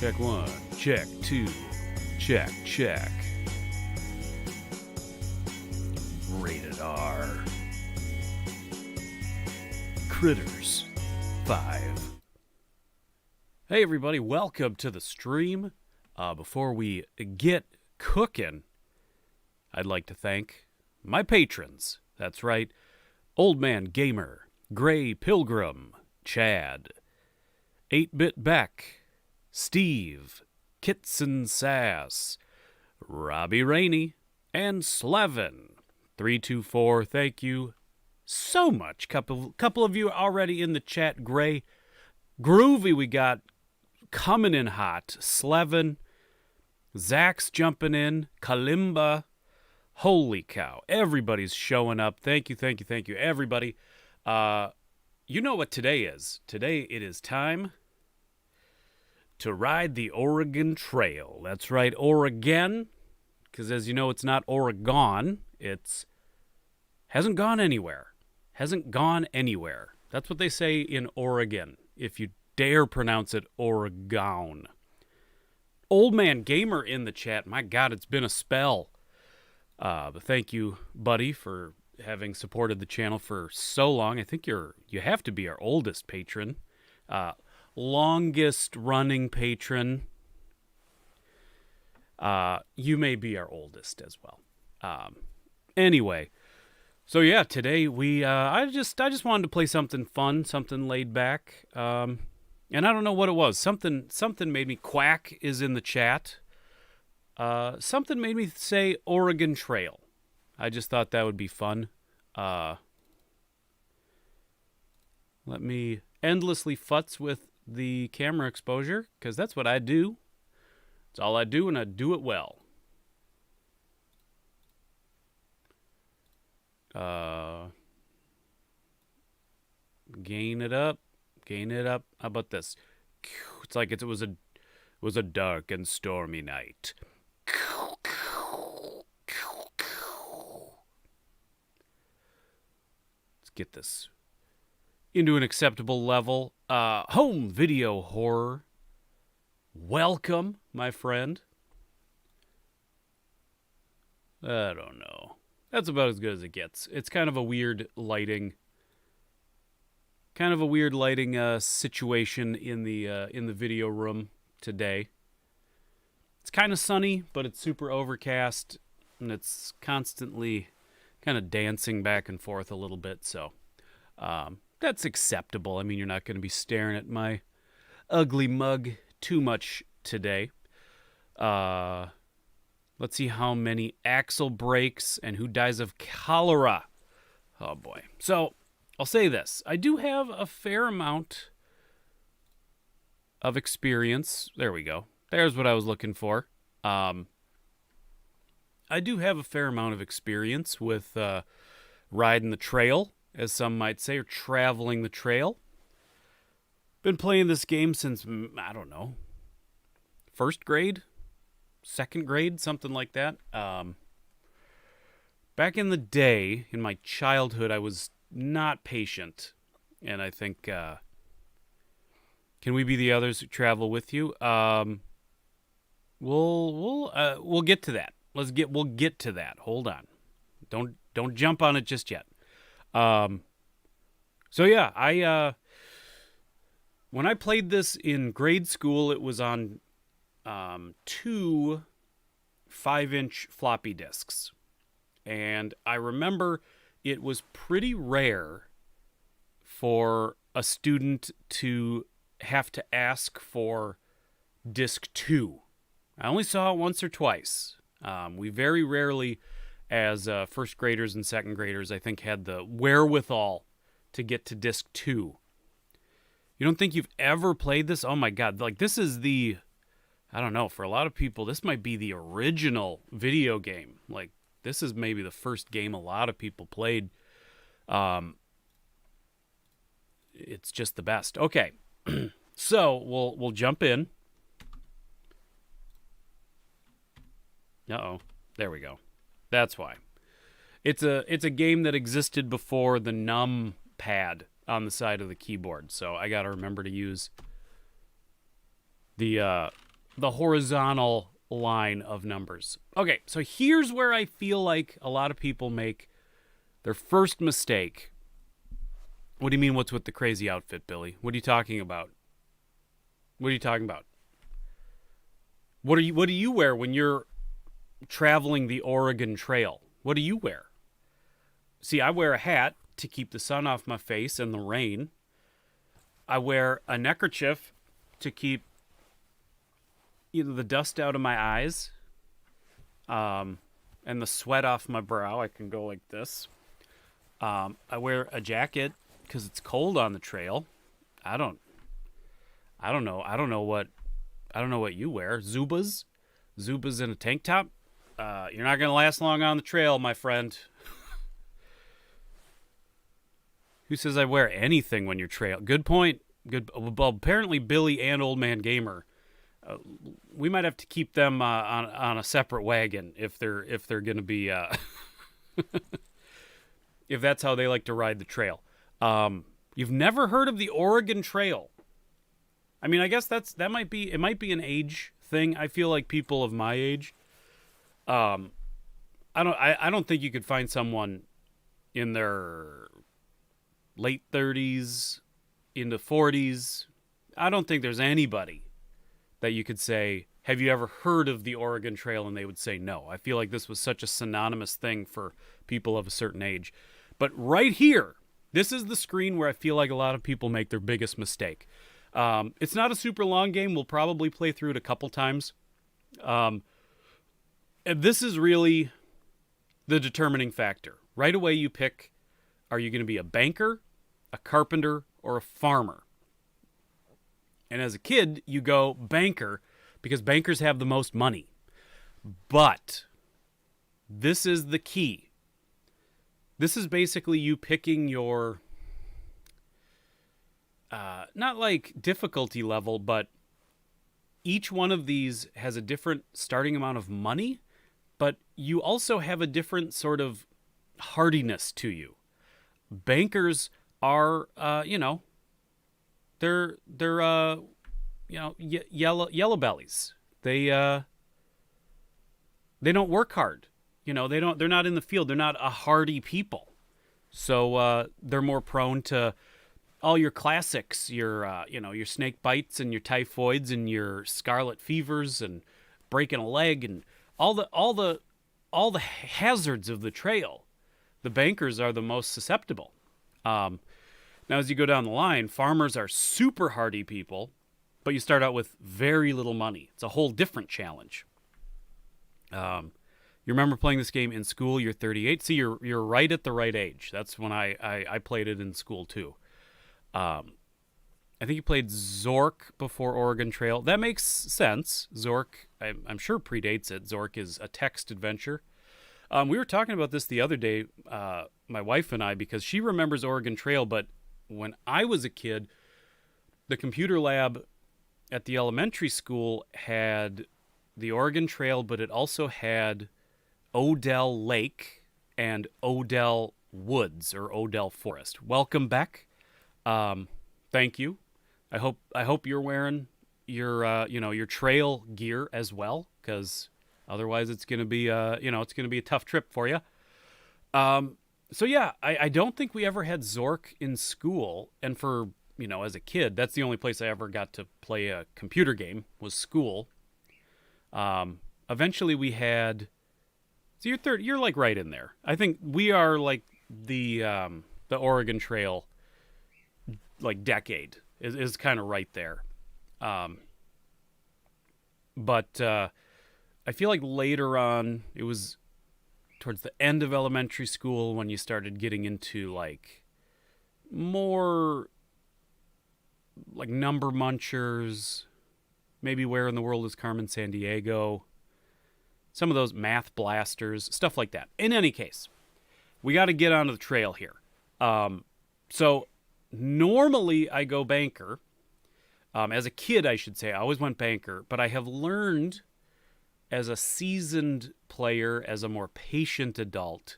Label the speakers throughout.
Speaker 1: Check one, check two, check. Rated R. Critters 5. Hey everybody, welcome to the stream. Before we get cooking, I'd like to thank my patrons. That's right, Old Man Gamer, Gray Pilgrim, Chad, 8-Bit Beck, Steve, Kitson Sass, Robbie Rainey, and Slevin. 324, thank you so much. Couple of you already in the chat. Gray, Groovy, we got coming in hot. Slevin, Zach's jumping in. Kalimba, holy cow! Everybody's showing up. Thank you, everybody. You know what today is? Today it is time to ride the Oregon Trail. That's right, Oregon, because as you know, it's not Oregon. It's hasn't gone anywhere. That's what they say in Oregon, if you dare pronounce it Oregon. Old Man Gamer in the chat. My God, it's been a spell. But thank you, buddy, for having supported the channel for so long. I think you have to be our oldest patron. Longest running patron. You may be our oldest as well. Anyway, so yeah, today I just wanted to play something fun, something laid back. And I don't know what it was. Something made me. Quack is in the chat. Something made me say Oregon Trail. I just thought that would be fun. Let me endlessly futz with the camera exposure, because that's what I do. It's all I do, and I do it well. Gain it up. How about this? It's like it was a dark and stormy night. Let's get this into an acceptable level. Home video horror. Welcome, my friend. I don't know. That's about as good as it gets. It's kind of a weird lighting. Situation in the video room today. It's kind of sunny, but it's super overcast, and it's constantly kind of dancing back and forth a little bit. So that's acceptable. I mean, you're not going to be staring at my ugly mug too much today. Let's see how many axle breaks and who dies of cholera. Oh boy. So I'll say this. I do have a fair amount of experience. There we go. There's what I was looking for. I do have a fair amount of experience with riding the trail, as some might say, or traveling the trail. Been playing this game since, I don't know, first grade? Second grade, something like that. Back in the day, in my childhood, I was not patient, and I think can we be the others who travel with you? We'll get to that. We'll get to that. Hold on, don't jump on it just yet. So yeah, I when I played this in grade school, it was on 2 5-inch floppy disks. And I remember it was pretty rare for a student to have to ask for disc 2. I only saw it once or twice. We very rarely, as first graders and second graders, I think, had the wherewithal to get to disc 2. You don't think you've ever played this? Oh my God. Like, this is I don't know, for a lot of people, this might be the original video game. Like, this is maybe the first game a lot of people played. It's just the best. Okay, so we'll jump in. Uh-oh, there we go. That's why. It's a game that existed before the num pad on the side of the keyboard, so I got to remember to use the the horizontal line of numbers. Okay, so here's where I feel like a lot of people make their first mistake. What do you mean, what's with the crazy outfit, Billy? What are you talking about? What are you talking about? What do you wear when you're traveling the Oregon Trail? What do you wear? See, I wear a hat to keep the sun off my face and the rain. I wear a neckerchief to keep the dust out of my eyes, and the sweat off my brow. I can go like this. I wear a jacket because it's cold on the trail. I don't know what you wear. Zubas in a tank top. You're not gonna last long on the trail, my friend. Who says I wear anything when you're trail? Good point. Good. Well, apparently Billy and Old Man Gamer. We might have to keep them on a separate wagon if they're gonna be if that's how they like to ride the trail. You've never heard of the Oregon Trail? I mean, I guess it might be an age thing. I feel like people of my age, I don't think you could find someone in their late 30s into 40s. I don't think there's anybody that you could say, have you ever heard of the Oregon Trail? And they would say no. I feel like this was such a synonymous thing for people of a certain age. But right here, this is the screen where I feel like a lot of people make their biggest mistake. It's not a super long game. We'll probably play through it a couple times. And this is really the determining factor. Right away you pick, are you going to be a banker, a carpenter, or a farmer? And as a kid, you go banker because bankers have the most money. But this is the key. This is basically you picking your, not like difficulty level, but each one of these has a different starting amount of money, but you also have a different sort of hardiness to you. Bankers are, they're yellow bellies. They don't work hard. They're not in the field. They're not a hardy people. So they're more prone to all your classics, your snake bites and your typhoids and your scarlet fevers and breaking a leg and all the hazards of the trail. The bankers are the most susceptible. Now, as you go down the line, farmers are super hardy people, but you start out with very little money. It's a whole different challenge. You remember playing this game in school? You're 38. See, you're right at the right age. That's when I played it in school too. I think you played Zork before Oregon Trail. That makes sense. Zork, I'm sure predates it. Zork is a text adventure. We were talking about this the other day, my wife and I, because she remembers Oregon Trail, but when I was a kid, the computer lab at the elementary school had the Oregon Trail, but it also had Odell Lake and Odell Woods or Odell Forest. Welcome, Beck. Thank you. I hope you're wearing your trail gear as well, because otherwise it's gonna be a tough trip for you. So yeah, I don't think we ever had Zork in school, and for as a kid, that's the only place I ever got to play a computer game was school. Eventually we had. So you're like right in there. I think we are like the Oregon Trail like decade is kind of right there. But I feel like later on, it was towards the end of elementary school when you started getting into like more like Number Munchers, maybe Where in the World is Carmen Sandiego, some of those Math Blasters, stuff like that. In any case, we got to get onto the trail here. So normally I go banker. As a kid, I should say, I always went banker, but I have learned as a seasoned player, as a more patient adult,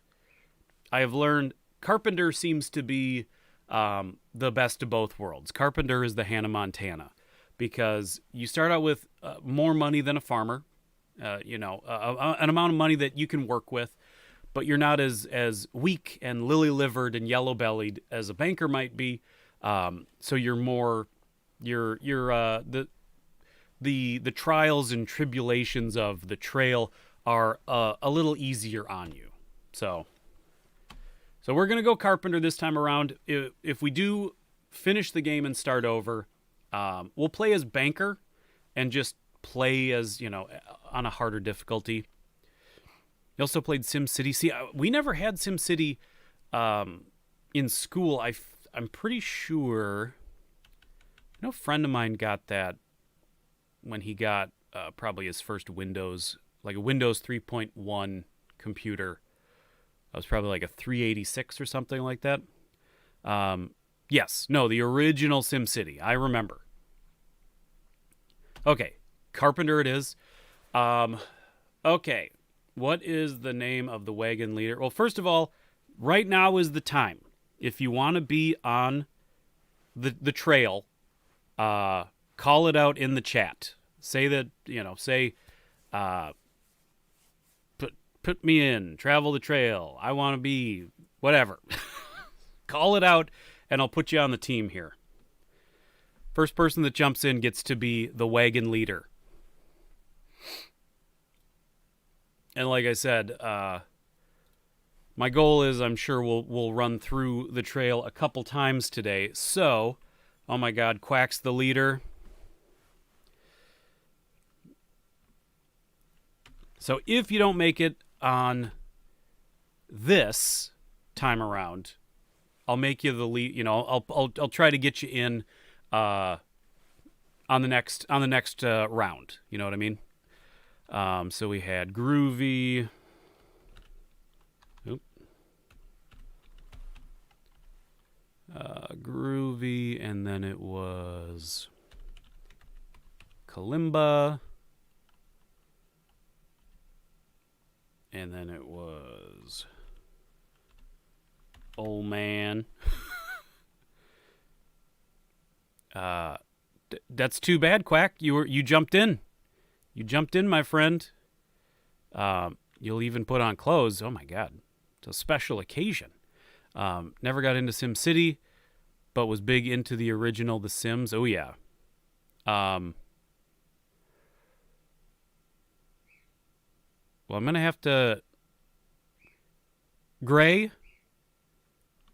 Speaker 1: I have learned carpenter seems to be the best of both worlds. Carpenter is the Hannah Montana. because you start out with more money than a farmer, an amount of money that you can work with, but you're not as weak and lily-livered and yellow-bellied as a banker might be. So you're more, the trials and tribulations of the trail are a little easier on you. So we're gonna go carpenter this time around. If we do finish the game and start over, we'll play as banker and just play as, on a harder difficulty. You also played SimCity. See, we never had SimCity in school. I'm pretty sure. I know a friend of mine got that when he got probably his first Windows, like a Windows 3.1 computer. That was probably like a 386 or something like that. Yes, no, the original SimCity. I remember. Okay, carpenter it is. Okay, what is the name of the wagon leader? Well, first of all, right now is the time. If you want to be on the trail, call it out in the chat. Say that, put me in, travel the trail. I want to be whatever. Call it out, and I'll put you on the team here. First person that jumps in gets to be the wagon leader. And like I said, my goal is I'm sure we'll run through the trail a couple times today. So, oh my God, Quack's the leader. So if you don't make it on this time around, I'll make you the lead. I'll try to get you in on the next round. You know what I mean? So we had Groovy. Groovy, and then it was Kalimba. And then it was Old Man. That's too bad, Quack. You jumped in. You jumped in, my friend. You'll even put on clothes. Oh my God, it's a special occasion. Never got into SimCity, but was big into the original The Sims. Oh yeah. Well, I'm going to have to... Gray,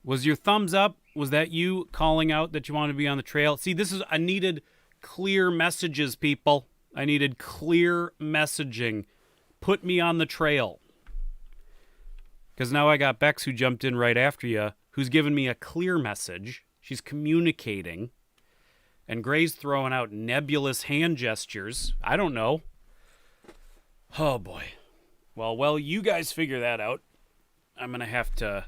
Speaker 1: was your thumbs up? Was that you calling out that you want to be on the trail? See, I needed clear messages, people. I needed clear messaging. Put me on the trail. Because now I got Bex, who jumped in right after you, who's given me a clear message. She's communicating. And Gray's throwing out nebulous hand gestures. I don't know. Oh, boy. Well, you guys figure that out. I'm going to have to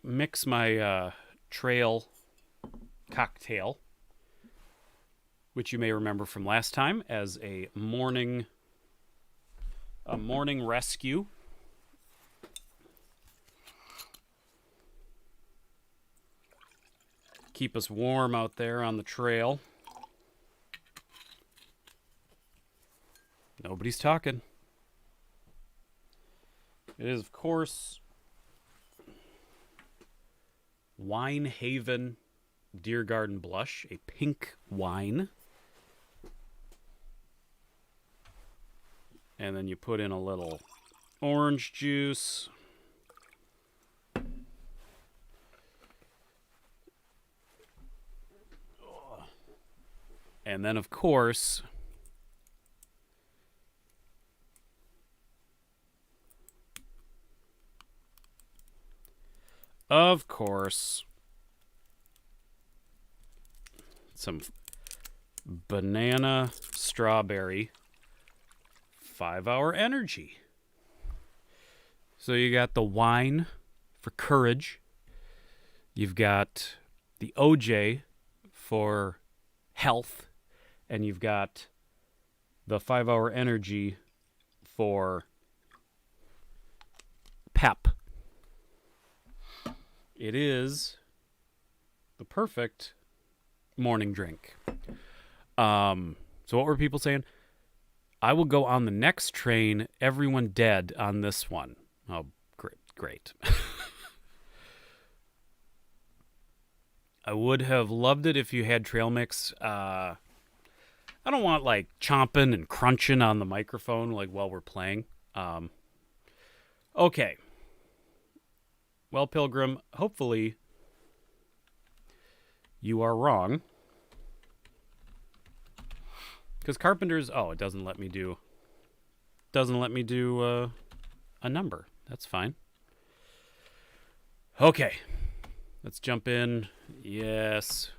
Speaker 1: mix my trail cocktail, which you may remember from last time as a morning rescue. Keep us warm out there on the trail. Nobody's talking. It is, of course, Wine Haven Deer Garden Blush, a pink wine. And then you put in a little orange juice. And then, of course, some banana strawberry 5-hour energy. So you got the wine for courage. You've got the OJ for health. And you've got the 5-hour energy for pep. It is the perfect morning drink. So what were people saying? I will go on the next train, everyone dead on this one. Oh, great. I would have loved it if you had trail mix. I don't want, like, chomping and crunching on the microphone, like, while we're playing. Okay. Well, Pilgrim, hopefully you are wrong. Because Carpenter's... Oh, it doesn't let me do... a number. That's fine. Okay. Let's jump in. Yes.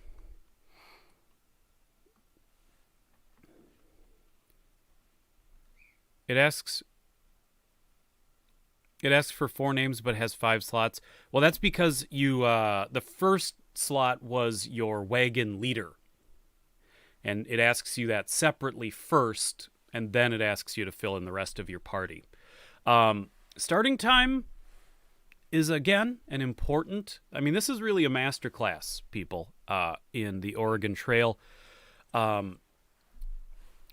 Speaker 1: It asks for 4 names but has 5 slots. Well, that's because you the first slot was your wagon leader. And it asks you that separately first, and then it asks you to fill in the rest of your party. Starting time is, again, an important... I mean, this is really a masterclass, people, in the Oregon Trail. I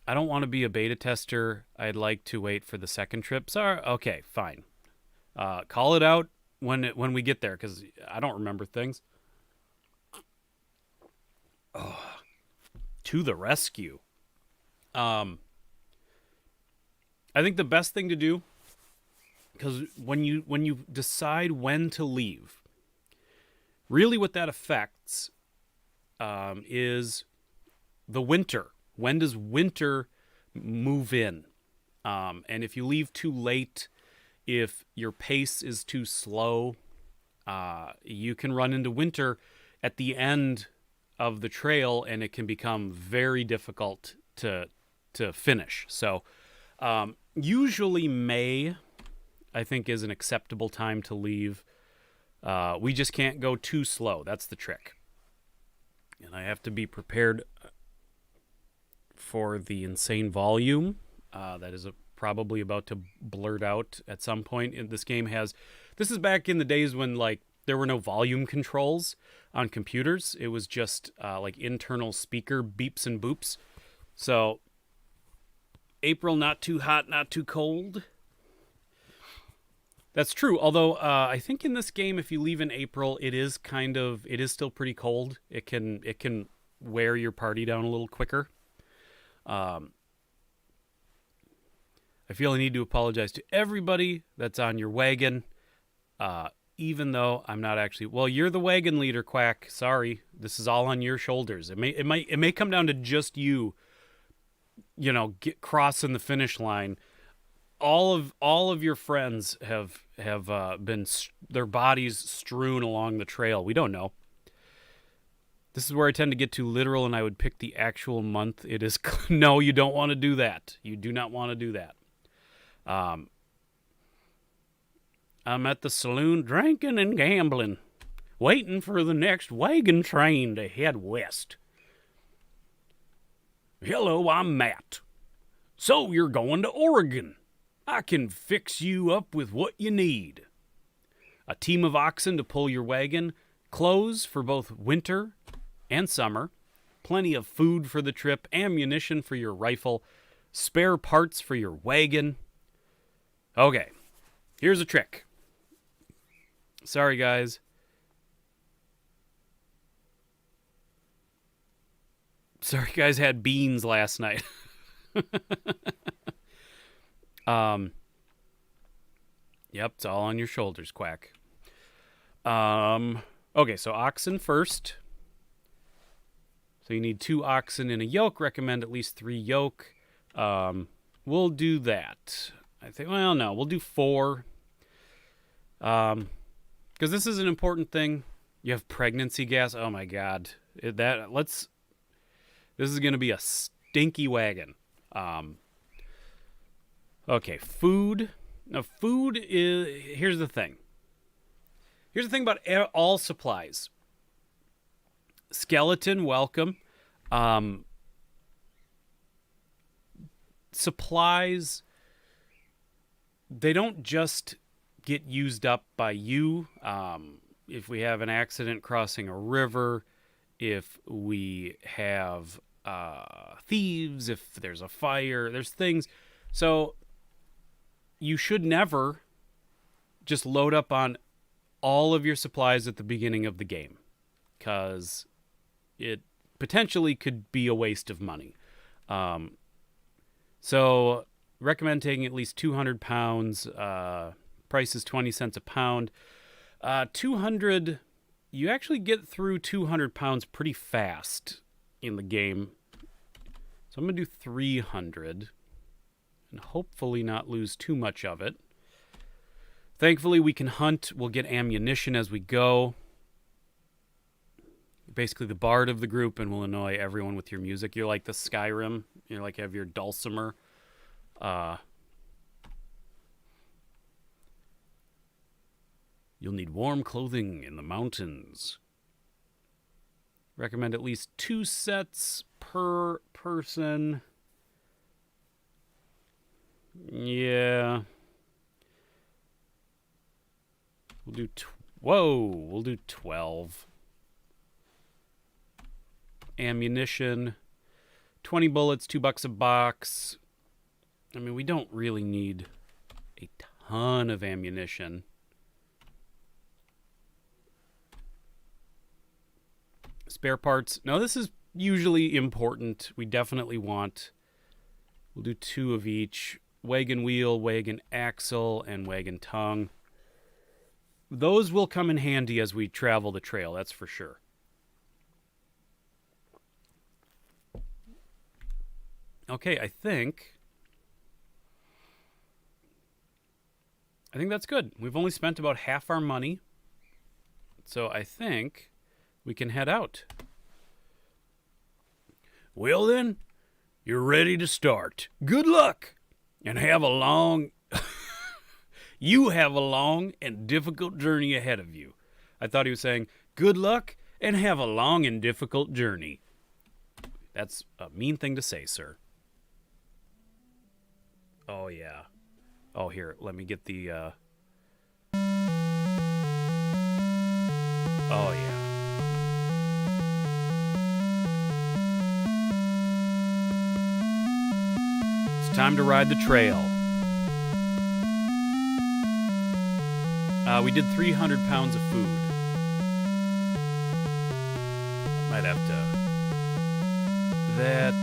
Speaker 1: don't want to be a beta tester. I'd like to wait for the second trip. Sorry. Okay, fine. Call it out when we get there, because I don't remember things. Oh, to the rescue. I think the best thing to do, because when you decide when to leave, really what that affects is the winter. When does winter move in? And if you leave too late, if your pace is too slow, you can run into winter at the end of the trail, and it can become very difficult to finish. So usually May, I think, is an acceptable time to leave. We just can't go too slow. That's the trick. And I have to be prepared for the insane volume that is probably about to blurt out at some point. And this game has... This is back in the days when, like, there were no volume controls on computers. It was just, like, internal speaker beeps and boops. So, April, not too hot, not too cold. That's true. Although, I think in this game, if you leave in April, it is still pretty cold. It can wear your party down a little quicker. I feel I need to apologize to everybody that's on your wagon, even though I'm not actually... Well, you're the wagon leader, Quack. Sorry, this is all on your shoulders. It may come down to just you, get crossing the finish line. All of your friends have been their bodies strewn along the trail. We don't know. This is where I tend to get too literal, and I would pick the actual month. It is... No, you don't want to do that. You do not want to do that. I'm at the saloon drinking and gambling, waiting for the next wagon train to head west. Hello, I'm Matt. So you're going to Oregon. I can fix you up with what you need. A team of oxen to pull your wagon, clothes for both winter and summer, plenty of food for the trip, ammunition for your rifle, spare parts for your wagon. Okay, here's a trick. Sorry, guys. Sorry, guys had beans last night. Yep, it's all on your shoulders, Quack. Okay, so oxen first. So you need 2 oxen in a yoke. Recommend at least 3 yoke. We'll do that. I think, well, no, we'll do 4. Because this is an important thing. You have pregnancy gas. Oh my God. This is going to be a stinky wagon. Okay, food. Now, food is... Here's the thing. Here's the thing about all supplies. Skeleton, welcome. Supplies, they don't just get used up by you. If we have an accident crossing a river, if we have thieves, if there's a fire, there's things. So you should never just load up on all of your supplies at the beginning of the game, because it potentially could be a waste of money. So recommend taking at least 200 pounds. Price is 20 cents a pound. 200, you actually get through 200 pounds pretty fast in the game. So I'm going to do 300 and hopefully not lose too much of it. Thankfully, we can hunt. We'll get ammunition as we go. Basically the bard of the group, and will annoy everyone with your music. You're like the Skyrim. You're like, you have your dulcimer. You'll need warm clothing in the mountains. Recommend at least 2 sets per person. Yeah. We'll do 12. Ammunition, 20 bullets, $2 a box. I mean, we don't really need a ton of ammunition. Spare parts. Now, this is usually important. We definitely want, we'll do 2 of each. Wagon wheel, wagon axle, and wagon tongue. Those will come in handy as we travel the trail, that's for sure. Okay, I think that's good. We've only spent about half our money, so I think we can head out. Well then, you're ready to start. Good luck, and have a long... You have a long and difficult journey ahead of you. I thought he was saying, good luck, and have a long and difficult journey. That's a mean thing to say, sir. Oh, yeah. Oh, here, let me get the, Oh, yeah. It's time to ride the trail. We did 300 pounds of food. Might have to... That...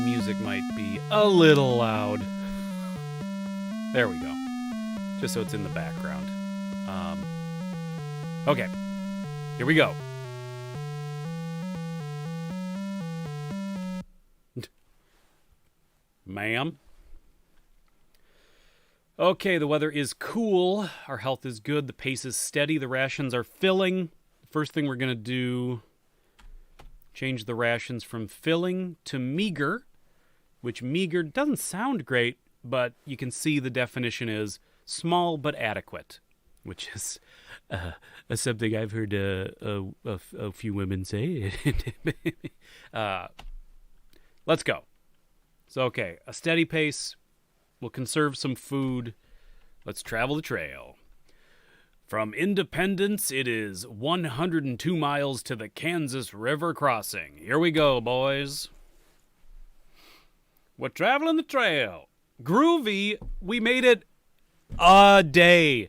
Speaker 1: music might be a little loud. There we go. Just so it's in the background. Okay. Here we go. Ma'am. Okay, the weather is cool. Our health is good. The pace is steady. The rations are filling. First thing we're going to do, change the rations from filling to meager, which meager doesn't sound great, but you can see the definition is small but adequate, which is something I've heard a few women say. Let's go. So, okay, a steady pace. We'll conserve some food. Let's travel the trail. From Independence, it is 102 miles to the Kansas River crossing. Here we go, boys. We're traveling the trail. Groovy, we made it a day.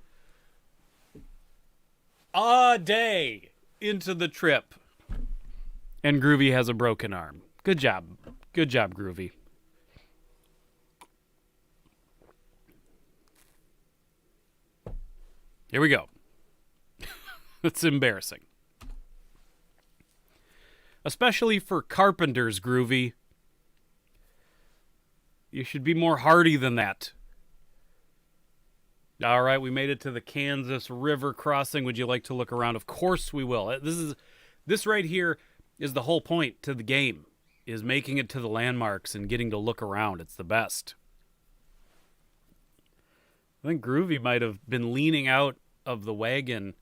Speaker 1: A day into the trip. And Groovy has a broken arm. Good job. Good job, Groovy. Here we go. It's embarrassing. Especially for carpenters, Groovy. You should be more hardy than that. All right, we made it to the Kansas River crossing. Would you like to look around? Of course we will. This right here is the whole point to the game, is making it to the landmarks and getting to look around. It's the best. I think Groovy might have been leaning out of the wagon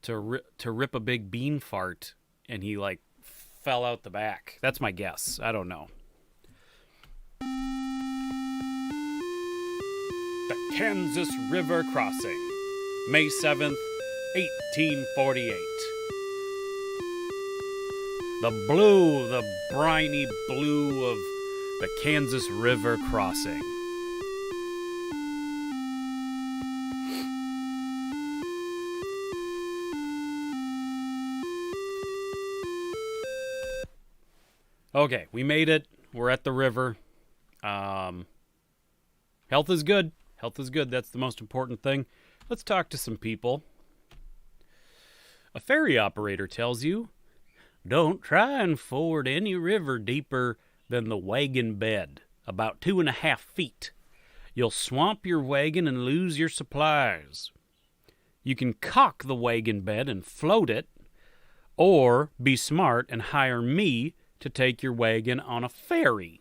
Speaker 1: to rip a big bean fart, and he, like, fell out the back. That's my guess. I don't know. The Kansas River Crossing, May 7th, 1848. The briny blue of the Kansas River crossing. Okay, we made it. We're at the river. Health is good. Health is good. That's the most important thing. Let's talk to some people. A ferry operator tells you, don't try and ford any river deeper than the wagon bed, about 2.5 feet. You'll swamp your wagon and lose your supplies. You can caulk the wagon bed and float it, or be smart and hire me to take your wagon on a ferry.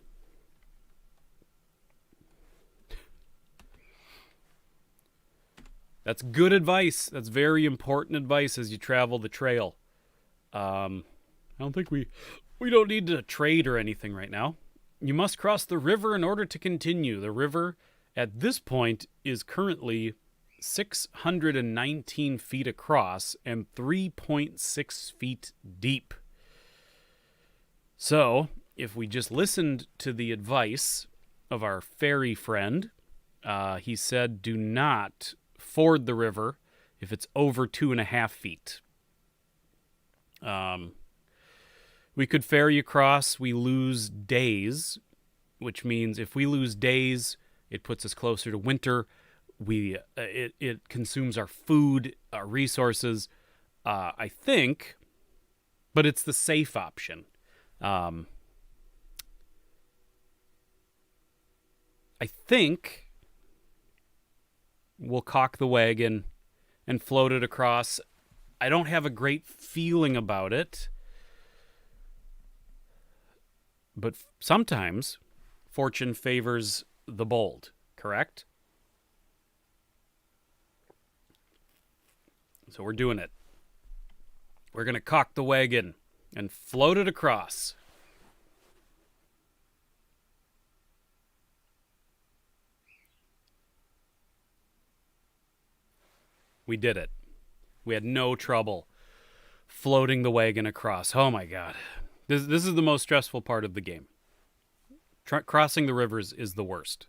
Speaker 1: That's good advice. That's very important advice as you travel the trail. I don't think we don't need to trade or anything right now. You must cross the river in order to continue. The river at this point is currently 619 feet across and 3.6 feet deep. So, if we just listened to the advice of our ferry friend, he said do not ford the river if it's over 2.5 feet. We could ferry across. We lose days, which means if we lose days, it puts us closer to winter. It consumes our food, our resources, I think, but it's the safe option. I think we'll caulk the wagon and float it across. I don't have a great feeling about it, but sometimes fortune favors the bold, correct? So we're doing it. We're going to caulk the wagon and float it across. We did it. We had no trouble floating the wagon across. Oh my God. This is the most stressful part of the game. Crossing the rivers is the worst.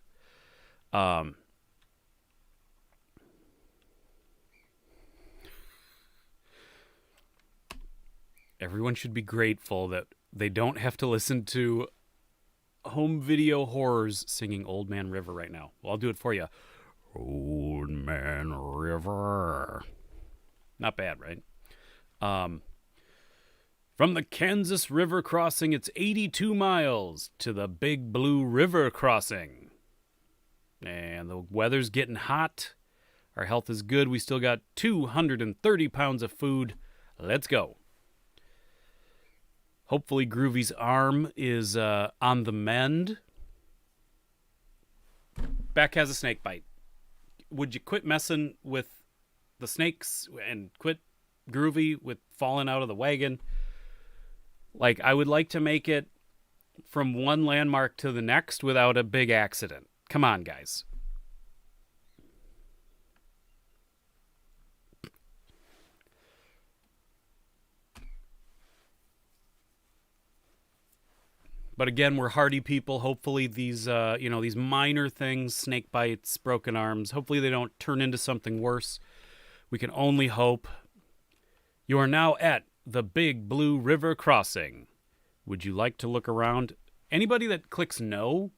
Speaker 1: Everyone should be grateful that they don't have to listen to home video horrors singing Old Man River right now. Well, I'll do it for you. Old Man River. Not bad, right? From the Kansas River crossing, it's 82 miles to the Big Blue River crossing. And the weather's getting hot. Our health is good. We still got 230 pounds of food. Let's go. Hopefully Groovy's arm is on the mend. Beck has a snake bite. Would you quit messing with the snakes and quit Groovy with falling out of the wagon? Like, I would like to make it from one landmark to the next without a big accident. Come on, guys. But again, we're hardy people. Hopefully these, these minor things, snake bites, broken arms, hopefully they don't turn into something worse. We can only hope. You are now at the Big Blue River crossing. Would you like to look around? Anybody that clicks no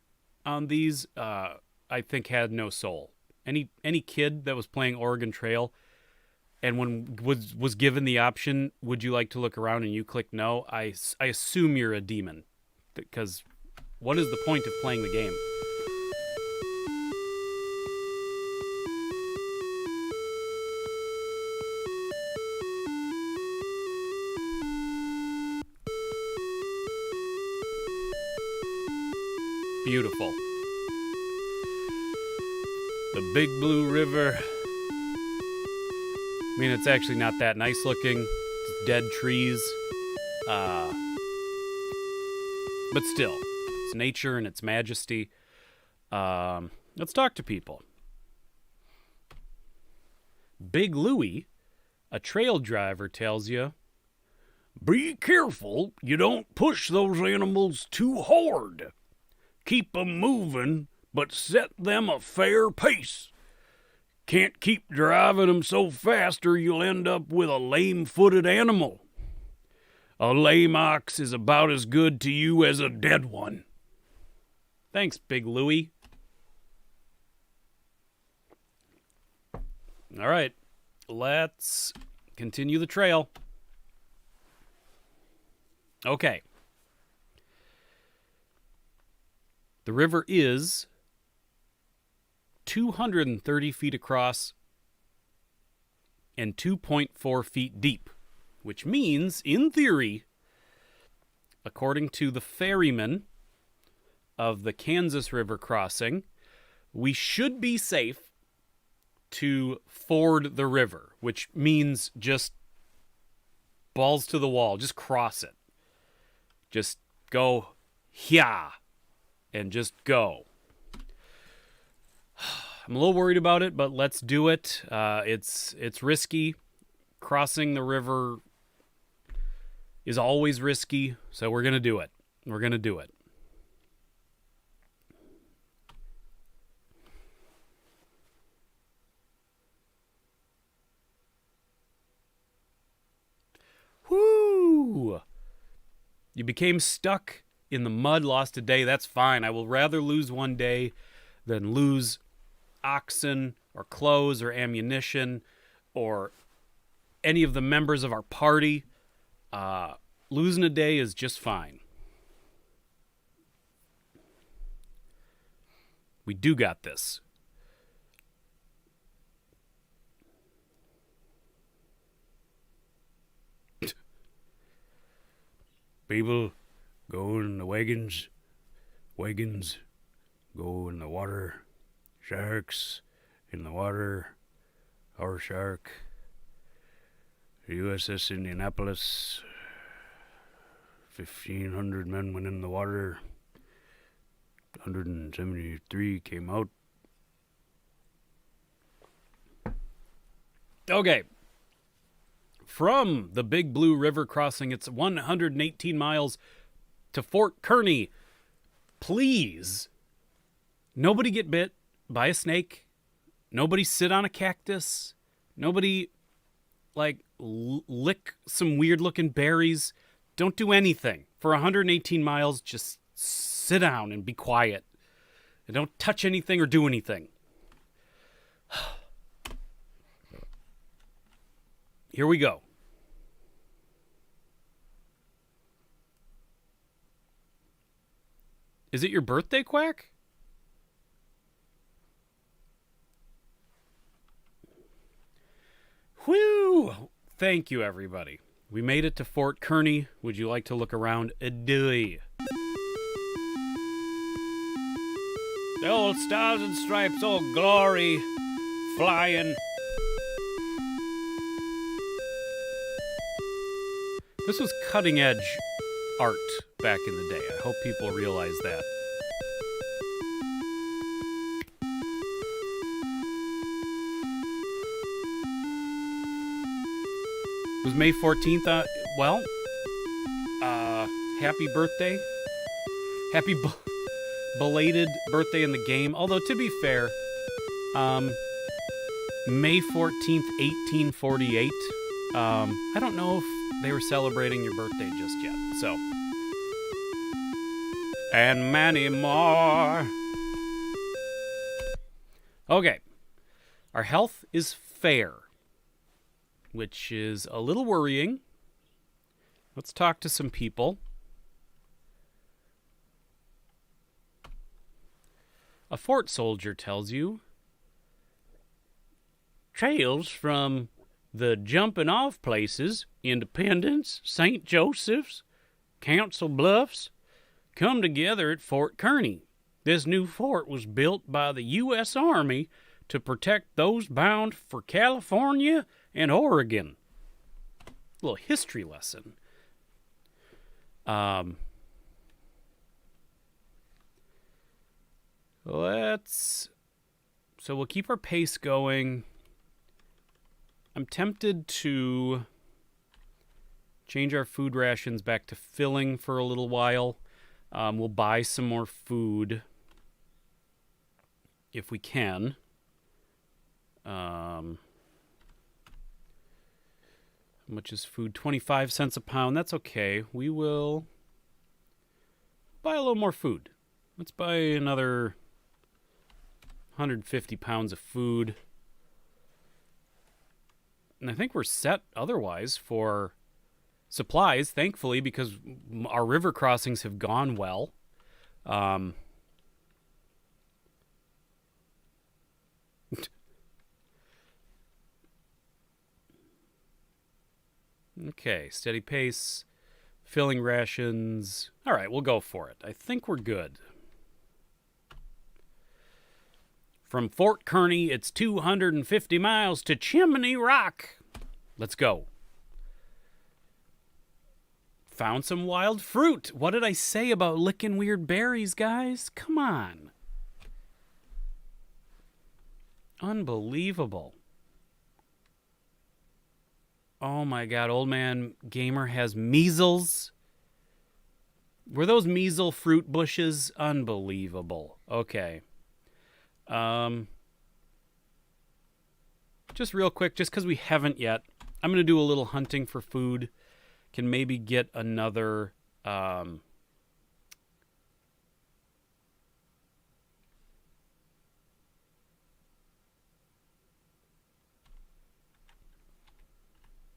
Speaker 1: on these, I think had no soul. Any kid that was playing Oregon Trail and when was given the option, would you like to look around, and you click no, I assume you're a demon. Because what is the point of playing the game? Beautiful. The Big Blue River. I mean, it's actually not that nice looking. It's dead trees. But still, it's nature and its majesty. Let's talk to people. Big Louie, a trail driver, tells you, Be careful you don't push those animals too hard. Keep 'em moving, but set them a fair pace. Can't keep driving 'em so fast or you'll end up with a lame-footed animal. A lame ox is about as good to you as a dead one. Thanks, Big Louie. All right, let's continue the trail. Okay. The river is 230 feet across and 2.4 feet deep, which means, in theory, according to the ferryman of the Kansas River crossing, we should be safe to ford the river, which means just balls to the wall, just cross it. Just go, yeah, and just go. I'm a little worried about it, but let's do it. It's risky. Crossing the river is always risky, so we're going to do it. We're going to do it. Whoo! You became stuck in the mud, lost a day. That's fine. I will rather lose one day than lose oxen or clothes or ammunition or any of the members of our party. Losing a day is just fine. We do got this. People go in the wagons. Wagons go in the water. Sharks in the water. Our shark. The USS Indianapolis. 1,500 men went in the water. 173 came out. Okay. From the Big Blue River crossing, it's 118 miles to Fort Kearny. Please, nobody get bit by a snake. Nobody sit on a cactus. Nobody, lick some weird-looking berries. Don't do anything. For 118 miles, just sit down and be quiet. And don't touch anything or do anything. Here we go. Is it your birthday, Quack? Whew! Thank you, everybody. We made it to Fort Kearny. Would you like to look around? The old stars and stripes, oh glory, flying. This was cutting edge art back in the day. I hope people realize that. It was May 14th. Happy birthday. Happy belated birthday in the game. Although, to be fair, May 14th, 1848. I don't know if they were celebrating your birthday just yet. So, and many more. Okay. Our health is fair, which is a little worrying. Let's talk to some people. A fort soldier tells you trails from the jumping off places, Independence, St. Joseph's, Council Bluffs, come together at Fort Kearny. This new fort was built by the U.S. Army to protect those bound for California and Oregon. A little history lesson. So we'll keep our pace going. I'm tempted to change our food rations back to filling for a little while. We'll buy some more food if we can. How much is food? 25 cents a pound. That's okay. We will buy a little more food. Let's buy another 150 pounds of food. And I think we're set otherwise for supplies, thankfully, because our river crossings have gone well. Okay, steady pace, filling rations. All right, we'll go for it. I think we're good. From Fort Kearny, it's 250 miles to Chimney Rock. Let's go. Found some wild fruit. What did I say about licking weird berries, guys? Come on. Unbelievable. Oh my God, Old Man Gamer has measles. Were those measle fruit bushes? Unbelievable. Okay. Just real quick, just because we haven't yet, I'm going to do a little hunting for food. Can maybe get another...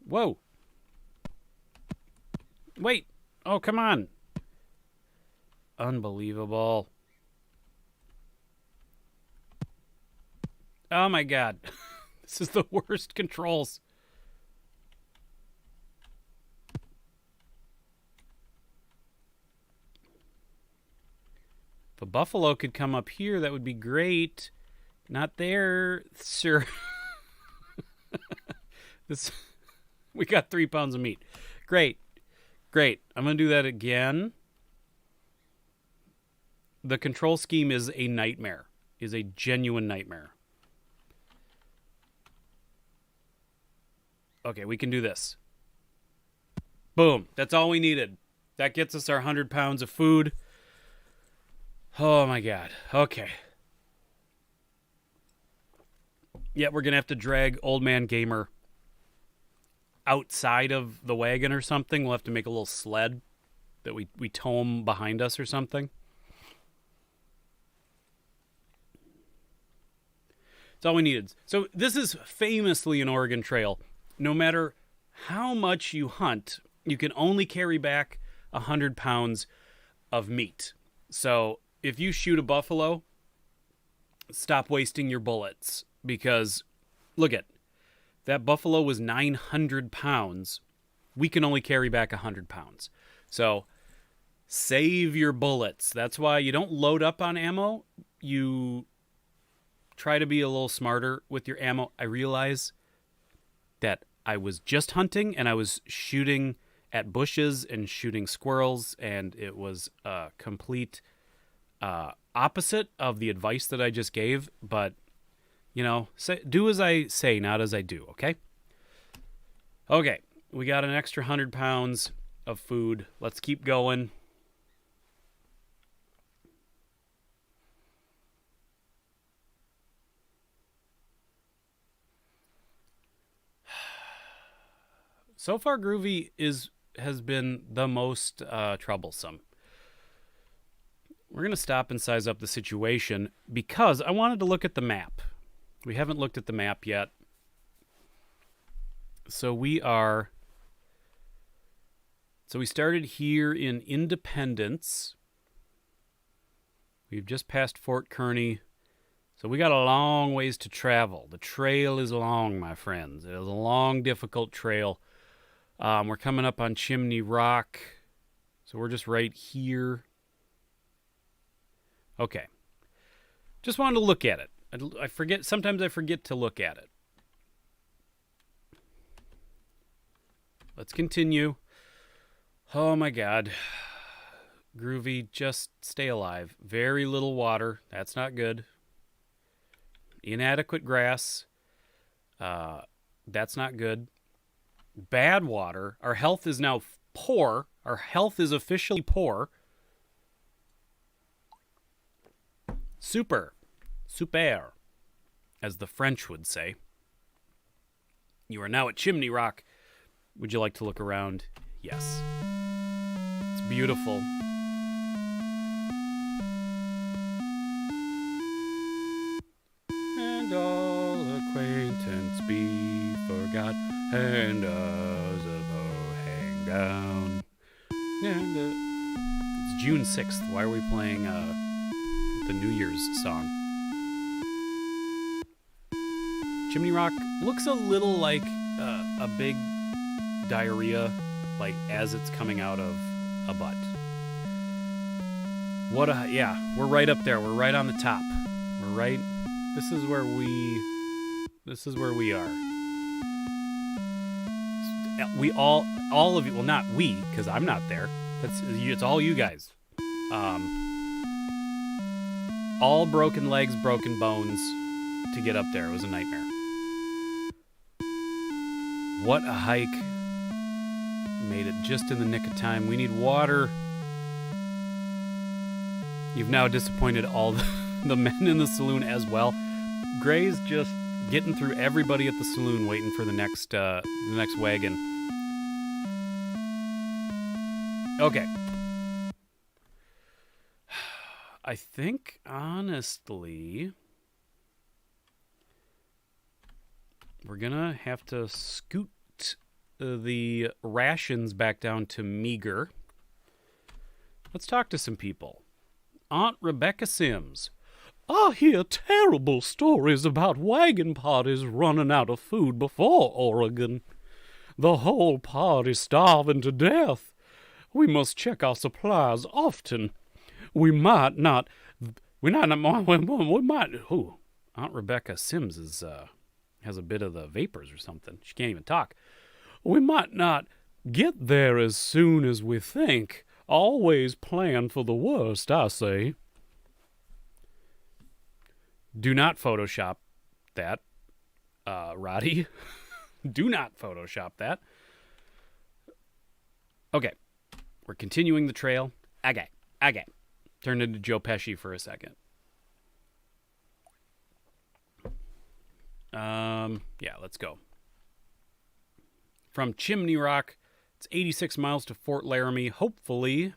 Speaker 1: Whoa. Wait. Oh, come on. Unbelievable. Oh my God. This is the worst controls. If a buffalo could come up here, that would be great. Not there, sir. We got 3 pounds of meat. Great. Great. I'm going to do that again. The control scheme is a nightmare. Is a genuine nightmare. Okay, we can do this. Boom. That's all we needed. That gets us our 100 pounds of food. Oh my God. Okay. Yeah, we're going to have to drag Old Man Gamer outside of the wagon or something. We'll have to make a little sled that we tow him behind us or something. That's all we needed. So this is famously an Oregon Trail. No matter how much you hunt, you can only carry back 100 pounds of meat. So if you shoot a buffalo, stop wasting your bullets, because look at that buffalo was 900 pounds. We can only carry back 100 pounds. So save your bullets. That's why you don't load up on ammo. You try to be a little smarter with your ammo. I realize that I was just hunting and I was shooting at bushes and shooting squirrels, and it was a complete opposite of the advice that I just gave. But, you know, do as I say, not as I do, okay? Okay, we got an extra 100 pounds of food. Let's keep going. So far, Groovy has been the most troublesome. We're going to stop and size up the situation because I wanted to look at the map. We haven't looked at the map yet. So we started here in Independence. We've just passed Fort Kearny. So we got a long ways to travel. The trail is long, my friends. It is a long, difficult trail. We're coming up on Chimney Rock. So we're just right here. Okay. Just wanted to look at it. I forget. Sometimes I forget to look at it. Let's continue. Oh my God. Groovy, just stay alive. Very little water. That's not good. Inadequate grass. That's not good. bad water. Our health is now poor. Our health is officially poor. Super, as the French would say. You are now at Chimney Rock. Would you like to look around? Yes. It's beautiful. And all acquaintance be forgot, and us of hang down. And it's June 6th. Why are we playing the New Year's song? Chimney Rock looks a little like a big diarrhea, like as it's coming out of a butt. We're right up there. We're right on the top. We're right. This is where we are. We all of you, well, not we, because I'm not there. It's all you guys. All broken legs, broken bones to get up there. It was a nightmare. What a hike. Made it just in the nick of time. We need water. You've now disappointed all the men in the saloon as well. Gray's just getting through everybody at the saloon, waiting for the next wagon. Okay. I think, honestly, we're gonna have to scoot the rations back down to meager. Let's talk to some people. Aunt Rebecca Sims. I hear terrible stories about wagon parties running out of food before Oregon. The whole party starving to death. We must check our supplies often. Aunt Rebecca Sims has a bit of the vapors or something. She can't even talk. We might not get there as soon as we think. Always plan for the worst, I say. Do not Photoshop that, Roddy. Do not Photoshop that. Okay. We're continuing the trail. Okay. Turned into Joe Pesci for a second. Yeah, let's go. From Chimney Rock, it's 86 miles to Fort Laramie. Hopefully,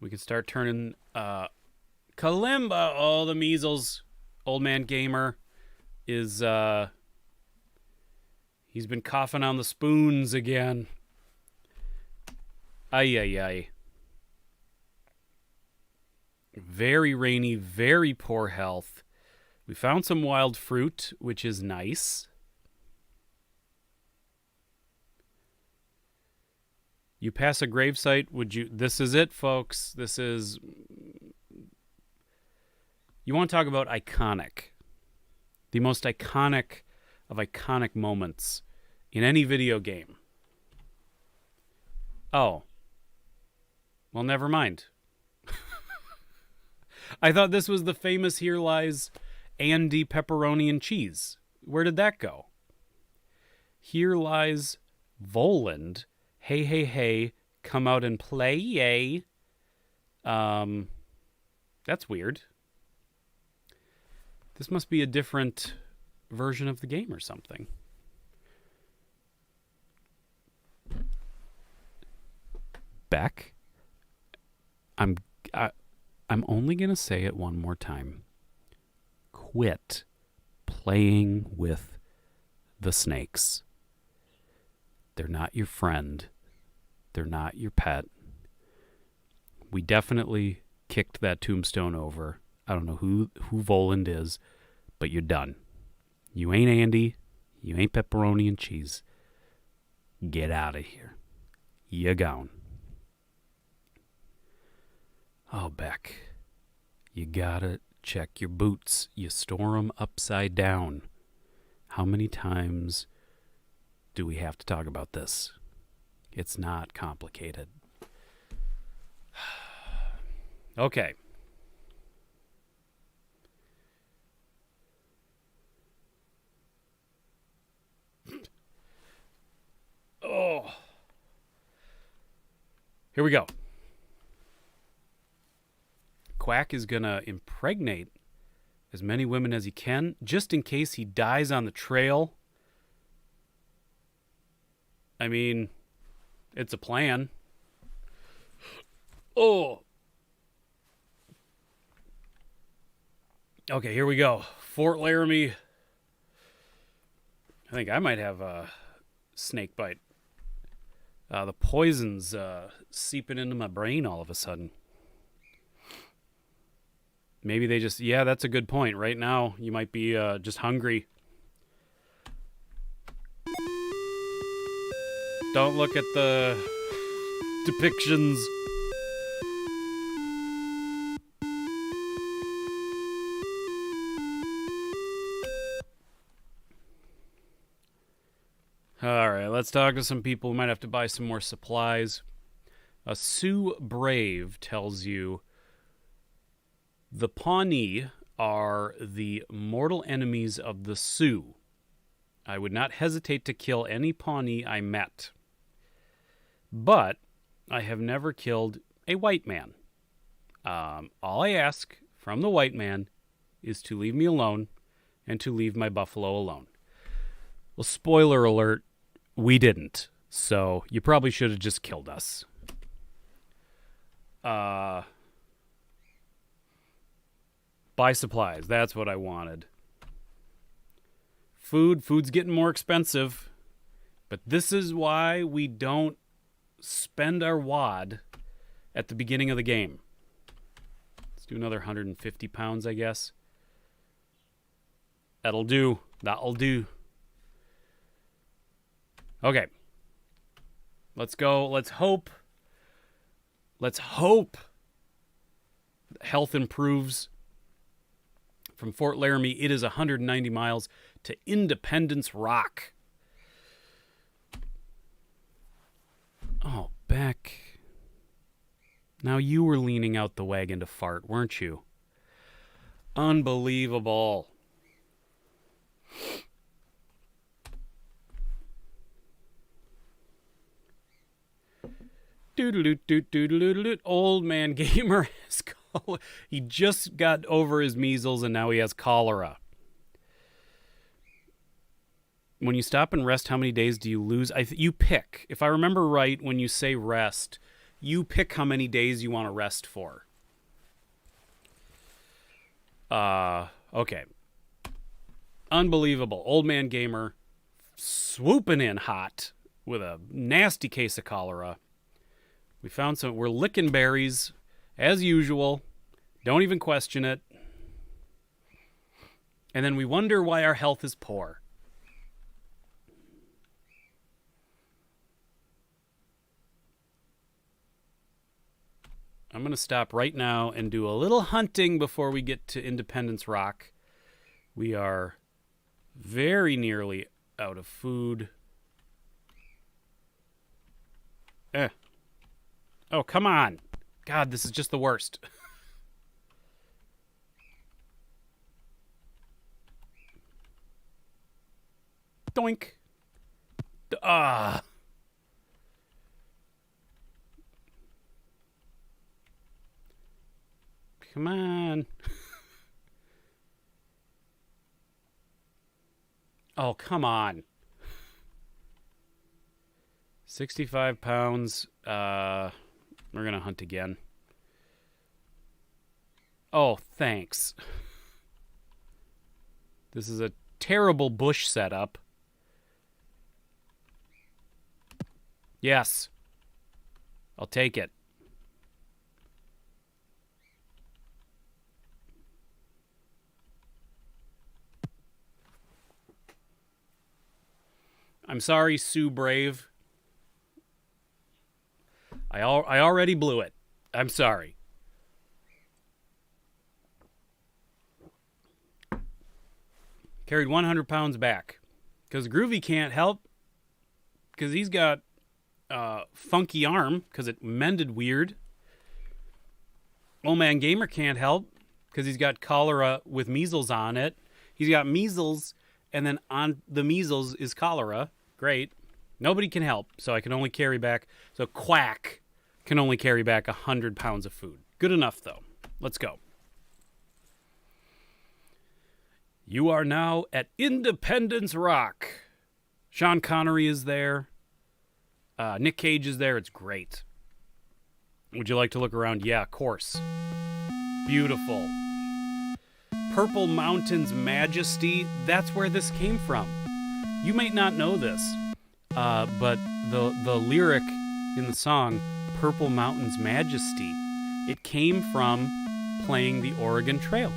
Speaker 1: we can start turning Kalimba. Oh, the measles. Old man gamer is he's been coughing on the spoons again. Ay. Very rainy, very poor health. We found some wild fruit, which is nice. You pass a gravesite, would you... This is it, folks. This is... You want to talk about iconic. The most iconic of iconic moments in any video game. Oh. Well, never mind. I thought this was the famous Here Lies Andy Pepperoni and Cheese. Where did that go? Here Lies Voland. Hey, come out and play, yay. That's weird. This must be a different version of the game or something. Beck, I'm only going to say it one more time. Quit playing with the snakes. They're not your friend. They're not your pet. We definitely kicked that tombstone over. I don't know who Voland is, but you're done. You ain't Andy. You ain't pepperoni and cheese. Get out of here. You're gone. Oh, Beck. You gotta check your boots. You store them upside down. How many times do we have to talk about this? It's not complicated. Okay. Here we go. Quack is going to impregnate as many women as he can, just in case he dies on the trail. I mean, it's a plan. Oh. Okay, here we go. Fort Laramie. I think I might have a snake bite. The poison's seeping into my brain all of a sudden. Maybe they just... Yeah, that's a good point. Right now, you might be just hungry. Don't look at the depictions. All right, let's talk to some people. We might have to buy some more supplies. Sioux Brave tells you the Pawnee are the mortal enemies of the Sioux. I would not hesitate to kill any Pawnee I met. But I have never killed a white man. All I ask from the white man is to leave me alone and to leave my buffalo alone. Well, spoiler alert, we didn't. So you probably should have just killed us. Buy supplies. That's what I wanted. Food's getting more expensive. But this is why we don't spend our wad at the beginning of the game. Let's do another 150 pounds, I guess. That'll do. That'll do. Okay. Let's go. Let's hope health improves. From Fort Laramie, it is 190 miles to Independence Rock. Oh, Beck. Now you were leaning out the wagon to fart, weren't you? Unbelievable. Old man gamer has he just got over his measles and now he has cholera. When you stop and rest, how many days do you lose? You pick. If I remember right, when you say rest, you pick how many days you want to rest for. Okay. Unbelievable. Old man gamer swooping in hot with a nasty case of cholera. We found some. We're licking berries, as usual. Don't even question it. And then we wonder why our health is poor. I'm going to stop right now and do a little hunting before we get to Independence Rock. We are very nearly out of food. Oh, come on. God, this is just the worst. Doink. Come on. Oh, come on. 65 pounds. We're going to hunt again. Oh, thanks. This is a terrible bush setup. Yes. I'll take it. I'm sorry, Sioux Brave. I already blew it. I'm sorry. Carried 100 pounds back. Because Groovy can't help. Because he's got a funky arm. Because it mended weird. Old Man Gamer can't help. Because he's got cholera with measles on it. He's got measles. And then on the measles is cholera. Great. Nobody can help. So I can only carry back. So Quack Can only carry back 100 pounds of food. Good enough, though. Let's go. You are now at Independence Rock. Sean Connery is there. Nick Cage is there. It's great. Would you like to look around? Yeah, of course. Beautiful. Purple Mountain's Majesty. That's where this came from. You may not know this, but the lyric in the song, Purple Mountain's Majesty, it came from playing the Oregon Trail.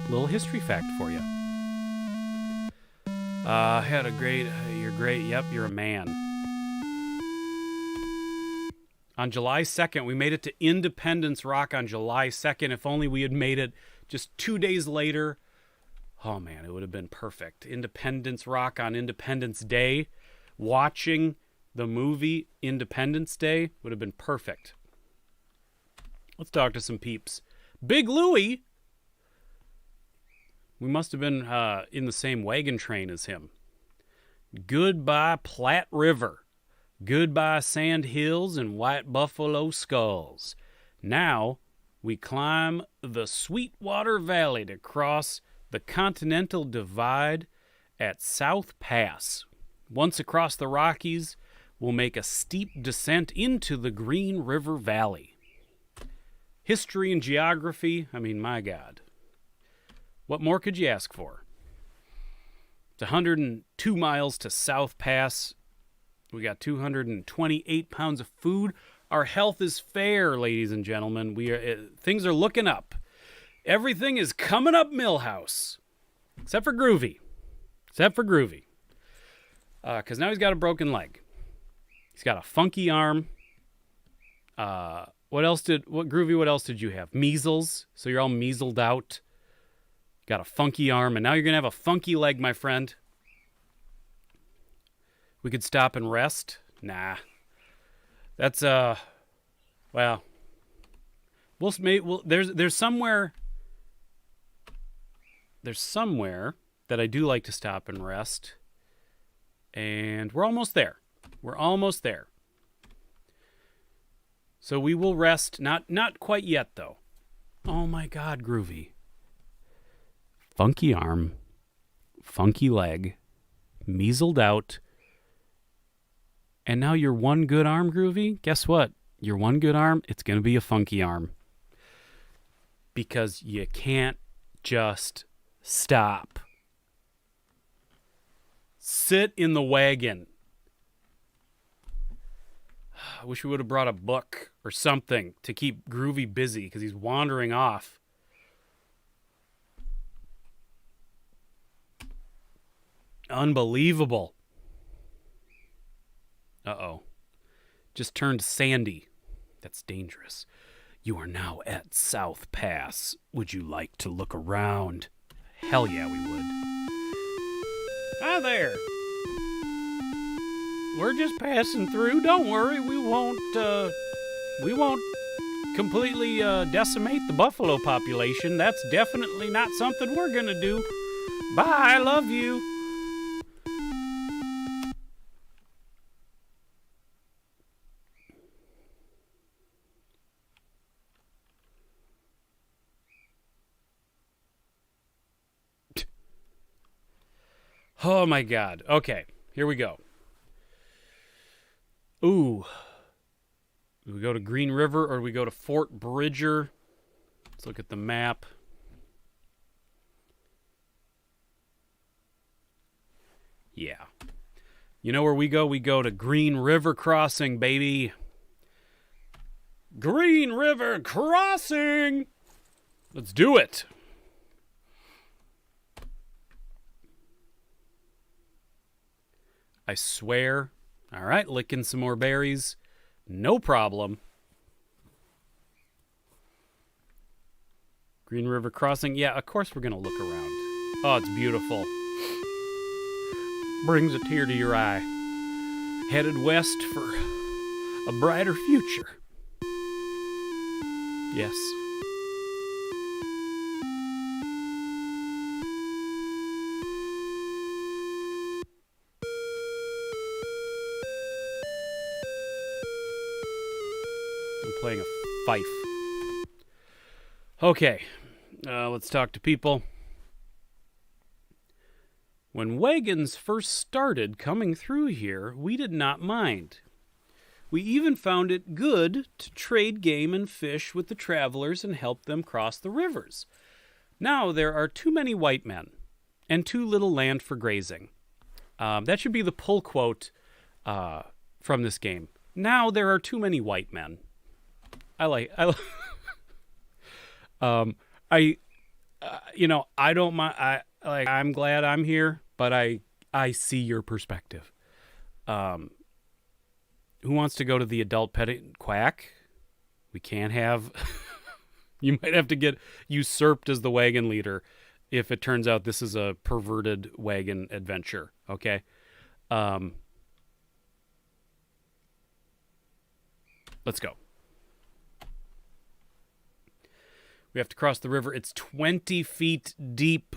Speaker 1: Little history fact for you. Had a great, you're great, yep, you're a man. On July 2nd, we made it to Independence Rock on July 2nd. If only we had made it just 2 days later. Oh man, it would have been perfect. Independence Rock on Independence Day. Watching the movie Independence Day would have been perfect. Let's talk to some peeps. Big Louie! We must have been in the same wagon train as him. Goodbye, Platte River. Goodbye, Sand Hills and White Buffalo Skulls. Now we climb the Sweetwater Valley to cross the Continental Divide at South Pass. Once across the Rockies, we'll make a steep descent into the Green River Valley. History and geography, I mean, my God. What more could you ask for? It's 102 miles to South Pass. We got 228 pounds of food. Our health is fair, ladies and gentlemen. Things are looking up. Everything is coming up Millhouse. Except for Groovy. Because now he's got a broken leg. He's got a funky arm. What else did you have? Measles. So you're all measled out. Got a funky arm, and now you're going to have a funky leg, my friend. We could stop and rest. Nah. That's, well, there's somewhere that I do like to stop and rest. And we're almost there. So we will rest. Not quite yet, though. Oh, my God, Groovy. Funky arm, funky leg, measled out, and now your one good arm, Groovy? Guess what? Your one good arm, it's going to be a funky arm. Because you can't just stop. Sit in the wagon. I wish we would have brought a book or something to keep Groovy busy because he's wandering off. Unbelievable. Uh-oh. Just turned sandy. That's dangerous. You are now at South Pass. Would you like to look around? Hell yeah, we would. Hi there. We're just passing through. Don't worry. We won't completely decimate the buffalo population. That's definitely not something we're going to do. Bye. I love you. Oh my God. Okay, here we go. Ooh. Do we go to Green River or do we go to Fort Bridger? Let's look at the map. Yeah. You know where we go? We go to Green River Crossing, baby. Green River Crossing! Let's do it. I swear. All right, licking some more berries. No problem. Green River Crossing. Yeah, of course we're going to look around. Oh, it's beautiful. Brings a tear to your eye. Headed west for a brighter future. Yes. playing a fife. Okay, let's talk to people. When wagons first started coming through here, we did not mind. We even found it good to trade game and fish with the travelers and help them cross the rivers. Now there are too many white men and too little land for grazing. That should be the pull quote from this game. Now there are too many white men. I don't mind. I'm glad I'm here, but I see your perspective. Who wants to go to the adult petting quack? We can't have. You might have to get usurped as the wagon leader if it turns out this is a perverted wagon adventure. Okay. Let's go. We have to cross the river. It's 20 feet deep,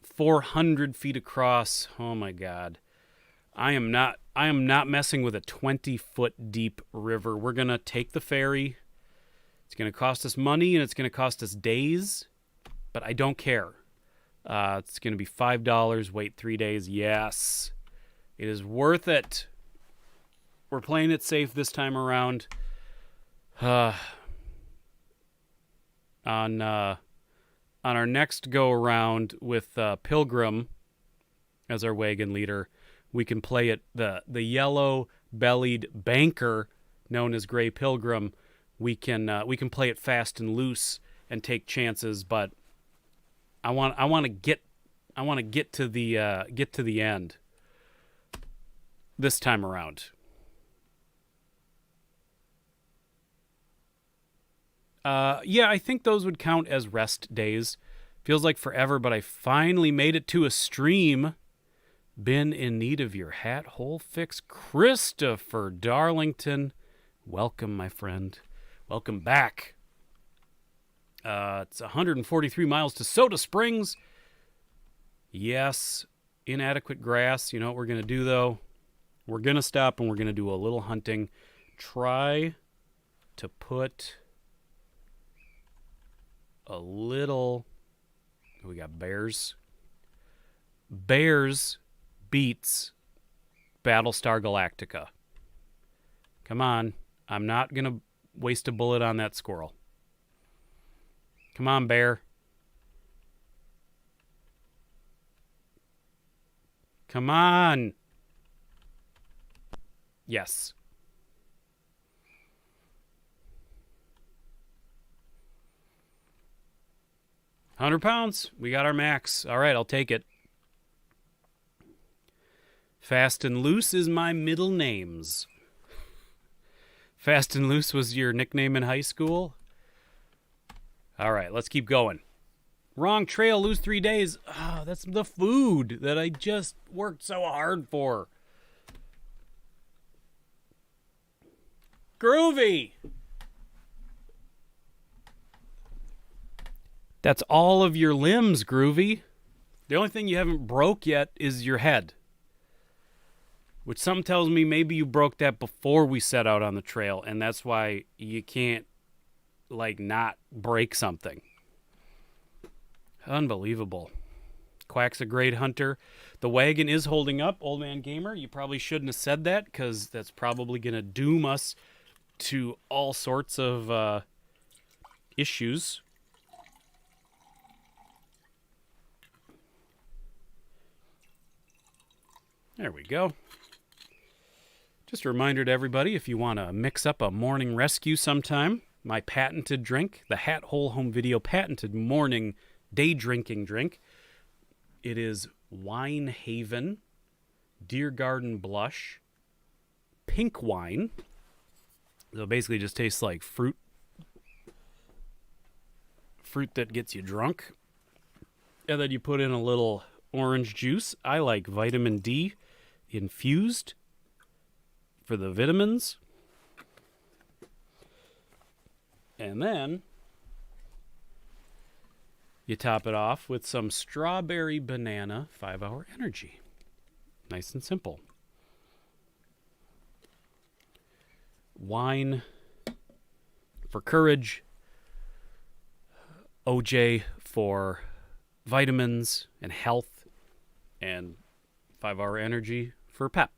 Speaker 1: 400 feet across. Oh my God. I am not messing with a 20-foot deep river. We're going to take the ferry. It's going to cost us money and it's going to cost us days, but I don't care. It's going to be $5. Wait 3 days. Yes. It is worth it. We're playing it safe this time around. On our next go around with Pilgrim as our wagon leader, we can play it the yellow-bellied banker known as Gray Pilgrim. We can play it fast and loose and take chances, but I want to get to the end this time around. Yeah, I think those would count as rest days. Feels like forever, but I finally made it to a stream. Been in need of your hat hole fix. Christopher Darlington. Welcome, my friend. Welcome back. It's 143 miles to Soda Springs. Yes, inadequate grass. You know what we're going to do, though? We're going to stop and we're going to do a little hunting. Try to put a little... We got bears. Bears beats Battlestar Galactica. Come on. I'm not going to waste a bullet on that squirrel. Come on, bear. Come on. Yes. £100. We got our max. All right, I'll take it. Fast and Loose is my middle names. Fast and Loose was your nickname in high school? All right, let's keep going. Wrong trail, lose 3 days. Oh, that's the food that I just worked so hard for. Groovy. That's all of your limbs, Groovy. The only thing you haven't broke yet is your head. Which something tells me maybe you broke that before we set out on the trail, and that's why you can't, not break something. Unbelievable. Quack's a great hunter. The wagon is holding up, Old Man Gamer. You probably shouldn't have said that, because that's probably going to doom us to all sorts of issues. There we go. Just a reminder to everybody, if you want to mix up a morning rescue sometime, my patented drink, the Hat Hole Home Video patented morning day drinking drink. It is Wine Haven, Deer Garden Blush, pink wine. So it basically just tastes like fruit that gets you drunk. And then you put in a little orange juice. I like vitamin D infused for the vitamins. And then you top it off with some strawberry banana 5-hour energy. Nice and simple. for courage, OJ for vitamins and health, and 5-hour energy for pep.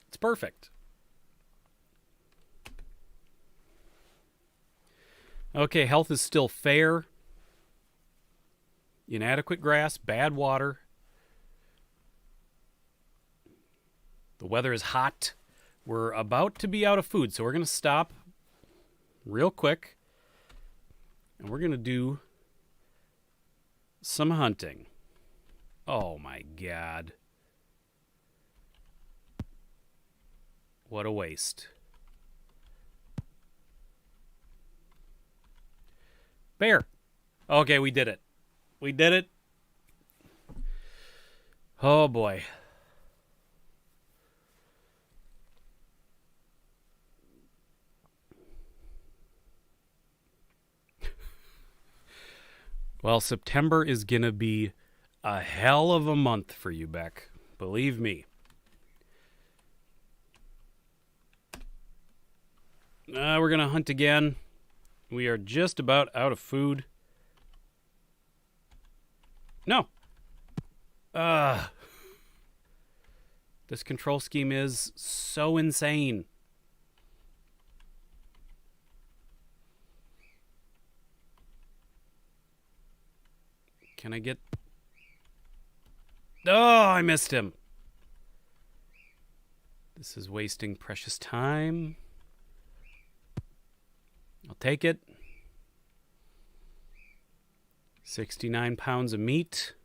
Speaker 1: It's perfect. Okay, health is still fair. Inadequate grass, bad water. The weather is hot. We're about to be out of food, so we're going to stop real quick. And we're going to do some hunting. Oh my God. What a waste. Bear. Okay, we did it. We did it. Oh boy. Well, September is going to be a hell of a month for you, Beck. Believe me. We're going to hunt again. We are just about out of food. No. This control scheme is so insane. Can I get... Oh, I missed him. This is wasting precious time. I'll take it. 69 pounds of meat.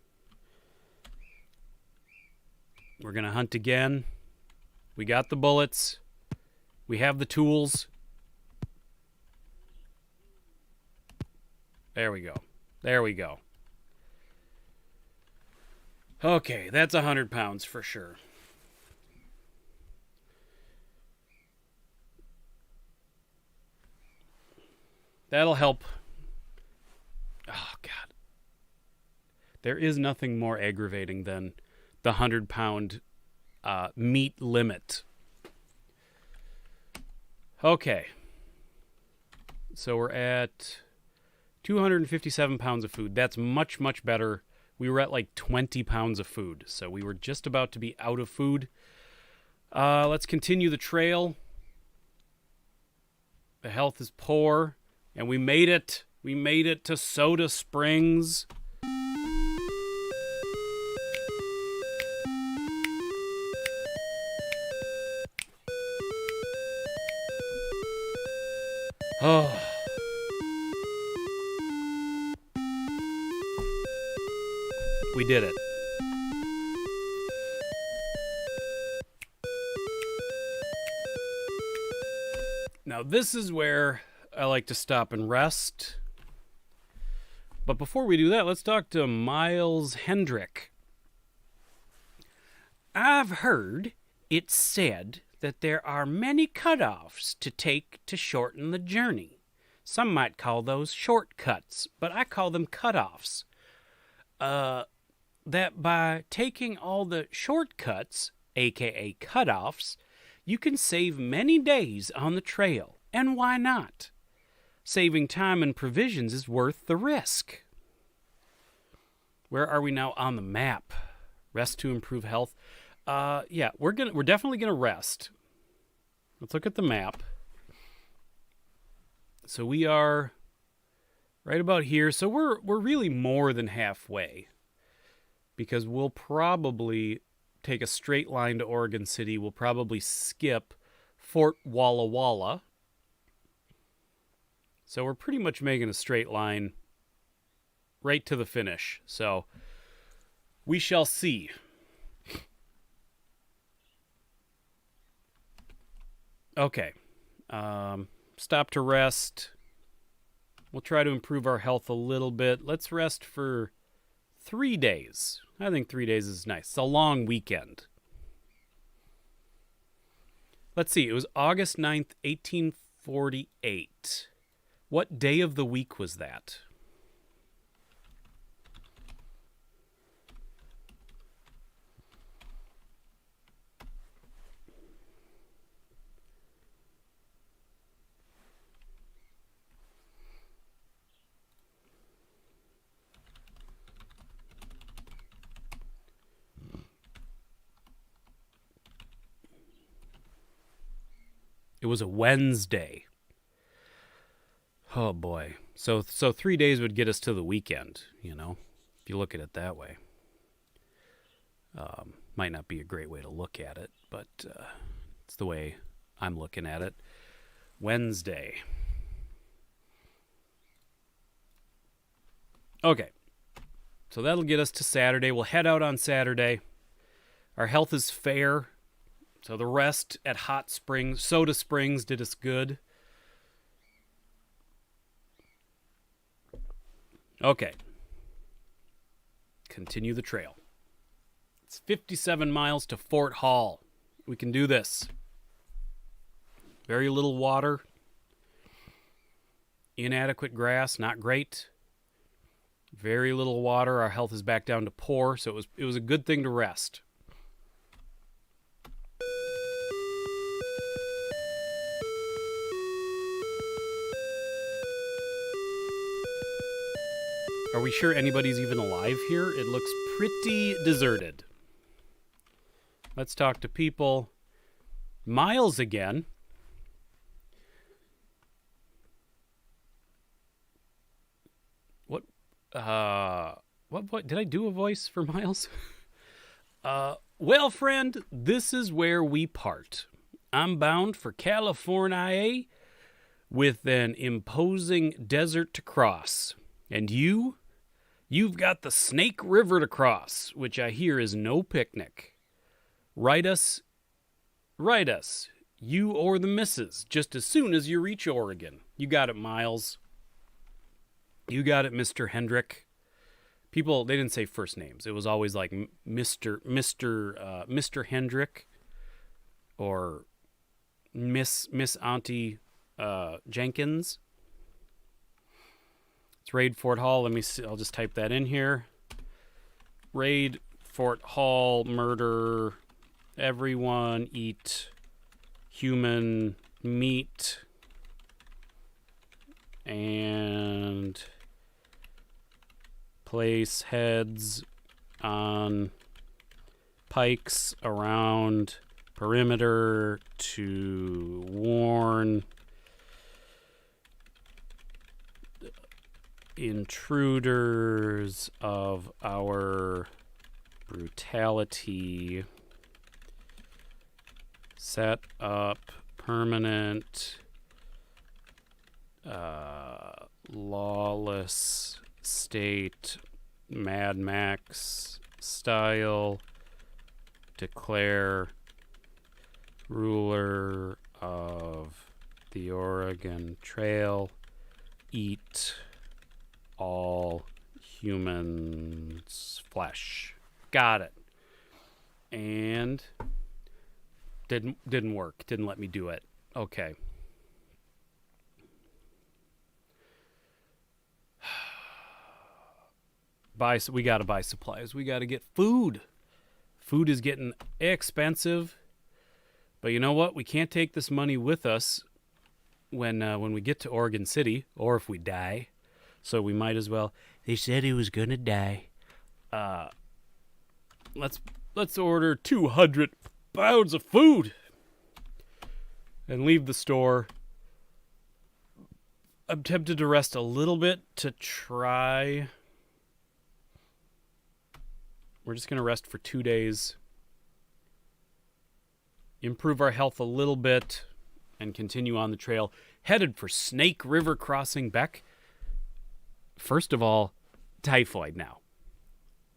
Speaker 1: We're going to hunt again. We got the bullets. We have the tools. There we go. There we go. Okay, that's 100 pounds for sure. That'll help. Oh, God. There is nothing more aggravating than the 100-pound meat limit. Okay. So we're at 257 pounds of food. That's much, much better. We were at like 20 pounds of food, so we were just about to be out of food. Let's continue the trail. The health is poor, and we made it. We made it to Soda Springs. Oh. We did it. Now this is where I like to stop and rest. But before we do that, let's talk to Miles Hendrick. I've heard it said that there are many cutoffs to take to shorten the journey. Some might call those shortcuts, but I call them cutoffs. That by taking all the shortcuts, aka cutoffs, you can save many days on the trail. And why not? Saving time and provisions is worth the risk. Where are we now on the map? Rest to improve health. Yeah, we're definitely gonna rest. Let's look at the map. So we are right about here. So we're really more than halfway. Because we'll probably take a straight line to Oregon City. We'll probably skip Fort Walla Walla. So we're pretty much making a straight line right to the finish. So we shall see. Okay. Stop to rest. We'll try to improve our health a little bit. Let's rest for 3 days. I think 3 days is nice. It's a long weekend. Let's see. It was August 9th, 1848. What day of the week was that? It was a Wednesday. Oh boy. So 3 days would get us to the weekend, you know, if you look at it that way. Might not be a great way to look at it, but it's the way I'm looking at it. Wednesday. Okay. So that'll get us to Saturday. We'll head out on Saturday. Our health is fair. So the rest at Hot Springs, Soda Springs, did us good. Okay. Continue the trail. It's 57 miles to Fort Hall. We can do this. Very little water. Inadequate grass, not great. Very little water. Our health is back down to poor, so it was a good thing to rest. Are we sure anybody's even alive here? It looks pretty deserted. Let's talk to people. Miles again. What did I do a voice for Miles? Well, friend, this is where we part. I'm bound for California with an imposing desert to cross. And you've got the Snake River to cross, which I hear is no picnic. Write us, you or the missus, just as soon as you reach Oregon. You got it, Miles. You got it, Mr. Hendrick. People, they didn't say first names. It was always like Mr. Hendrick or Miss Auntie Jenkins. It's Raid Fort Hall. Let me see. I'll just type that in here. Raid Fort Hall, murder. Everyone eat human meat. And place heads on pikes around perimeter to warn intruders of our brutality. Set up permanent lawless state, Mad Max style. Declare ruler of the Oregon Trail. Eat all humans' flesh. Got it. And didn't work. Didn't let me do it. Okay. We got to buy supplies. We got to get food. Food is getting expensive. But you know what? We can't take this money with us when we get to Oregon City, or if we die. So we might as well. They said he was gonna die. Let's order 200 pounds of food and leave the store. I'm tempted to rest a little bit to try. We're just going to rest for 2 days. Improve our health a little bit and continue on the trail. Headed for Snake River crossing. Beck, first of all, typhoid now.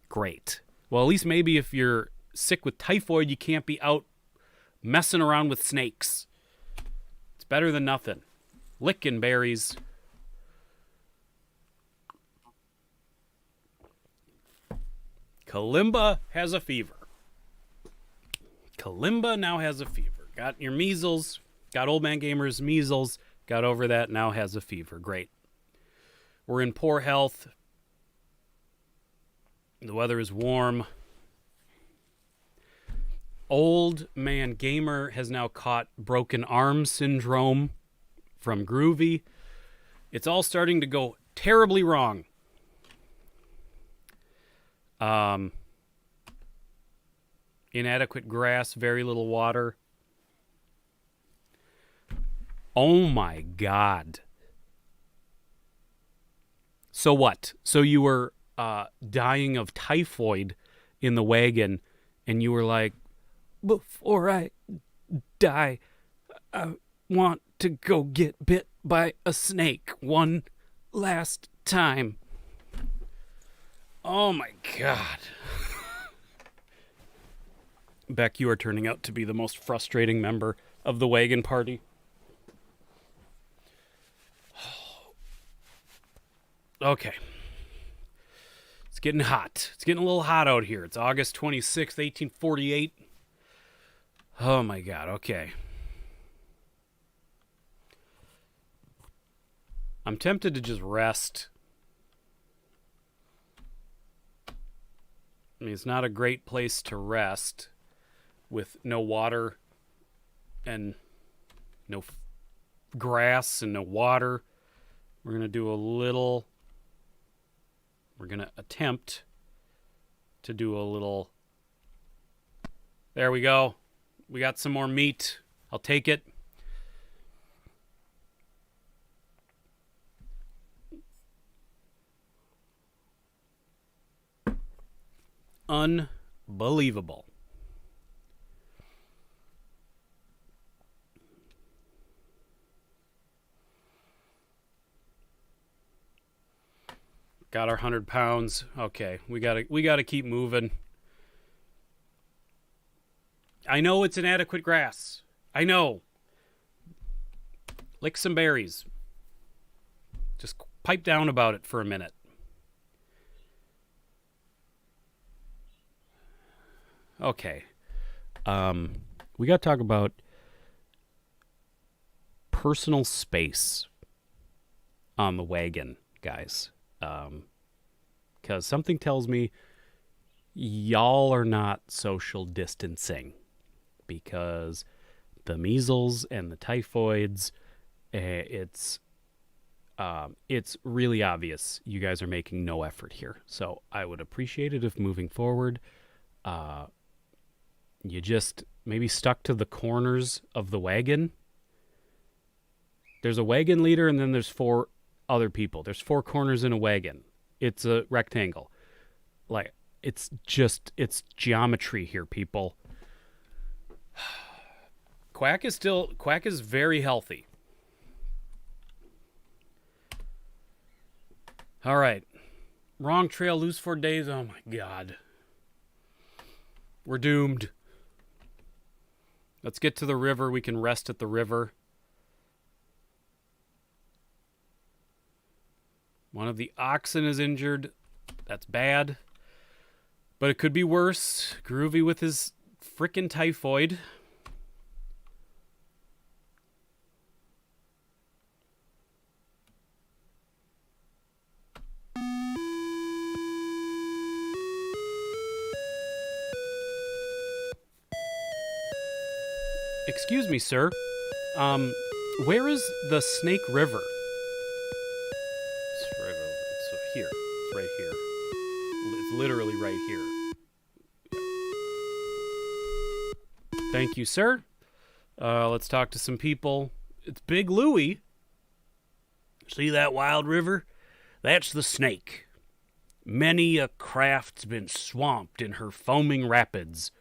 Speaker 1: Great. Well, at least maybe if you're sick with typhoid, you can't be out messing around with snakes. It's better than nothing. Licking berries. Kalimba has a fever. Kalimba now has a fever. Got your measles. Got Old Man Gamer's measles. Got over that. Now has a fever. Great. We're in poor health. The weather is warm. Old Man Gamer has now caught broken arm syndrome from Groovy. It's all starting to go terribly wrong. Inadequate grass, very little water. Oh my God. So what? So you were dying of typhoid in the wagon, and you were like, before I die, I want to go get bit by a snake one last time. Oh my God. Beck, you are turning out to be the most frustrating member of the wagon party. Okay. It's getting hot. It's getting a little hot out here. It's August 26th, 1848. Oh my God, okay. I'm tempted to just rest. I mean, it's not a great place to rest with no water and no grass and no water. We're going to attempt to do a little. There we go. We got some more meat. I'll take it. Unbelievable. Got our 100 pounds. Okay, we gotta keep moving. I know it's inadequate grass. I know. Lick some berries. Just pipe down about it for a minute. Okay. We got to talk about personal space on the wagon, guys. Because something tells me y'all are not social distancing, because the measles and the typhoids, it's really obvious you guys are making no effort here. So I would appreciate it if moving forward, you just maybe stuck to the corners of the wagon. There's a wagon leader, and then there's 4 other people. There's 4 corners in a wagon. It's a rectangle. Like, it's geometry here, people. Quack is very healthy. All right. Wrong trail, lose 4 days. Oh my God. We're doomed. Let's get to the river. We can rest at the river. One of the oxen is injured. That's bad. But it could be worse. Groovy with his frickin' typhoid. Excuse me, sir. Where is the Snake River? It's right over. It's here. It's right here. It's literally right here. Thank you, sir. Let's talk to some people. It's Big Louie. See that wild river? That's the Snake. Many a craft's been swamped in her foaming rapids.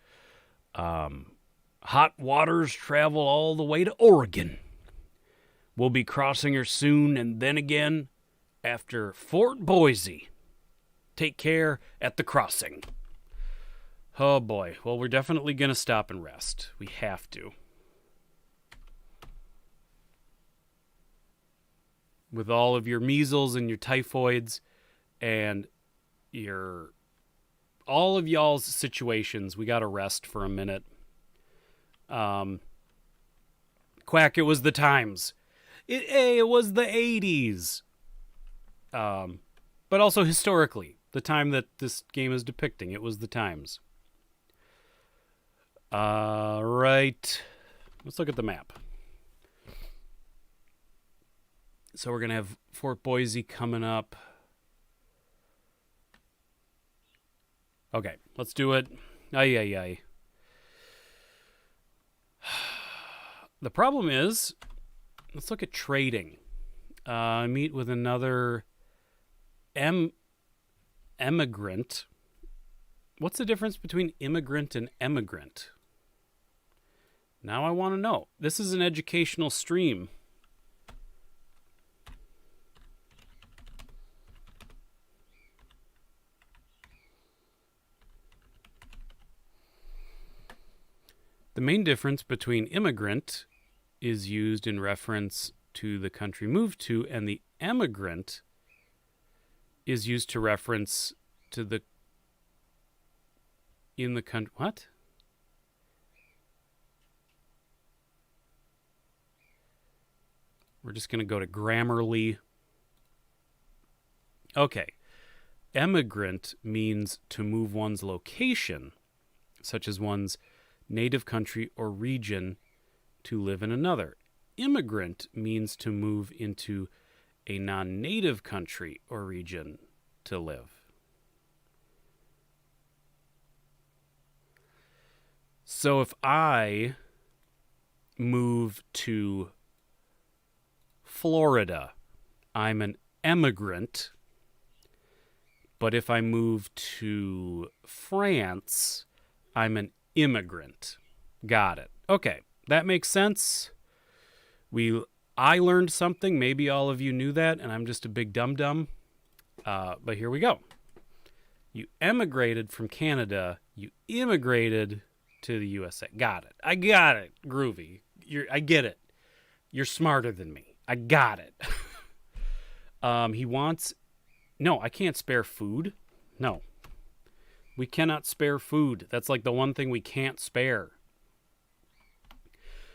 Speaker 1: Hot waters travel all the way to Oregon. We'll be crossing her soon, and then again after Fort Boise. Take care at the crossing. Oh boy. Well, we're definitely going to stop and rest. We have to. With all of your measles and your typhoids and all of y'all's situations, we got to rest for a minute. Quack, it was the times. It was the 80s. But also historically, the time that this game is depicting, it was the times. Right. Let's look at the map. So we're going to have Fort Boise coming up. Okay, let's do it. The problem is, Let's look at trading. Meet with another emigrant. What's the difference between immigrant and emigrant? Now I want to know. This is an educational stream. The main difference between immigrant is used in reference to the country moved to, and the emigrant is used to reference to the in the country. What? We're just going to go to Grammarly. Okay. Emigrant means to move one's location, such as one's native country or region, to live in another. Immigrant means to move into a non-native country or region to live. So if I move to Florida, I'm an emigrant. But if I move to France, I'm an immigrant. Got it. Okay, that makes sense. I learned something. Maybe all of you knew that, and I'm just a big dum-dum. But here we go. You emigrated from Canada. You immigrated to the USA. Got it. I got it. Groovy. I get it. You're smarter than me. I got it. He wants... No, I can't spare food. No. We cannot spare food. That's like the one thing we can't spare.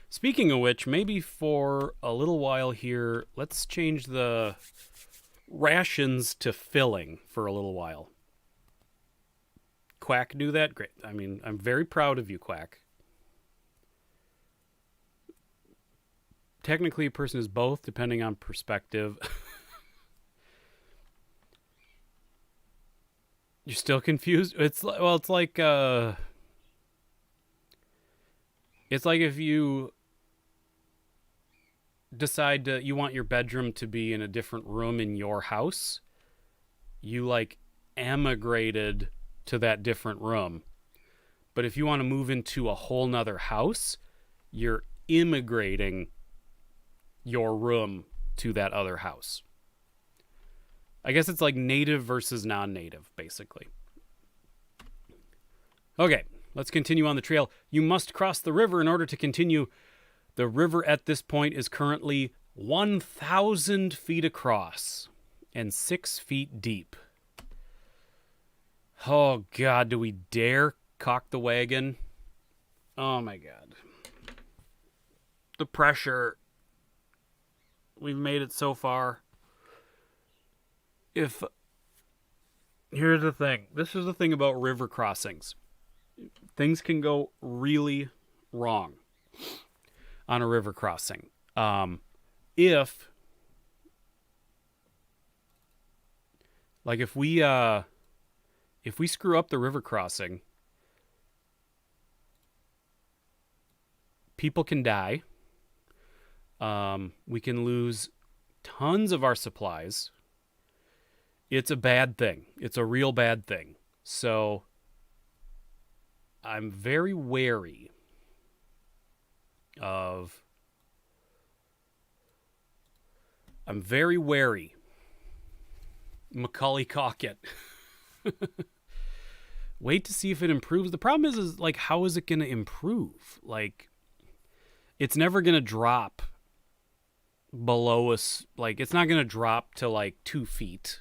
Speaker 1: Speaking of which, maybe for a little while here, let's change the rations to filling for a little while. Quack, do that? Great. I mean, I'm very proud of you, Quack. Technically, a person is both, depending on perspective. You're still confused? It's like if you decide you want your bedroom to be in a different room in your house, you like emigrated to that different room. But if you want to move into a whole nother house, you're immigrating your room to that other house. I guess it's like native versus non-native, basically. Okay, let's continue on the trail. You must cross the river in order to continue. The river at this point is currently 1,000 feet across and 6 feet deep. Oh, God, do we dare cock the wagon? Oh, my God. The pressure. We've made it so far. Here's the thing. This is the thing about river crossings. Things can go really wrong on a river crossing. If we screw up the river crossing, people can die. We can lose tons of our supplies. It's a bad thing. It's a real bad thing. So I'm very wary Macaulay Culkin. Wait to see if it improves. The problem is like, how is it going to improve? Like, it's never going to drop below us. Like, it's not going to drop to like 2 feet.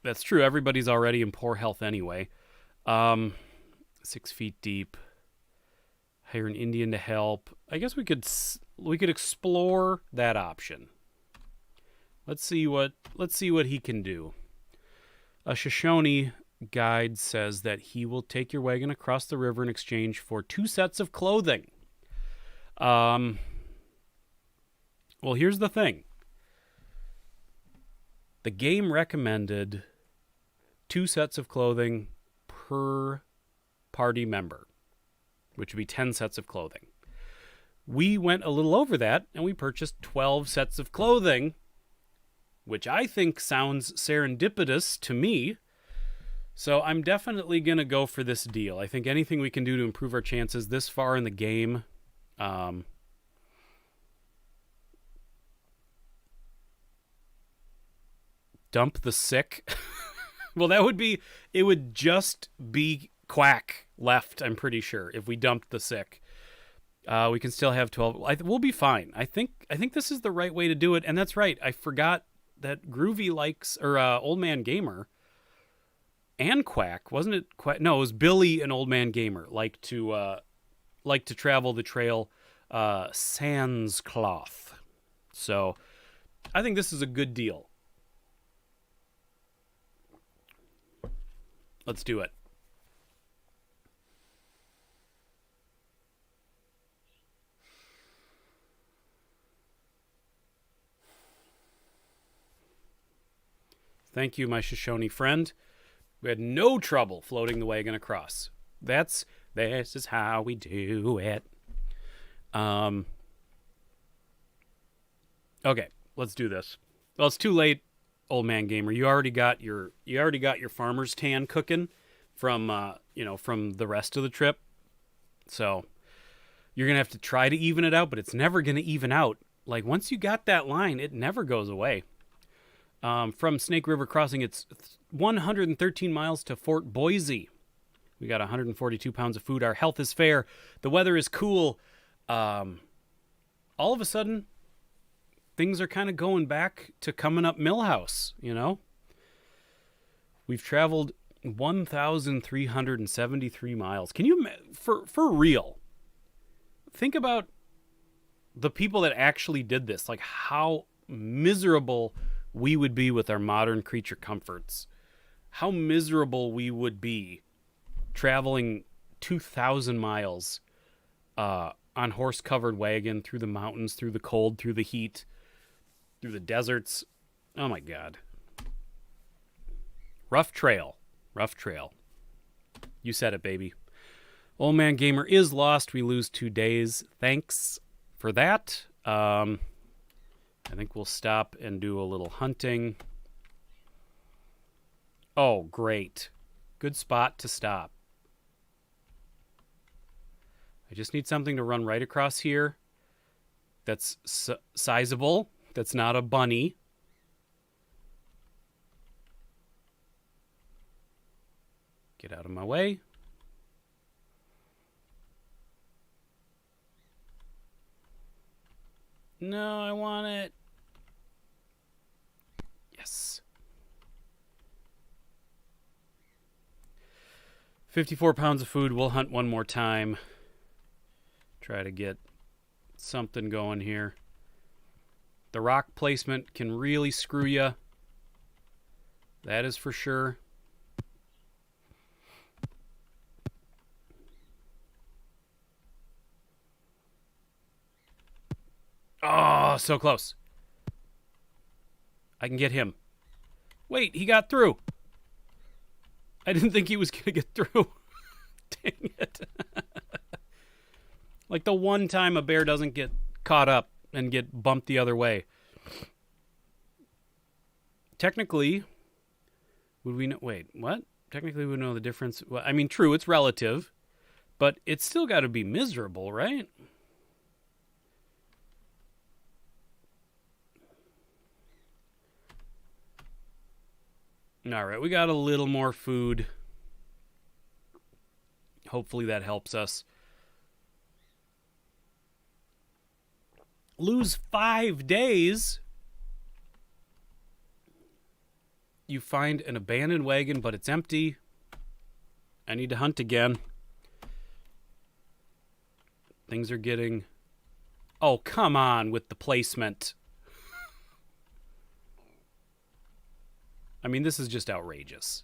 Speaker 1: That's true. Everybody's already in poor health anyway. 6 feet deep. Hire an Indian to help. I guess we could explore that option. Let's see what he can do. A Shoshone guide says that he will take your wagon across the river in exchange for 2 sets of clothing. Well, here's the thing. The game recommended 2 sets of clothing per party member, which would be 10 sets of clothing. We went a little over that, and we purchased 12 sets of clothing, which I think sounds serendipitous to me. So I'm definitely going to go for this deal. I think anything we can do to improve our chances this far in the game. Dump the sick. Well, it would just be Quack left, I'm pretty sure, if we dumped the sick. We can still have 12. We'll be fine. I think this is the right way to do it. And that's right. I forgot that Groovy likes, or Old Man Gamer and Quack, wasn't it? Quack? No, it was Billy and Old Man Gamer like to travel the trail sans cloth. So I think this is a good deal. Let's do it. Thank you, my Shoshone friend. We had no trouble floating the wagon across. This is how we do it. Okay, let's do this. Well, it's too late, Old Man Gamer. You already got your farmer's tan cooking from the rest of the trip. So you're gonna have to try to even it out, but it's never gonna even out. Like, once you got that line, it never goes away. From Snake River Crossing, it's 113 miles to Fort Boise. We got 142 pounds of food. Our health is fair. The weather is cool. All of a sudden, things are kind of going back to coming up Millhouse, you know? We've traveled 1,373 miles. Can you, for real, think about the people that actually did this, like how miserable we would be with our modern creature comforts. How miserable we would be traveling 2,000 miles on horse-covered wagon through the mountains, through the cold, through the heat, through the deserts. Oh my God. Rough trail. Rough trail. You said it, baby. Old Man Gamer is lost. We lose 2 days. Thanks for that. I think we'll stop and do a little hunting. Oh, great. Good spot to stop. I just need something to run right across here that's sizable, that's not a bunny. Get out of my way. No, I want it. Yes. 54 pounds of food. We'll hunt one more time. Try to get something going here. The rock placement can really screw you. That is for sure. Oh, so close. I can get him. Wait, he got through. I didn't think he was going to get through. Dang it. Like the one time a bear doesn't get caught up and get bumped the other way. Technically, would we know? Wait, what? Technically, we would know the difference. Well, I mean, true, it's relative, but it's still got to be miserable, right? All right, we got a little more food. Hopefully that helps us. Lose 5 days. You find an abandoned wagon, but it's empty. I need to hunt again. Things are getting... Oh, come on with the placement. I mean, this is just outrageous.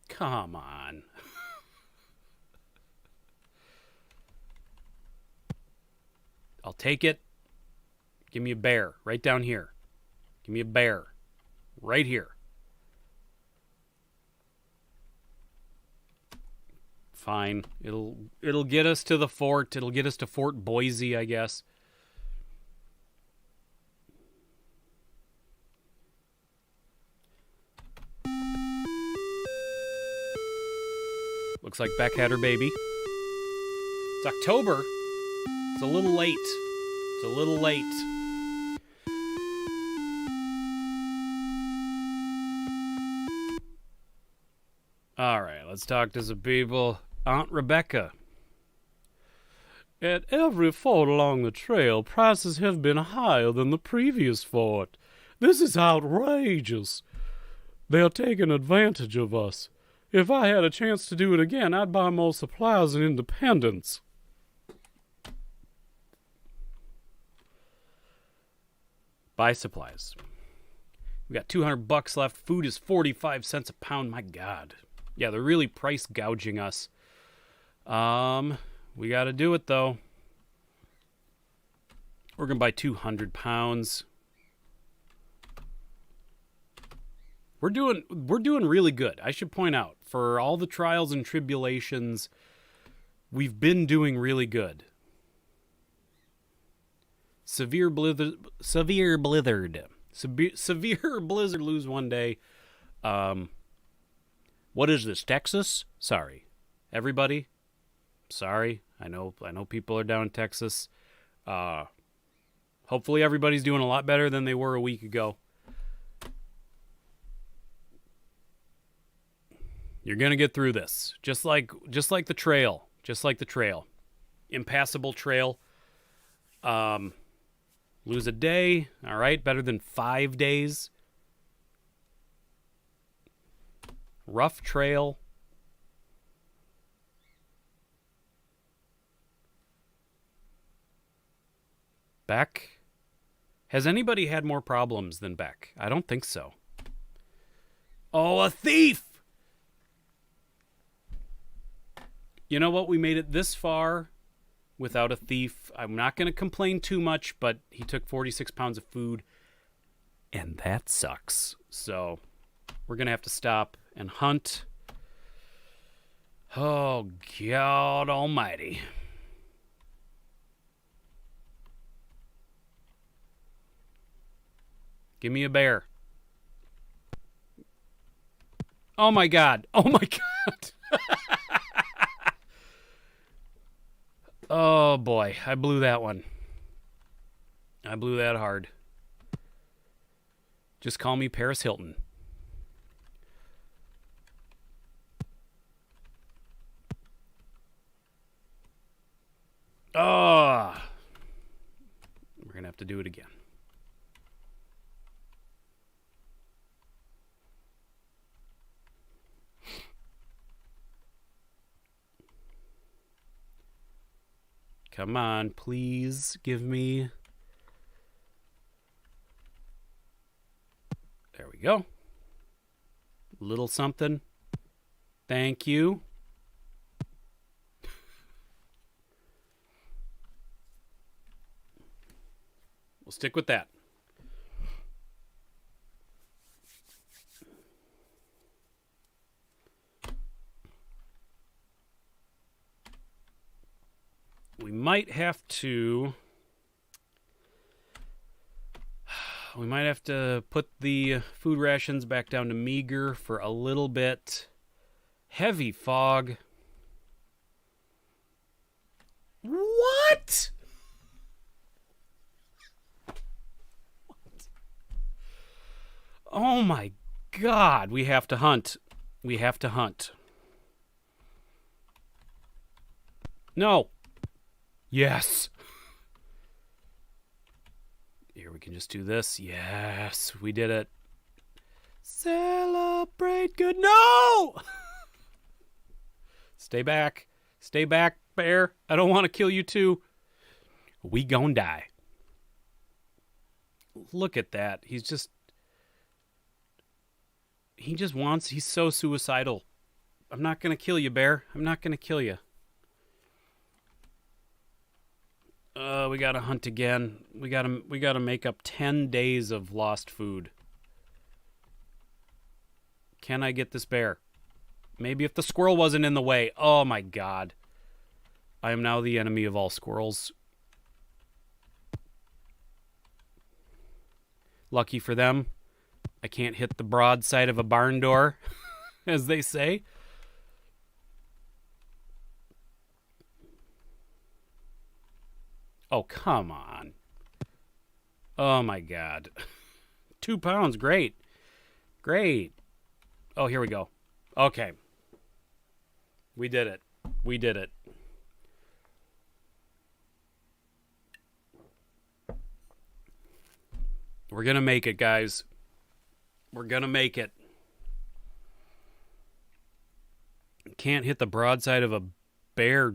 Speaker 1: Come on. I'll take it. Give me a bear right down here. Give me a bear. Right here. Fine. It'll get us to the fort. It'll get us to Fort Boise, I guess. Looks like Beck had her baby. It's October. It's a little late. It's a little late. All right, let's talk to some people. Aunt Rebecca. At every fort along the trail, prices have been higher than the previous fort. This is outrageous. They're taking advantage of us. If I had a chance to do it again, I'd buy more supplies in Independence. Buy supplies. We got $200 left. Food is 45 cents a pound. My God. Yeah, they're really price gouging us. We got to do it though. We're gonna buy 200 pounds. We're doing really good. I should point out, for all the trials and tribulations, we've been doing really good. Severe blizzard lose one day. What is this, Texas? Sorry, everybody. Sorry, I know people are down in Texas. Hopefully everybody's doing a lot better than they were a week ago. You're gonna get through this, just like the trail, impassable trail. Lose a day, all right, better than 5 days. Rough trail. Beck. Has anybody had more problems than Beck? I don't think so. Oh, a thief! You know what? We made it this far without a thief. I'm not going to complain too much, but he took 46 pounds of food, and that sucks. So we're going to have to stop and hunt. Oh, God almighty. Give me a bear. Oh, my God. Oh, my God. Oh, boy. I blew that one. I blew that hard. Just call me Paris Hilton. Oh. We're going to have to do it again. Come on, please give me... There we go. Little something. Thank you. We'll stick with that. We might have to put the food rations back down to meager for a little bit. Heavy fog. What? Oh my God, we have to hunt. We have to hunt. No. Yes. Here, we can just do this. Yes, we did it. Celebrate good. No! Stay back. Stay back, bear. I don't want to kill you too. We gon' die. Look at that. He just wants, he's so suicidal. I'm not going to kill you, bear. I'm not going to kill you. We gotta hunt again. We gotta make up 10 days of lost food. Can I get this bear? Maybe if the squirrel wasn't in the way. Oh my god. I am now the enemy of all squirrels. Lucky for them, I can't hit the broadside of a barn door, as they say. Oh, come on. Oh my god. 2 pounds, great. Great. Oh, here we go. Okay. We did it. We did it. We're gonna make it, guys. We're gonna make it. Can't hit the broadside of a bear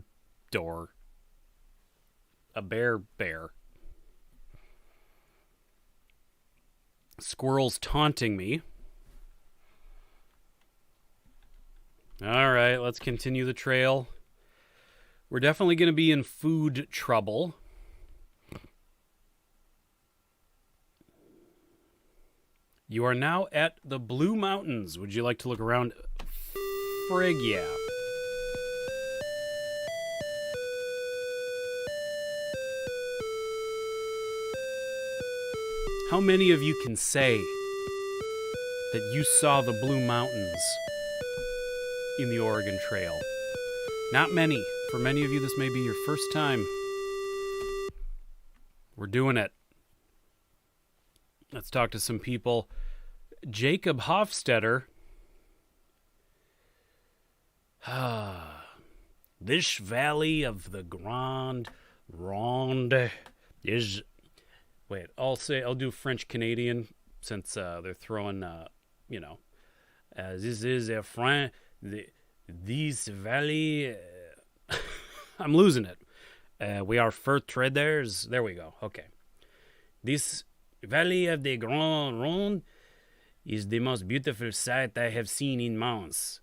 Speaker 1: door. A bear. Squirrel's taunting me. All right, let's continue the trail. We're definitely going to be in food trouble. You are now at the Blue Mountains. Would you like to look around? Frig yeah. How many of you can say that you saw the Blue Mountains in the Oregon Trail? Not many. For many of you, this may be your first time. We're doing it. Let's talk to some people. Jacob Hofstetter. This valley of the Grande Ronde is... Wait, I'll do French Canadian since they're throwing, this is a this valley. I'm losing it. We are fur traders. There we go. Okay. This valley of the Grande Ronde is the most beautiful sight I have seen in months.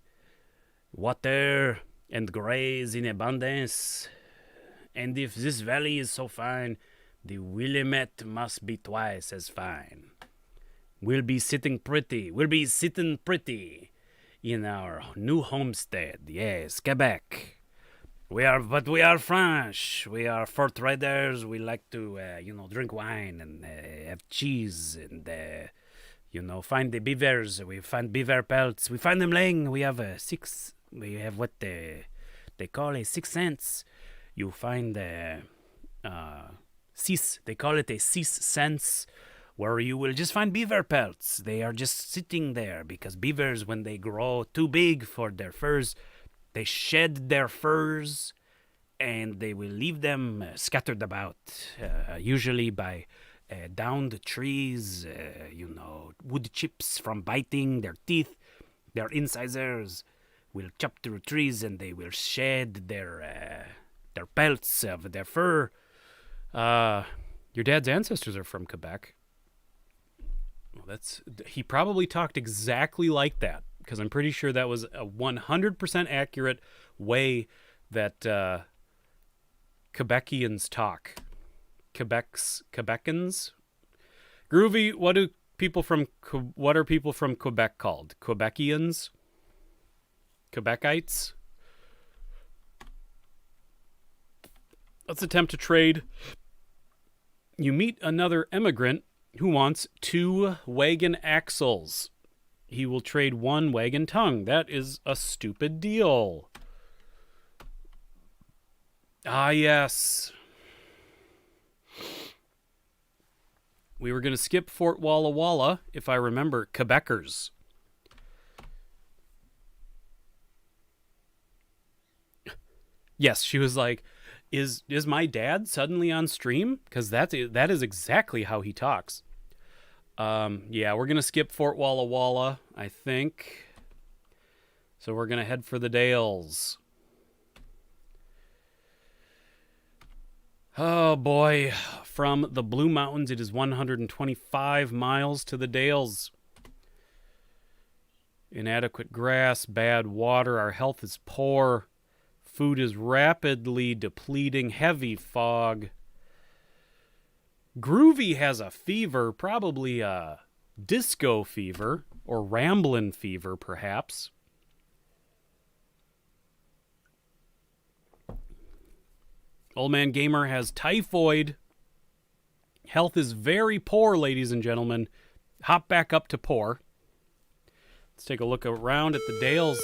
Speaker 1: Water and grass in abundance. And if this valley is so fine, the Willamette must be twice as fine. We'll be sitting pretty in our new homestead. Yes, Quebec. We are French. We are fur traders. We like to, drink wine and have cheese and, find the beavers. We find beaver pelts. We find them laying. We have what they call a 6 cents. You find they call it a 6 cents, where you will just find beaver pelts. They are just sitting there because beavers, when they grow too big for their furs, they shed their furs and they will leave them scattered about, usually by downed trees, wood chips from biting their teeth. Their incisors will chop through trees and they will shed their pelts of their fur. Your dad's ancestors are from Quebec. Well, he probably talked exactly like that, because I'm pretty sure that was a 100% accurate way that Quebecians talk. Quebecans? Groovy, what are people from Quebec called? Quebecians? Quebecites? Let's attempt to trade. You meet another immigrant who wants 2 wagon axles. He will trade 1 wagon tongue. That is a stupid deal. Ah, yes. We were going to skip Fort Walla Walla, if I remember, Quebecers. Yes, she was like, Is my dad suddenly on stream? Because that is exactly how he talks. Yeah, we're going to skip Fort Walla Walla, I think. So we're going to head for the Dales. Oh, boy. From the Blue Mountains, it is 125 miles to the Dales. Inadequate grass, bad water, our health is poor. Food is rapidly depleting, heavy fog. Groovy has a fever, probably a disco fever, or ramblin' fever, perhaps. Old Man Gamer has typhoid. Health is very poor, ladies and gentlemen. Hop back up to poor. Let's take a look around at the Dales.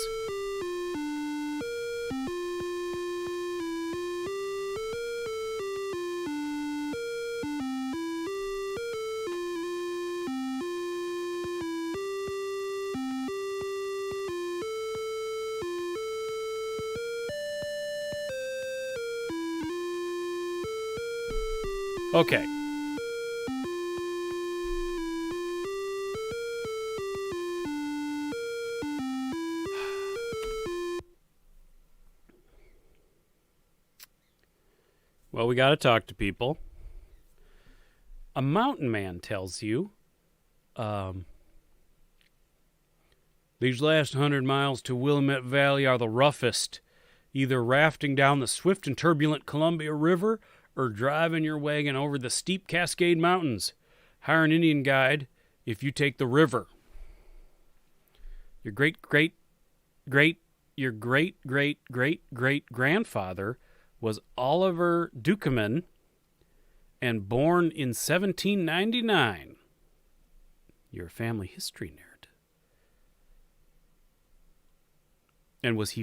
Speaker 1: Okay. Well, we got to talk to people. A mountain man tells you, these last 100 miles to Willamette Valley are the roughest. Either rafting down the swift and turbulent Columbia River or driving your wagon over the steep Cascade Mountains. Hire an Indian guide if you take the river. Your great grandfather was Oliver Dukeman and born in 1799. You're a family history nerd. And was he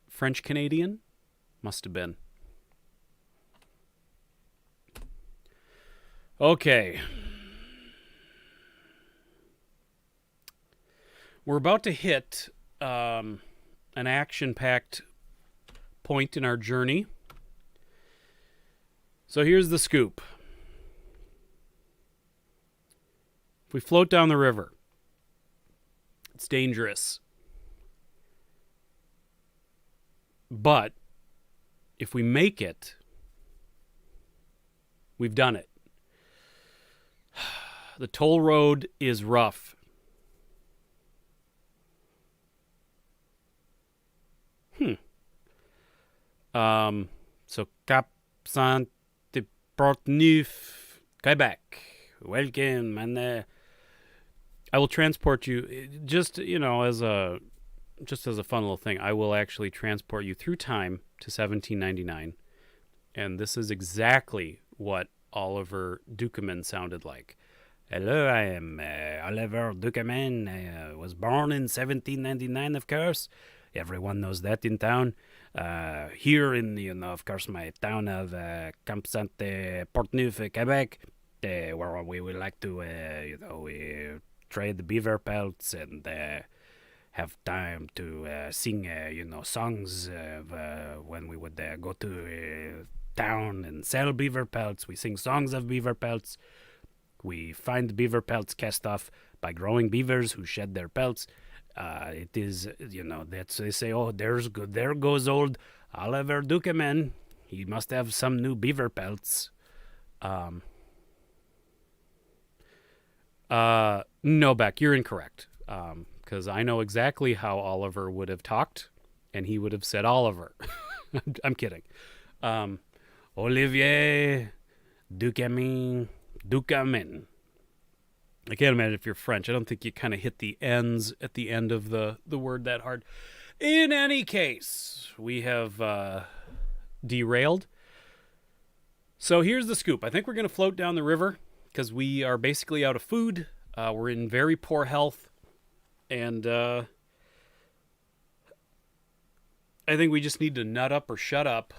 Speaker 1: French Canadian? Must have been. Okay. We're about to hit an action-packed point in our journey. So here's the scoop. If we float down the river, it's dangerous. But if we make it, we've done it. The toll road is rough. So Cap Saint-Portneuf, Quebec. Welcome, and I will transport you just as a fun little thing. I will actually transport you through time to 1799, and this is exactly what Oliver Dukeman sounded like. Hello, I am Oliver Dukeman. I was born in 1799, of course. Everyone knows that in town. Here in, of course, my town of Camp Saint-Portneuf, Quebec, where we would like to, we trade the beaver pelts and have time to sing, songs when we would go to town and sell beaver pelts. We sing songs of beaver pelts. We find beaver pelts cast off by growing beavers who shed their pelts. It is, that's, they say, oh, there goes old Oliver Dukeman. He must have some new beaver pelts. No, Beck, you're incorrect. Because I know exactly how Oliver would have talked, and he would have said Oliver. I'm kidding. Olivier Dukeman. I can't imagine if you're French. I don't think you kind of hit the ends at the end of the word that hard. In any case, we have derailed. So here's the scoop. I think we're going to float down the river because we are basically out of food. We're in very poor health. And I think we just need to nut up or shut up.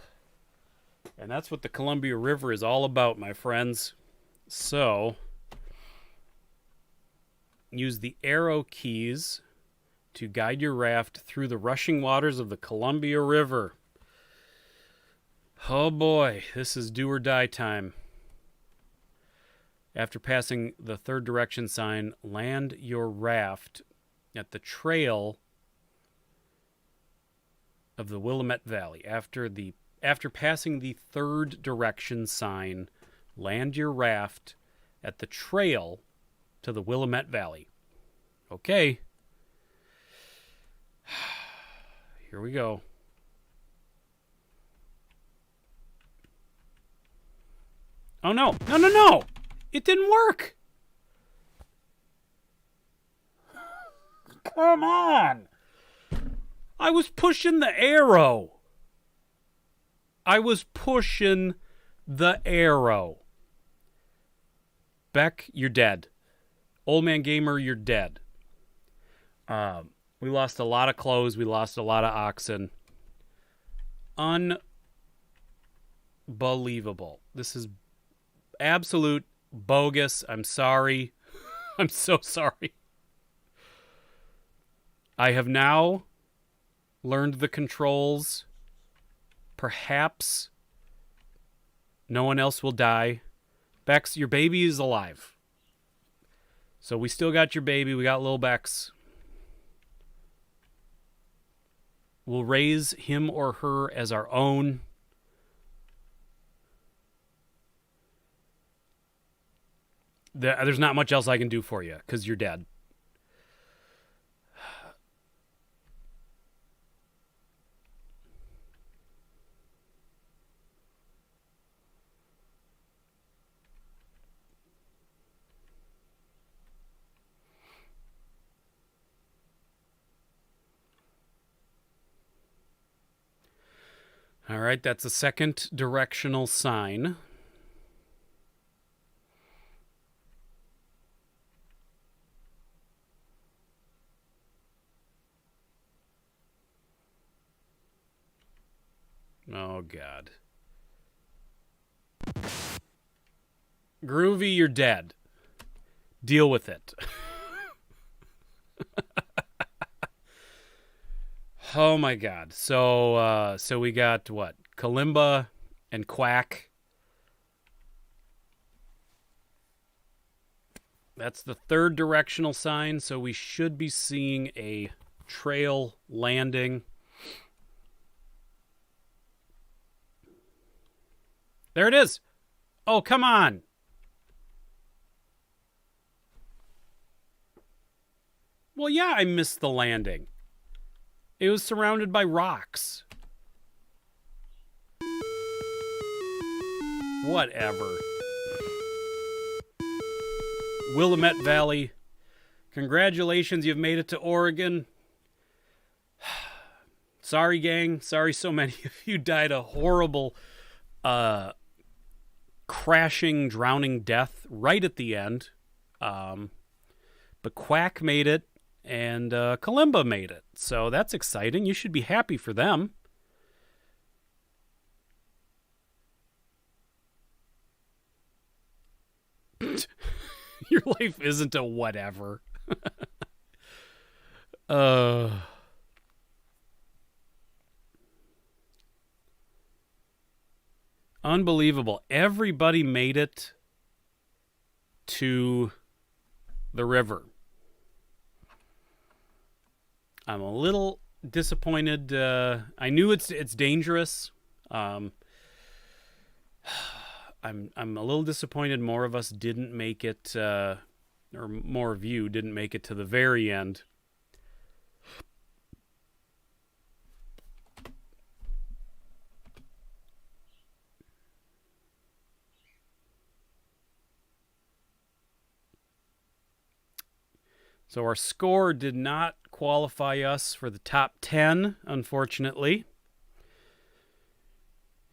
Speaker 1: And that's what the Columbia River is all about, my friends. So use the arrow keys to guide your raft through the rushing waters of the Columbia River. Oh boy, this is do or die time. After passing the third direction sign, land your raft at the trail of the Willamette Valley. After passing the third direction sign, land your raft at the trail to the Willamette Valley. Okay. Here we go. Oh, no. No, no, no. It didn't work. Come on. I was pushing the arrow. I was pushing the arrow. Beck, you're dead. Old Man Gamer, you're dead. We lost a lot of clothes. We lost a lot of oxen. Unbelievable. This is absolute bogus. I'm sorry. I'm so sorry. I have now learned the controls. Perhaps no one else will die. Bex, your baby is alive. So we still got your baby. We got little Bex. We'll raise him or her as our own. There's not much else I can do for you because you're dead. All right, that's a second directional sign. Oh, God. Groovy, you're dead. Deal with it. Oh, my God. So we got, what? Kalimba and Quack. That's the third directional sign, so we should be seeing a trail landing. There it is. Oh, come on. Well, yeah, I missed the landing. It was surrounded by rocks. Whatever. Willamette Valley. Congratulations, you've made it to Oregon. Sorry, gang. Sorry so many of you died a horrible crashing, drowning death right at the end. But Quack made it, and Kalimba made it. So that's exciting. You should be happy for them. Your life isn't a whatever. Unbelievable. Everybody made it to the river. I'm a little disappointed. I knew it's dangerous. I'm a little disappointed more of us didn't make it, or more of you didn't make it to the very end. So our score did not qualify us for the top 10, unfortunately.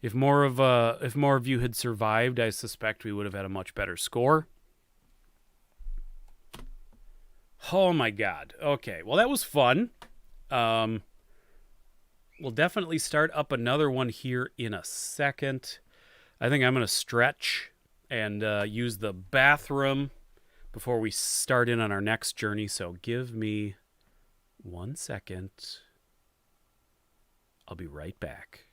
Speaker 1: If more of you had survived, I suspect we would have had a much better score. Oh my God. Okay. Well, that was fun. We'll definitely start up another one here in a second. I think I'm going to stretch and use the bathroom before we start in on our next journey. So give me 1 second. I'll be right back.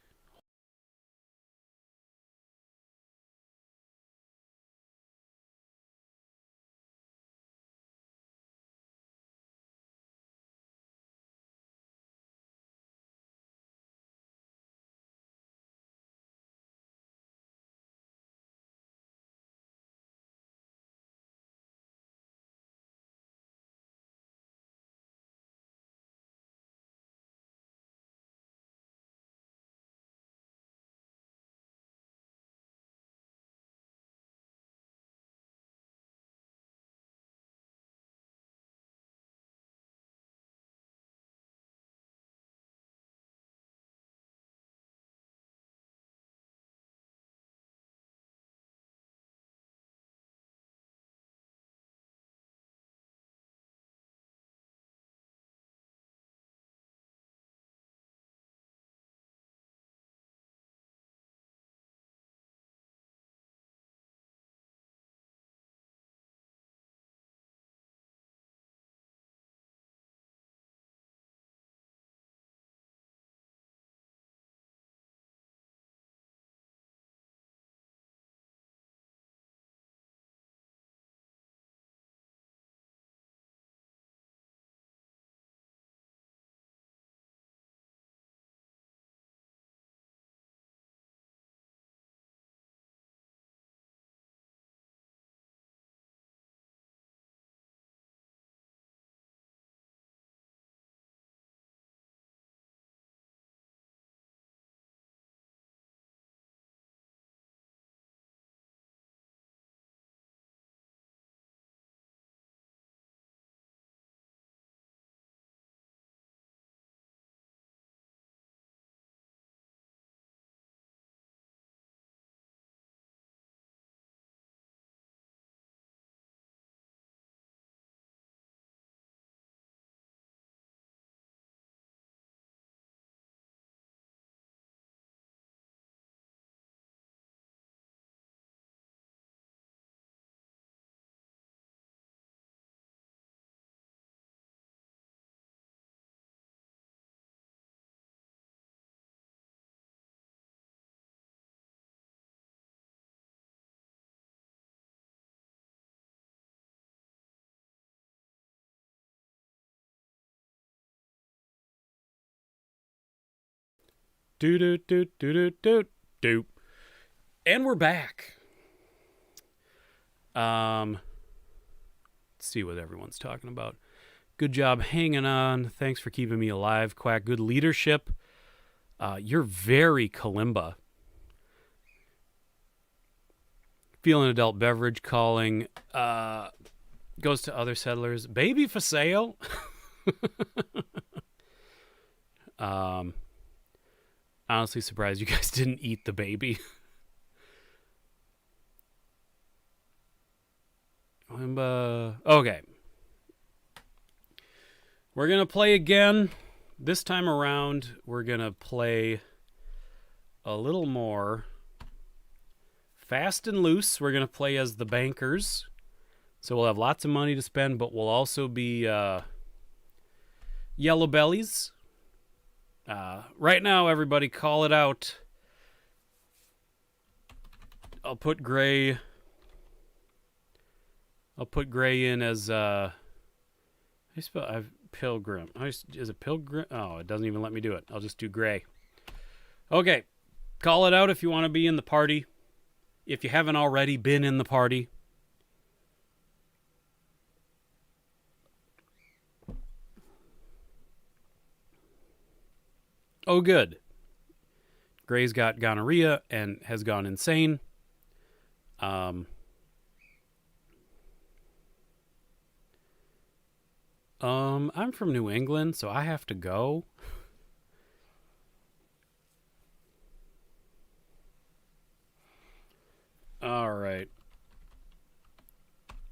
Speaker 1: Do do do do do do do. And we're back. Let's see what everyone's talking about. Good job hanging on. Thanks for keeping me alive, Quack. Good leadership. You're very kalimba. Feeling adult beverage calling. Goes to other settlers. Baby for sale. Honestly surprised you guys didn't eat the baby. Okay. We're going to play again. This time around, we're going to play a little more fast and loose. We're going to play as the bankers. So we'll have lots of money to spend, but we'll also be yellow bellies. Right now, everybody call it out. I'll put Gray in as Pilgrim. Is it Pilgrim? Oh, it doesn't even let me do it. I'll just do Gray. Okay. Call it out if you want to be in the party. If you haven't already been in the party. Oh, good. Gray's got gonorrhea and has gone insane. I'm from New England, so I have to go. All right.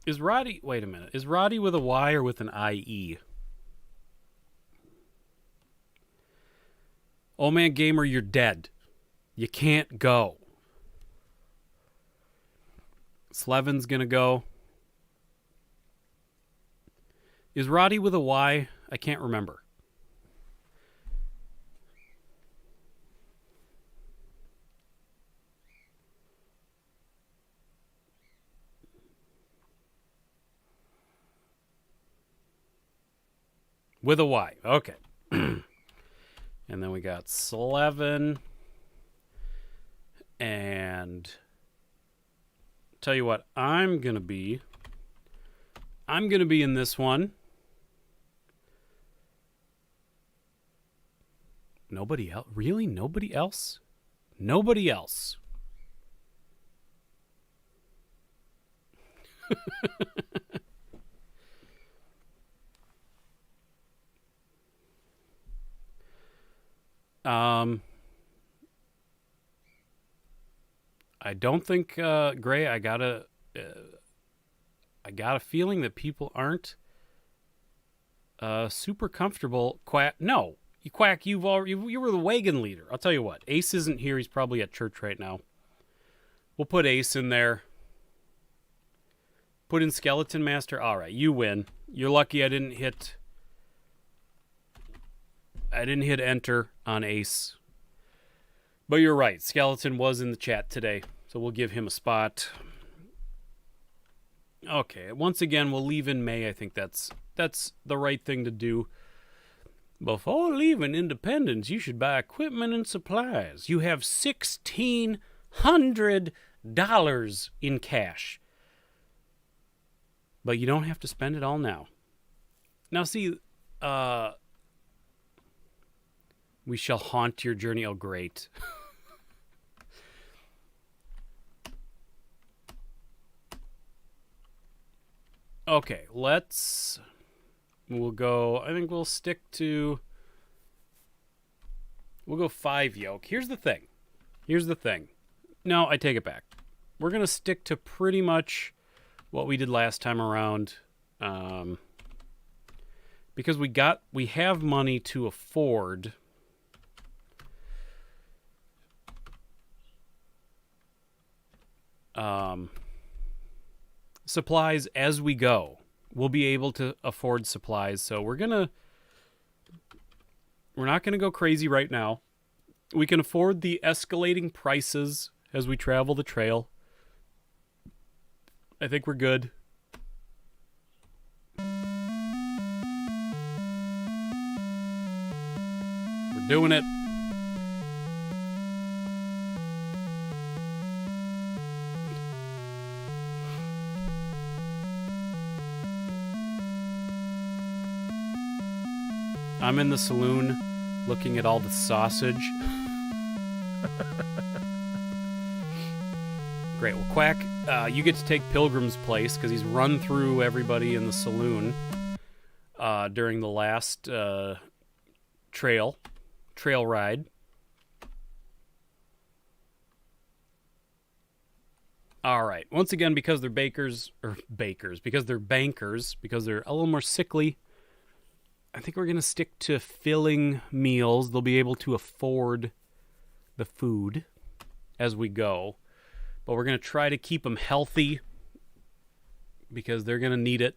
Speaker 1: Is Roddy... Wait a minute. Is Roddy with a Y or with an IE? Oh, man, gamer, you're dead. You can't go. Slevin's going to go. Is Roddy with a Y? I can't remember. With a Y. Okay. And then we got Slevin. And tell you what, I'm going to be in this one. Nobody else? Really? Nobody else? Nobody else. I don't think Gray. I got a feeling that people aren't super comfortable. Quack, no, Quack. You were the wagon leader. I'll tell you what. Ace isn't here. He's probably at church right now. We'll put Ace in there. Put in Skeleton Master. All right, you win. You're lucky I didn't hit enter on Ace. But you're right. Skeleton was in the chat today, so we'll give him a spot. Okay, once again, we'll leave in May. I think that's the right thing to do. Before leaving Independence, you should buy equipment and supplies. You have $1,600 in cash. But you don't have to spend it all now. Now, see, we shall haunt your journey. Oh, great. Okay, we'll go, I think we'll go 5 yoke. Here's the thing. No, I take it back. We're going to stick to pretty much what we did last time around. Because we have money to afford supplies as we go. We'll be able to afford supplies, so we're not gonna go crazy right now. We can afford the escalating prices as we travel the trail. I think we're good. We're doing it. I'm in the saloon looking at all the sausage. Great. Well, Quack, you get to take Pilgrim's place because he's run through everybody in the saloon during the last trail ride. All right. Once again, because they're because they're bankers, because they're a little more sickly, I think we're going to stick to filling meals. They'll be able to afford the food as we go. But we're going to try to keep them healthy because they're going to need it.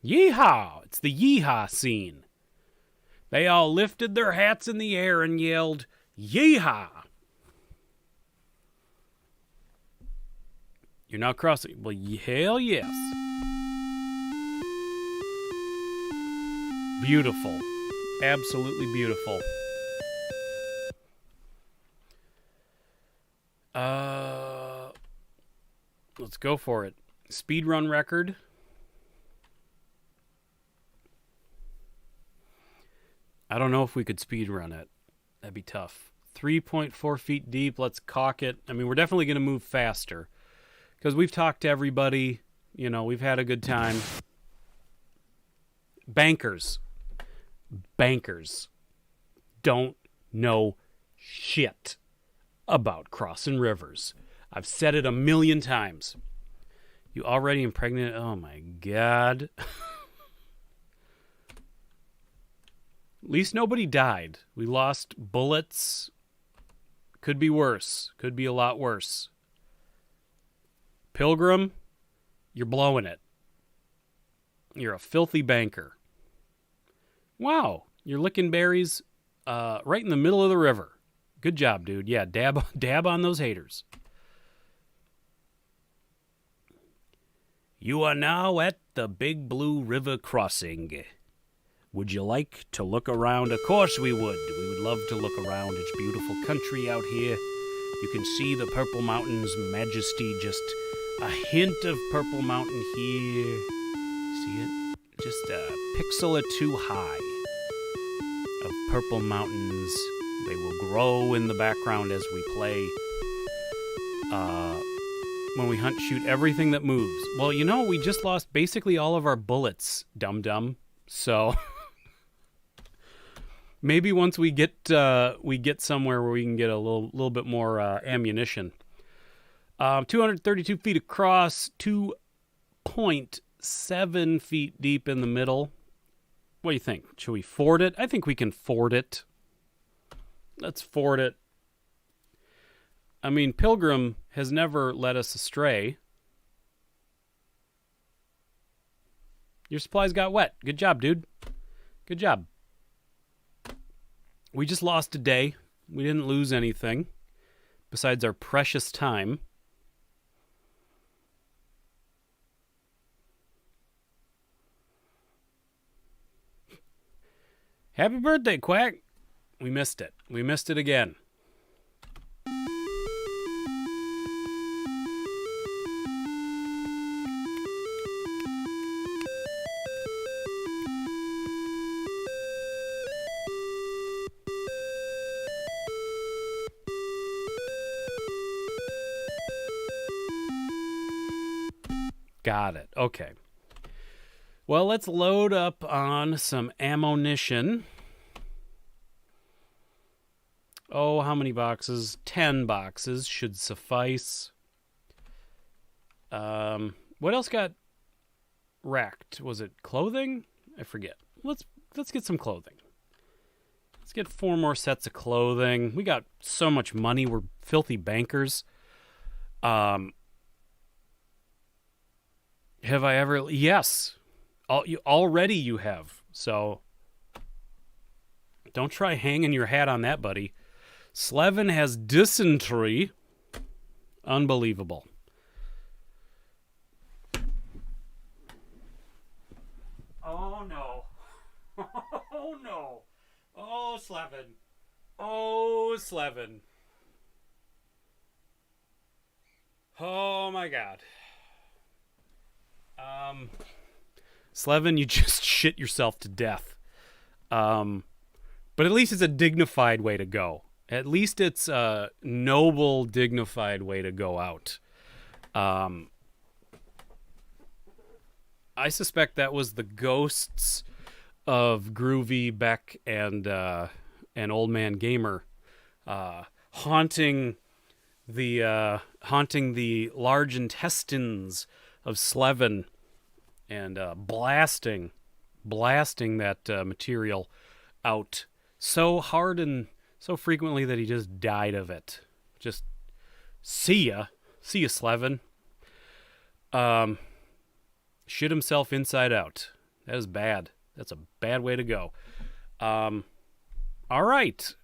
Speaker 1: Yeehaw! It's the yeehaw scene. They all lifted their hats in the air and yelled, yeehaw! You're now crossing. Well, hell yes. Beautiful. Absolutely beautiful. Let's go for it. Speedrun record. I don't know if we could speedrun it. That'd be tough. 3.4 feet deep. Let's caulk it. I mean, we're definitely going to move faster. Because we've talked to everybody, you know, we've had a good time. Bankers don't know shit about crossing rivers. I've said it a million times. You already impregnated? Oh my God. At least nobody died. We lost bullets. Could be worse. Could be a lot worse. Pilgrim, you're blowing it. You're a filthy banker. Wow, you're licking berries right in the middle of the river. Good job, dude. Yeah, dab on those haters. You are now at the Big Blue River crossing. Would you like to look around? Of course we would. We would love to look around. It's beautiful country out here. You can see the Purple Mountain's majesty, just a hint of Purple Mountain here. See it? Just a pixel or two high of Purple Mountains. They will grow in the background as we play. When we hunt, shoot everything that moves. Well, you know, we just lost basically all of our bullets, dum-dum. So maybe once we get somewhere where we can get a little bit more ammunition. 232 feet across, 2.7 feet deep in the middle. What do you think? Should we ford it? I think we can ford it. Let's ford it. I mean, Pilgrim has never led us astray. Your supplies got wet. Good job, dude. Good job. We just lost a day. We didn't lose anything besides our precious time. Happy birthday, Quack. We missed it. We missed it again. Got it. Okay. Well, let's load up on some ammunition. Oh, how many boxes? 10 boxes should suffice. What else got racked? Was it clothing? I forget. Let's get some clothing. Let's get 4 more sets of clothing. We got so much money. We're filthy bankers. Have I ever? Yes. Already you have. So don't try hanging your hat on that, buddy. Slevin has dysentery. Unbelievable. Oh, no. Oh, no. Oh, Slevin. Oh, Slevin. Oh, my God. Slevin, you just shit yourself to death. But at least it's a dignified way to go. At least it's a noble, dignified way to go out. I suspect that was the ghosts of Groovy, Beck, and Old Man Gamer haunting the large intestines of Slevin and blasting that material out so hard and so frequently that he just died of it. Just see ya, Slevin. Shit himself inside out. That is bad. That's a bad way to go. All right.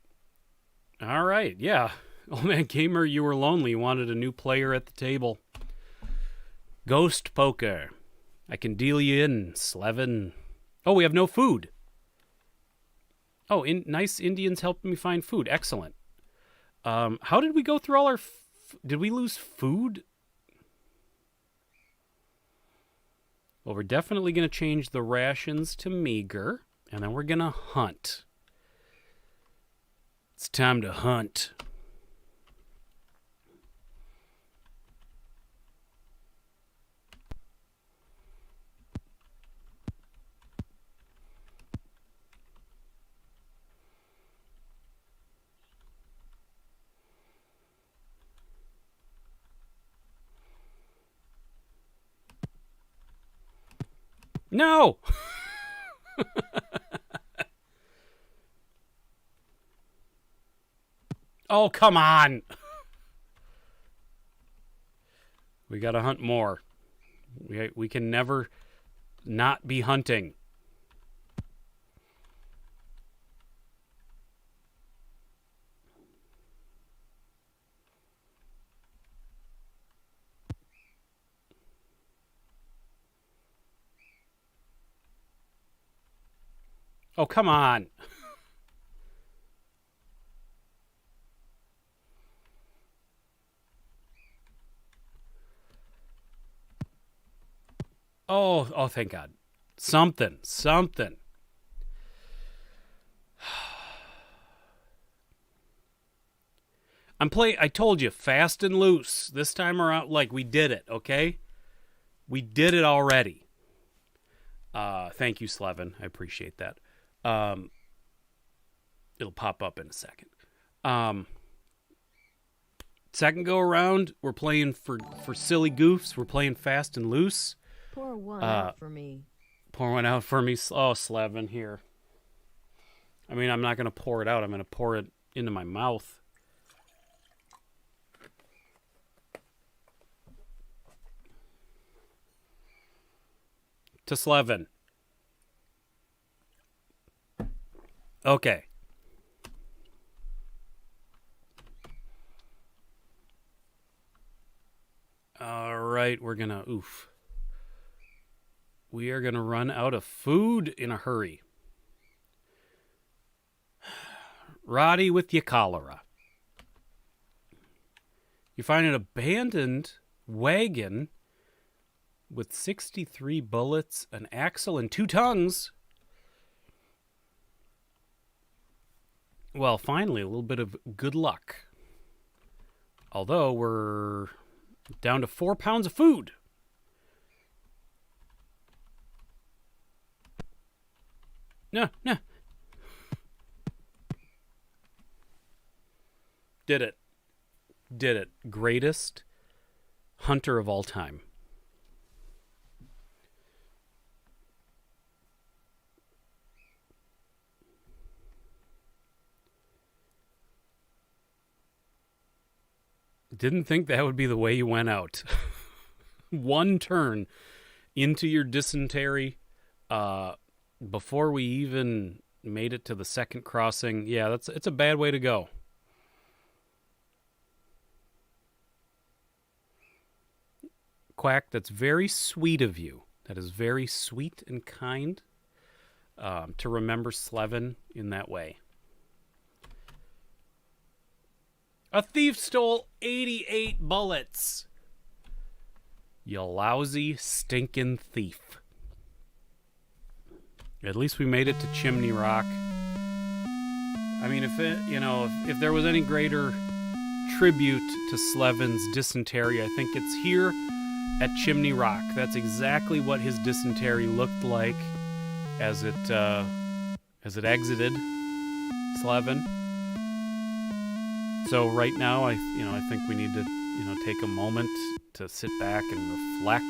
Speaker 1: Yeah. Old Man Gamer, you were lonely. You wanted a new player at the table. Ghost poker. I can deal you in, Slevin. Oh, we have no food. Oh, nice Indians helped me find food. Excellent. How did we go through all our... did we lose food? Well, we're definitely going to change the rations to meager, and then we're going to hunt. It's time to hunt. No! Oh, come on! We gotta hunt more. We can never not be hunting. Oh, come on. Oh, thank God. Something. I told you, fast and loose. This time around, like, we did it, okay? We did it already. Thank you, Slevin. I appreciate that. It'll pop up in a second. Second go around, we're playing for silly goofs. We're playing fast and loose.
Speaker 2: Pour one out for me.
Speaker 1: Pour one out for me. Oh, Slevin, here. I mean, I'm not going to pour it out. I'm going to pour it into my mouth. To Slevin. Okay. All right, we're gonna we are gonna run out of food in a hurry. Roddy with your cholera. You find an abandoned wagon with 63 bullets, an axle, and 2 tongues. Well, finally, a little bit of good luck. Although we're down to 4 pounds of food. No. Did it. Greatest hunter of all time. Didn't think that would be the way you went out. One turn into your dysentery before we even made it to the second crossing. Yeah, it's a bad way to go. Quack, that's very sweet of you. That is very sweet and kind to remember Slevin in that way. A thief stole 88 bullets. You lousy, stinking thief. At least we made it to Chimney Rock. I mean, if there was any greater tribute to Slevin's dysentery, I think it's here at Chimney Rock. That's exactly what his dysentery looked like as it exited Slevin. So right now, I think we need to, take a moment to sit back and reflect,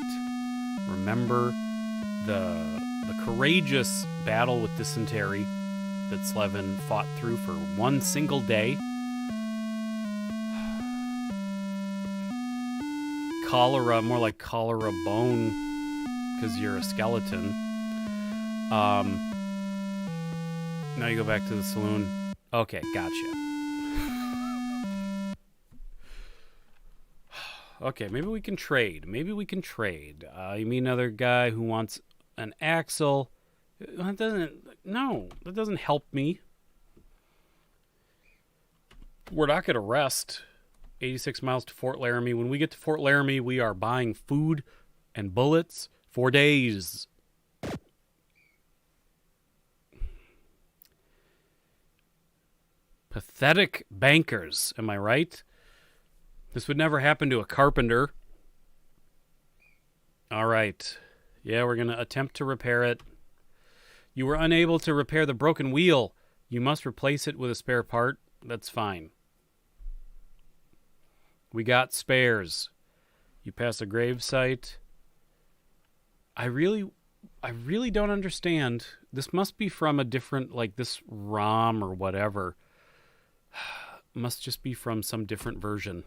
Speaker 1: remember the courageous battle with dysentery that Slevin fought through for one single day. Cholera, more like cholera bone, because you're a skeleton. Now you go back to the saloon. Okay, gotcha. Okay, maybe we can trade. You mean another guy who wants an axle? That doesn't help me. We're not going to rest. 86 miles to Fort Laramie. When we get to Fort Laramie, we are buying food and bullets for days. Pathetic bankers, am I right? This would never happen to a carpenter. All right. Yeah, we're going to attempt to repair it. You were unable to repair the broken wheel. You must replace it with a spare part. That's fine. We got spares. You pass a grave site. I really don't understand. This must be from a different, like this ROM or whatever. Must just be from some different version.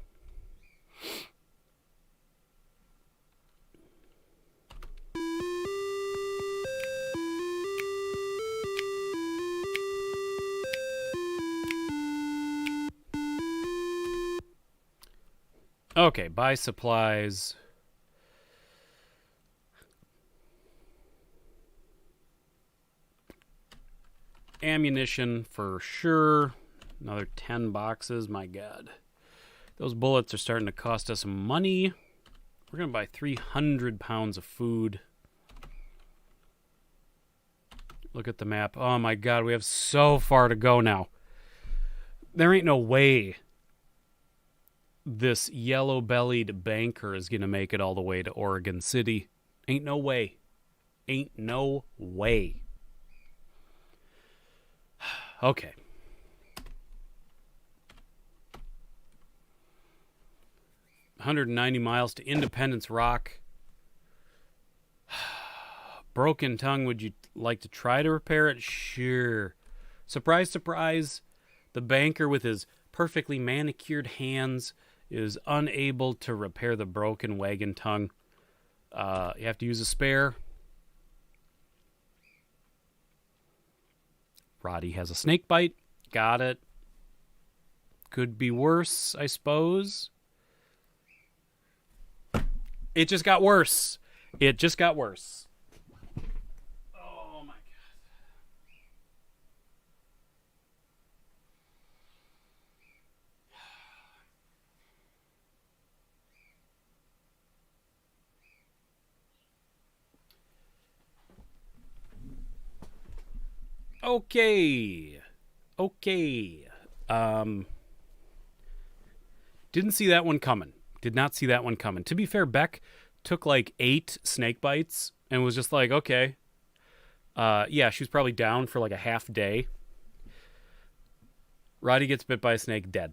Speaker 1: Okay, buy supplies. Ammunition for sure. Another 10 boxes, my God. Those bullets are starting to cost us money. We're going to buy 300 pounds of food. Look at the map. Oh my God, we have so far to go now. There ain't no way this yellow-bellied banker is going to make it all the way to Oregon City. Ain't no way. Ain't no way. Okay. $190 miles to Independence Rock. Broken tongue, would you like to try to repair it? Sure. Surprise, surprise. The banker with his perfectly manicured hands is unable to repair the broken wagon tongue. You have to use a spare. Roddy has a snake bite. Got it. Could be worse, I suppose. It just got worse. It just got worse. Oh, my God. Okay. Didn't see that one coming. Did not see that one coming. To be fair, Beck took like 8 snake bites and was just like, okay. Yeah, she was probably down for like a half day. Roddy gets bit by a snake, dead.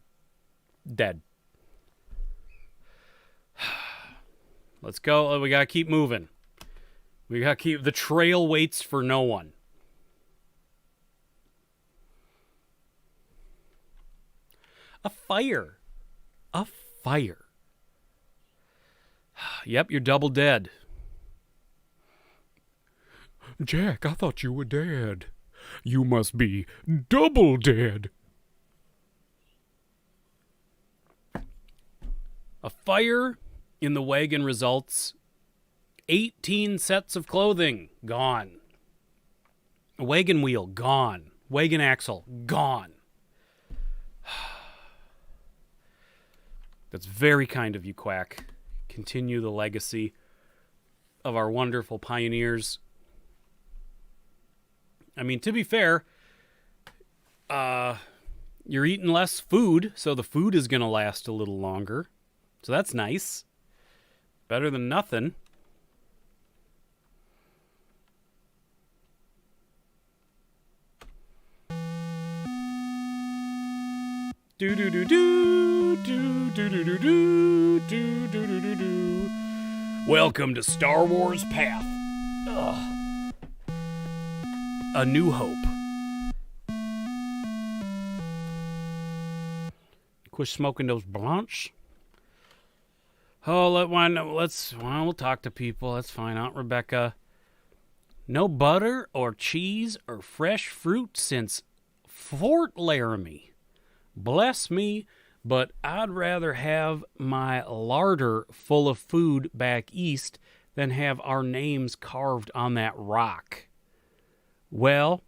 Speaker 1: Let's go. We gotta keep moving. The trail waits for no one. A fire. Yep, you're double dead. Jack, I thought you were dead. You must be double dead. A fire in the wagon results 18 sets of clothing gone. A wagon wheel gone. Wagon axle gone. That's very kind of you, Quack. Continue the legacy of our wonderful pioneers. I mean, to be fair, you're eating less food, so the food is going to last a little longer. So that's nice. Better than nothing. Do do do do do do do do do do do do do. Welcome to Star Wars Path. Ugh. A New Hope. Quit smoking those blunts. Oh, we'll talk to people. That's fine. Aunt Rebecca. No butter or cheese or fresh fruit since Fort Laramie. Bless me, but I'd rather have my larder full of food back east than have our names carved on that rock. Well,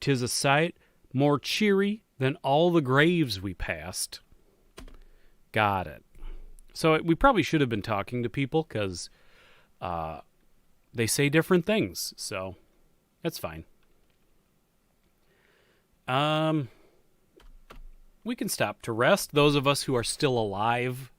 Speaker 1: 'tis a sight more cheery than all the graves we passed. Got it. So we probably should have been talking to people because they say different things. So that's fine. We can stop to rest, those of us who are still alive.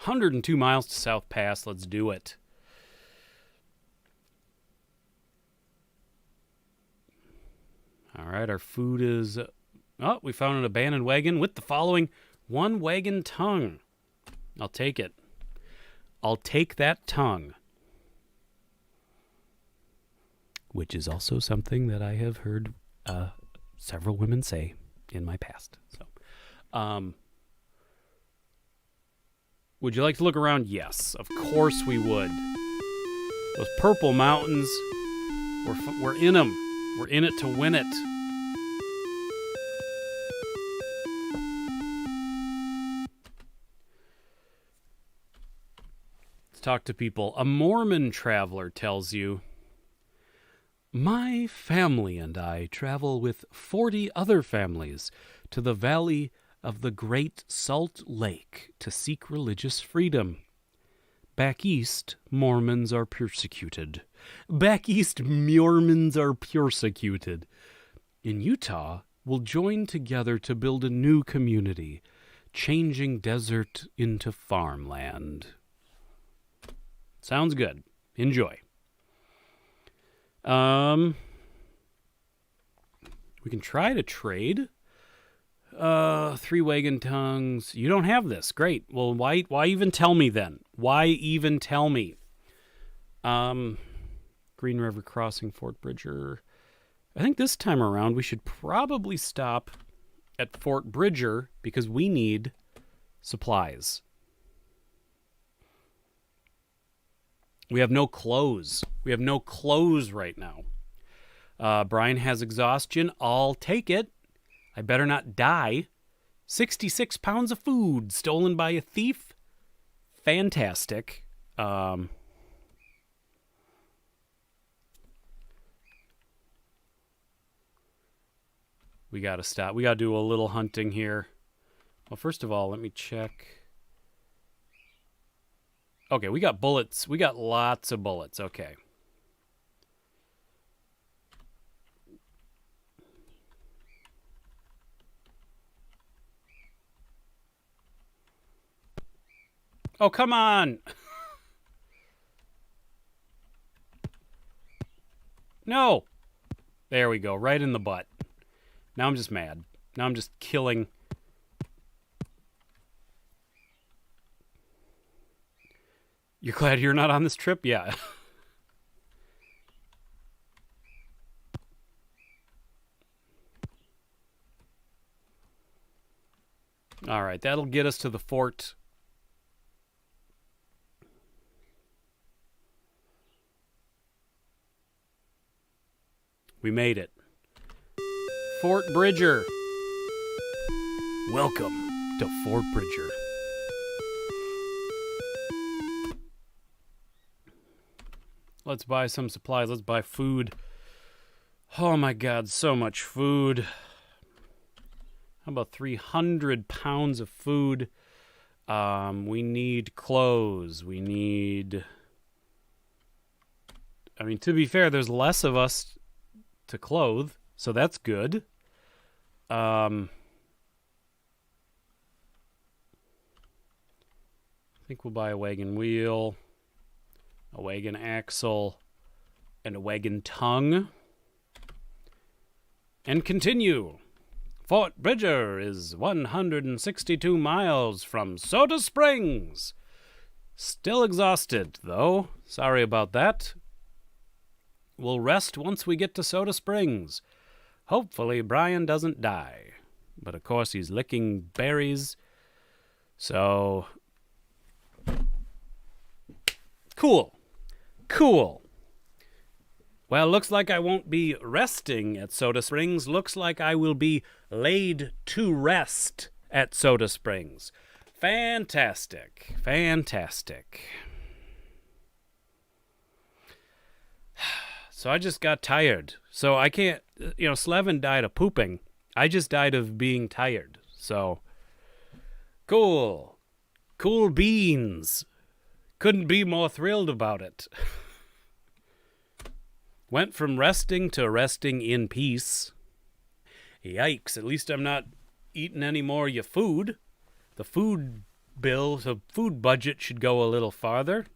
Speaker 1: 102 miles to South Pass. Let's do it. All right, our food is... Oh, we found an abandoned wagon with the following: 1 wagon tongue. I'll take it. I'll take that tongue. Which is also something that I have heard several women say in my past. So, would you like to look around? Yes, of course we would. Those purple mountains, we're in them. We're in it to win it. Let's talk to people. A Mormon traveler tells you, my family and I travel with 40 other families to the valley of the Great Salt Lake to seek religious freedom. Back east, Mormons are persecuted. Back east, Mormons are persecuted. In Utah, we'll join together to build a new community, changing desert into farmland. Sounds good. Enjoy. We can try to trade. 3 wagon tongues. You don't have this. Great. Well, why even tell me then? Why even tell me? Green River Crossing, Fort Bridger. I think this time around we should probably stop at Fort Bridger because we need supplies. We have no clothes. We have no clothes right now. Brian has exhaustion. I'll take it. I better not die. 66 pounds of food stolen by a thief. Fantastic. We got to stop. We got to do a little hunting here. Well, first of all, let me check. Okay, we got bullets. We got lots of bullets. Okay. Oh, come on. No. There we go. Right in the butt. Now I'm just mad. Now I'm just killing. You're glad you're not on this trip? Yeah. All right, that'll get us to the fort. We made it. Fort Bridger. Welcome to Fort Bridger. Let's buy some supplies. Let's buy food. Oh my God, so much food. How about 300 pounds of food? We need clothes. We need... I mean, to be fair, there's less of us to clothe, so that's good. I think we'll buy a wagon wheel, a wagon axle, and a wagon tongue. And continue. Fort Bridger is 162 miles from Soda Springs. Still exhausted, though. Sorry about that. We'll rest once we get to Soda Springs. Hopefully Brian doesn't die. But of course he's licking berries. So... Cool. Well, looks like I won't be resting at Soda Springs. Looks like I will be laid to rest at Soda Springs. Fantastic. So I just got tired. So I can't, Slevin died of pooping. I just died of being tired. So, cool beans. Couldn't be more thrilled about it. Went from resting to resting in peace. Yikes, at least I'm not eating any more of your food. The food bill, the food budget should go a little farther.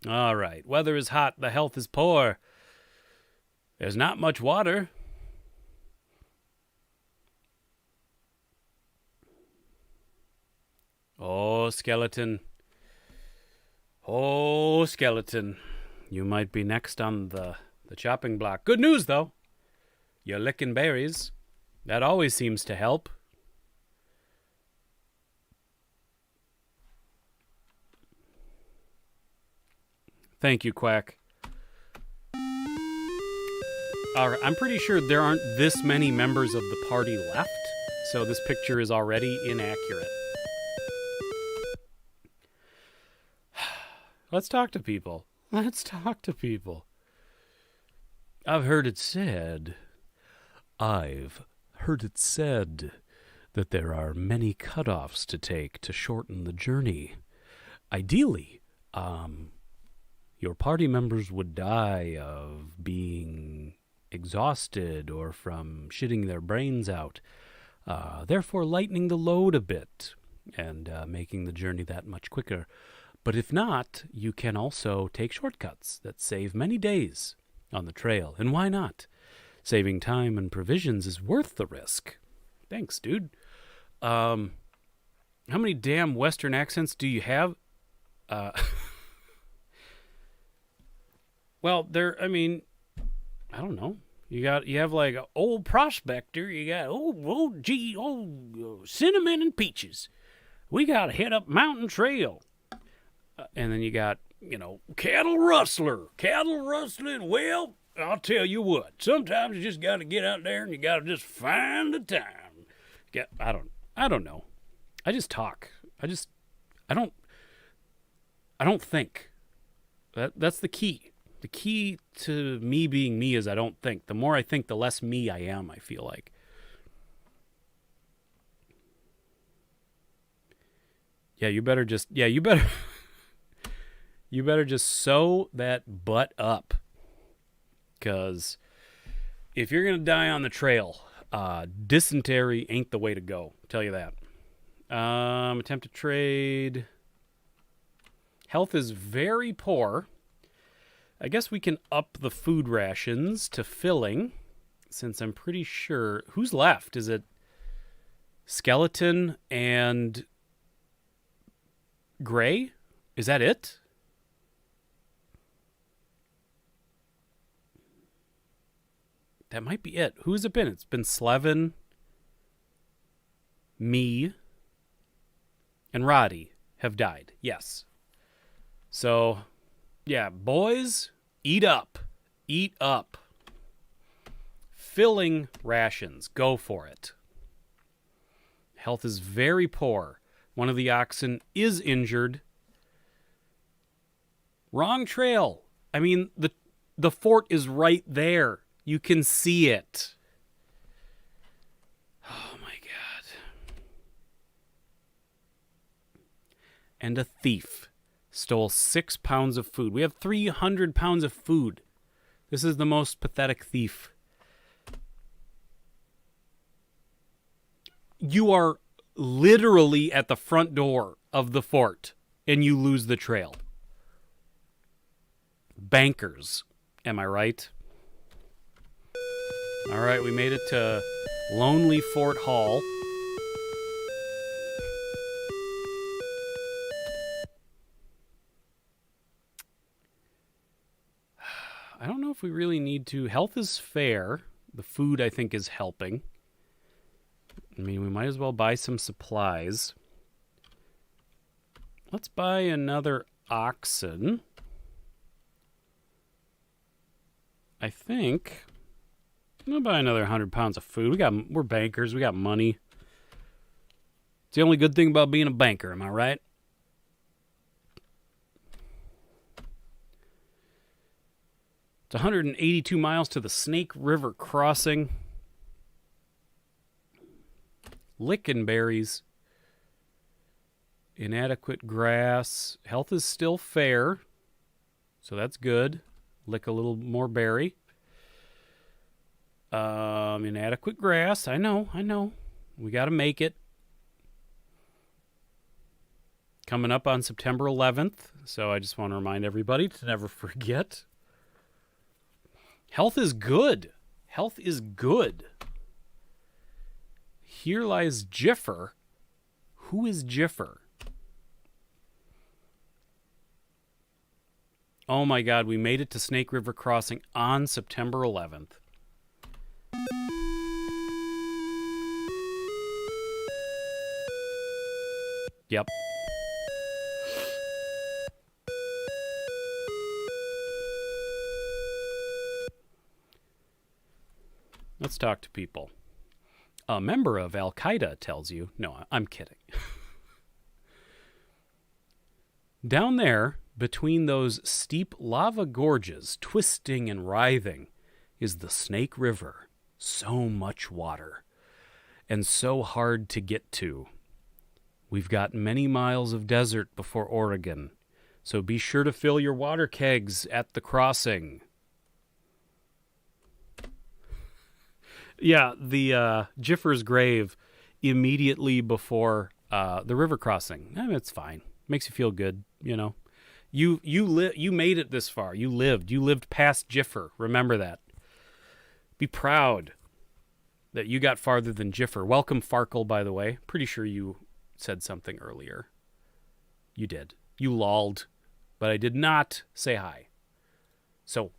Speaker 1: All right, weather is hot, the health is poor. There's not much water. Oh, skeleton. You might be next on the chopping block. Good news, though. You're licking berries. That always seems to help. Thank you, Quack. I'm pretty sure there aren't this many members of the party left, so this picture is already inaccurate. Let's talk to people. I've heard it said that there are many cutoffs to take to shorten the journey. Ideally, your party members would die of being exhausted or from shitting their brains out, therefore lightening the load a bit and making the journey that much quicker. But if not, you can also take shortcuts that save many days on the trail. And why not? Saving time and provisions is worth the risk. Thanks, dude. How many damn Western accents do you have? Well, I don't know. You have like old prospector. You got old cinnamon and peaches. We got to head up mountain trail. And then you got, cattle rustler. Cattle rustling. Well, I'll tell you what. Sometimes you just got to get out there and you got to just find the time. I don't know. I just talk. I don't think. That's the key. The key to me being me is I don't think. The more I think, the less me I am, I feel like. You better sew that butt up. Because if you're going to die on the trail, dysentery ain't the way to go. I'll tell you that. Attempt to trade. Health is very poor. I guess we can up the food rations to filling, since I'm pretty sure... Who's left? Is it Skeleton and Gray? Is that it? That might be it. Who's it been? It's been Slevin, me, and Roddy have died. Yes. So, yeah, boys, eat up. Eat up. Filling rations. Go for it. Health is very poor. One of the oxen is injured. Wrong trail. I mean, the fort is right there. You can see it. Oh my and a thief stole 6 pounds of food. We have 300 pounds of food. This is the most pathetic thief. You are literally at the front door of the fort, and you lose the trail. Bankers. Am I right? All right, we made it to Lonely Fort Hall. I don't know if we really need to. Health is fair. The food, I think, is helping. I mean, we might as well buy some supplies. Let's buy another oxen. I think I'm gonna buy another 100 pounds of food. We're bankers. We got money. It's the only good thing about being a banker. Am I right? It's 182 miles to the Snake River crossing. Lickin' berries. Inadequate grass. Health is still fair, so that's good. Lick a little more berry. Inadequate grass. I know. We got to make it. Coming up on September 11th, so I just want to remind everybody to never forget. Health is good. Health is good. Here lies Jiffer. Who is Jiffer? Oh my God, we made it to Snake River Crossing on September 11th. Yep. Let's talk to people. A member of Al-Qaeda tells you... No, I'm kidding. Down there, between those steep lava gorges, twisting and writhing, is the Snake River. So much water. And so hard to get to. We've got many miles of desert before Oregon. So be sure to fill your water kegs at the crossing. Yeah, the Jiffer's grave immediately before the river crossing. I mean, it's fine. Makes you feel good, you know. You made it this far. You lived past Jiffer. Remember that. Be proud that you got farther than Jiffer. Welcome, Farkle, by the way. Pretty sure you said something earlier. You did. You lolled, but I did not say hi. So,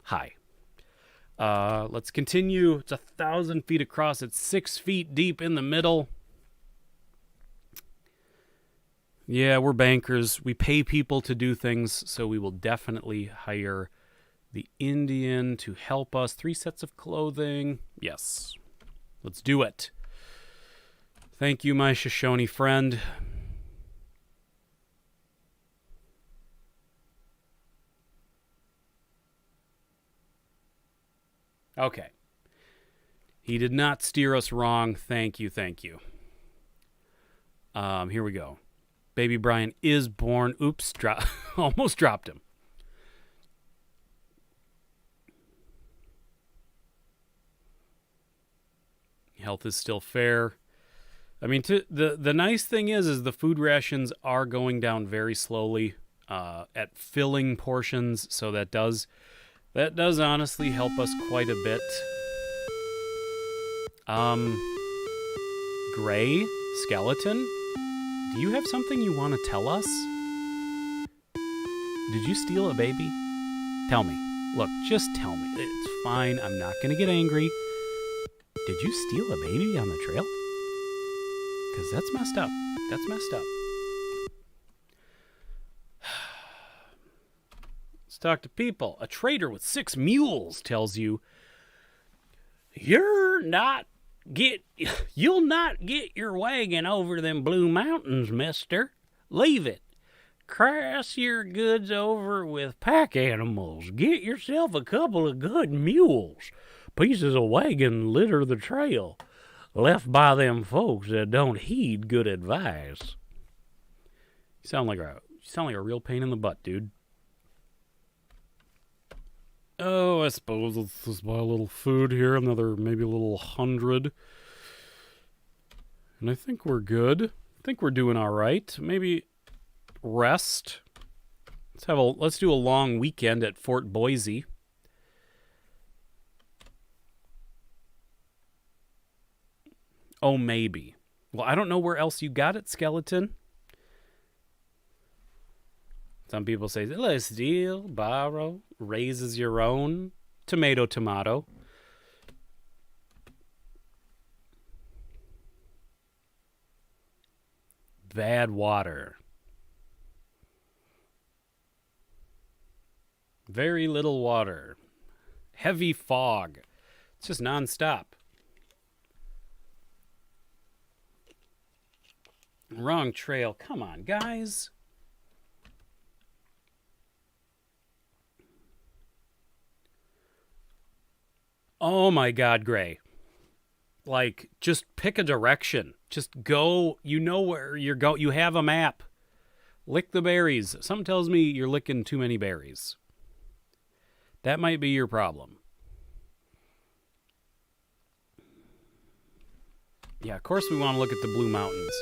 Speaker 1: hi. Let's continue. It's 1,000 feet across. It's 6 feet deep in the middle. Yeah, we're bankers. We pay people to do things, so we will definitely hire the Indian to help us. 3 sets of clothing. Yes. Let's do it. Thank you, my Shoshone friend. Okay. He did not steer us wrong. Thank you. Here we go. Baby Brian is born. Oops, almost dropped him. Health is still fair. I mean, the nice thing is the food rations are going down very slowly at filling portions, so that does honestly help us quite a bit. Gray Skeleton, do you have something you want to tell us? Did you steal a baby? Tell me. Look, just tell me. It's fine. I'm not going to get angry. Did you steal a baby on the trail? Because that's messed up. That's messed up. Let's talk to people. A trader with 6 mules tells you, you'll not get your wagon over them Blue Mountains, mister. Leave it. Cross your goods over with pack animals. Get yourself a couple of good mules. Pieces of wagon litter the trail, left by them folks that don't heed good advice. You sound like a real pain in the butt, dude. Oh, I suppose let's just buy a little food here, maybe a little 100. And I think we're good. I think we're doing all right. Maybe rest. Let's do a long weekend at Fort Boise. Oh, maybe. Well, I don't know where else you got it, Skeleton. Some people say, let's steal, borrow, raises your own. Tomato, tomato. Bad water. Very little water. Heavy fog. It's just nonstop. Wrong trail. Come on, guys. Oh my God, Gray. Like, just pick a direction. Just go. You know where you're going. You have a map. Lick the berries. Something tells me you're licking too many berries. That might be your problem. Yeah, of course we want to look at the Blue Mountains.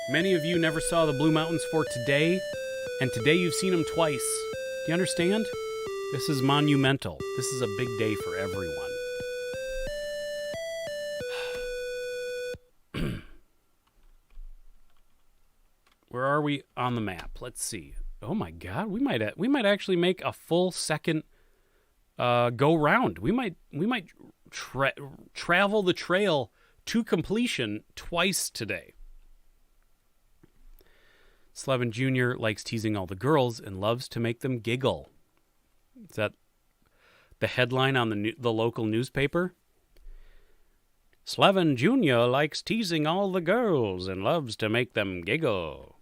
Speaker 1: Many of you never saw the Blue Mountains for today, and today you've seen them twice. Do you understand? This is monumental. This is a big day for everyone. Where are we on the map? Let's see. Oh my God, we might actually make a full second go round. We might travel the trail to completion twice today. Slevin Jr. likes teasing all the girls and loves to make them giggle. Is that the headline on the local newspaper? Slevin Jr. likes teasing all the girls and loves to make them giggle.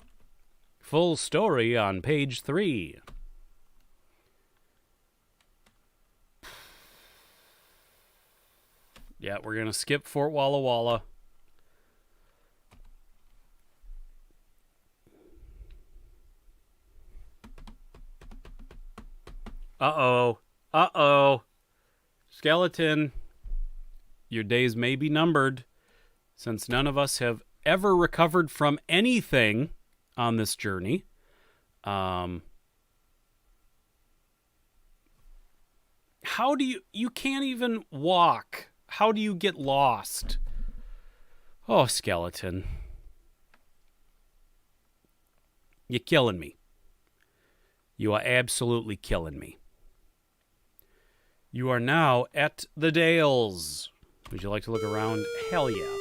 Speaker 1: Full story on page 3. Yeah, we're going to skip Fort Walla Walla. Uh-oh. Uh-oh. Skeleton, your days may be numbered, since none of us have ever recovered from anything on this journey. How do you can't even walk. How do you get lost? Oh, Skeleton. You're killing me. You are absolutely killing me. You are now at the Dales. Would you like to look around? Hell yeah.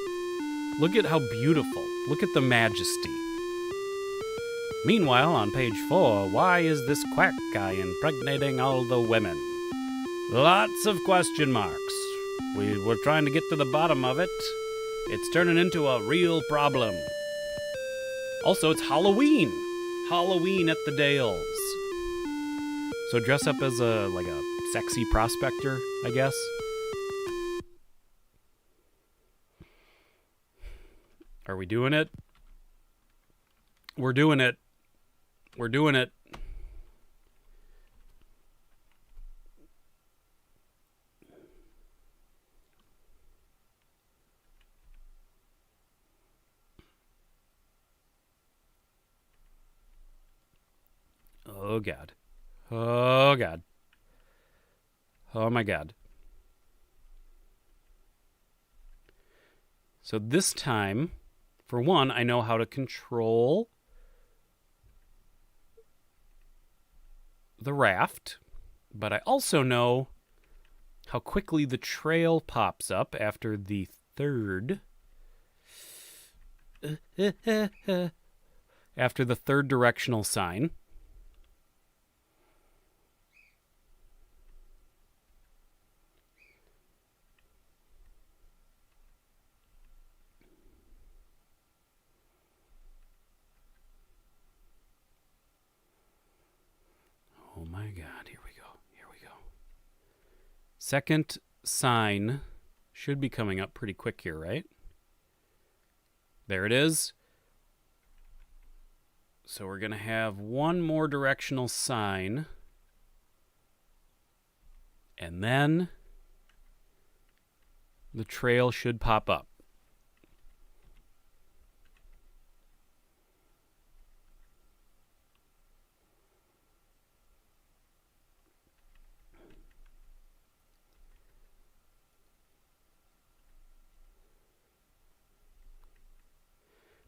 Speaker 1: Look at how beautiful. Look at the majesty. Meanwhile, on page 4, why is this quack guy impregnating all the women? Lots of question marks. We were trying to get to the bottom of it. It's turning into a real problem. Also, it's Halloween. Halloween at the Dales. So dress up as a sexy prospector, I guess. Are we doing it? We're doing it. We're doing it. Oh, God. Oh, God. Oh, my God. So this time, for one, I know how to control the raft, but I also know how quickly the trail pops up after the third directional sign. Oh my God, here we go. Second sign should be coming up pretty quick here, right? There it is. So we're going to have one more directional sign. And then the trail should pop up.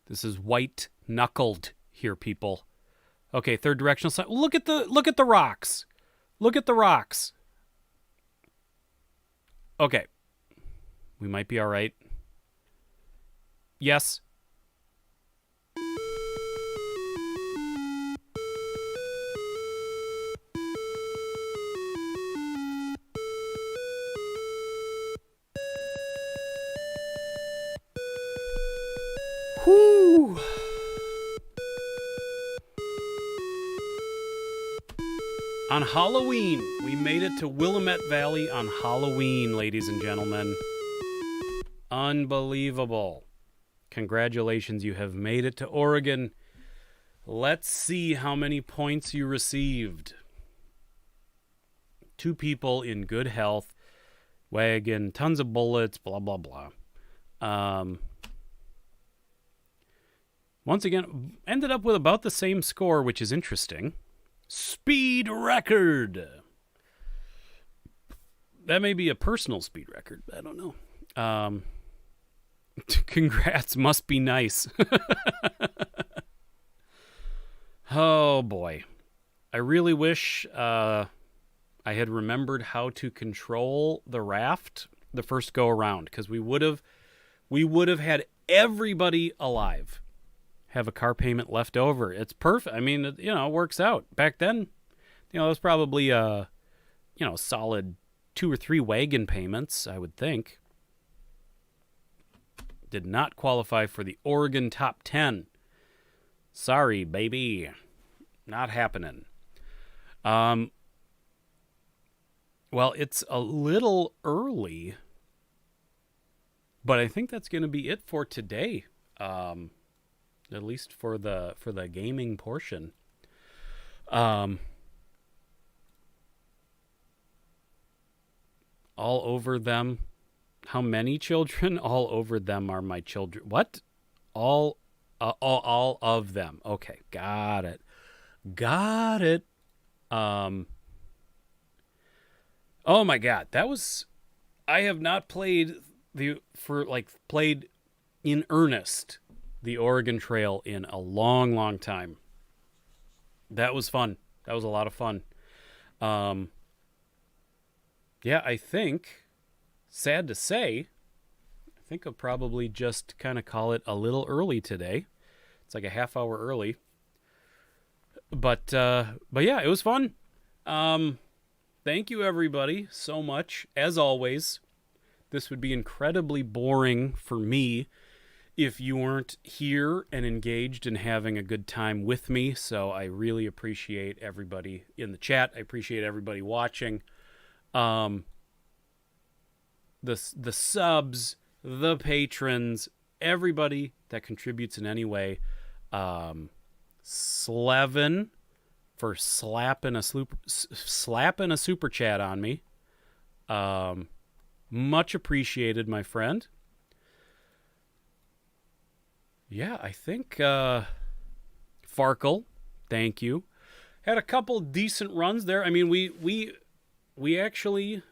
Speaker 1: This is white-knuckled here, people. Okay, third directional sign. Look at the rocks. Look at the rocks. Okay. We might be all right. Yes. Whoo! On Halloween, we made it to Willamette Valley on Halloween, ladies and gentlemen. Unbelievable. Congratulations, you have made it to Oregon. Let's see how many points you received. 2 people in good health, wagon, tons of bullets, blah, blah, blah. Once again, ended up with about the same score, which is interesting. Speed record. That may be a personal speed record. I don't know. Congrats. Must be nice. Oh, boy. I really wish I had remembered how to control the raft the first go around, because we would have had everybody alive. Have a car payment left over. It's perfect. I mean, it works out. Back then, it was probably solid 2 or 3 wagon payments, I would think. Did not qualify for the Oregon top 10. Sorry, baby. Not happening. Well, it's a little early, but I think that's going to be it for today. At least for the gaming portion. All over them. How many children? All over them are my children. What? All of them. Okay, got it. Oh my God, I have not played played in earnest the Oregon Trail in a long, long time. That was fun. That was a lot of fun. Yeah, I think, sad to say, I think I'll probably just kind of call it a little early today. It's like a half hour early. But yeah, it was fun. Thank you, everybody, so much. As always, this would be incredibly boring for me if you weren't here and engaged and having a good time with me. So I really appreciate everybody in the chat. I appreciate everybody watching. The subs, the patrons, everybody that contributes in any way. Slevin for slapping a super chat on me. Much appreciated, my friend. Yeah, I think Farkle, thank you. Had a couple decent runs there. I mean, we actually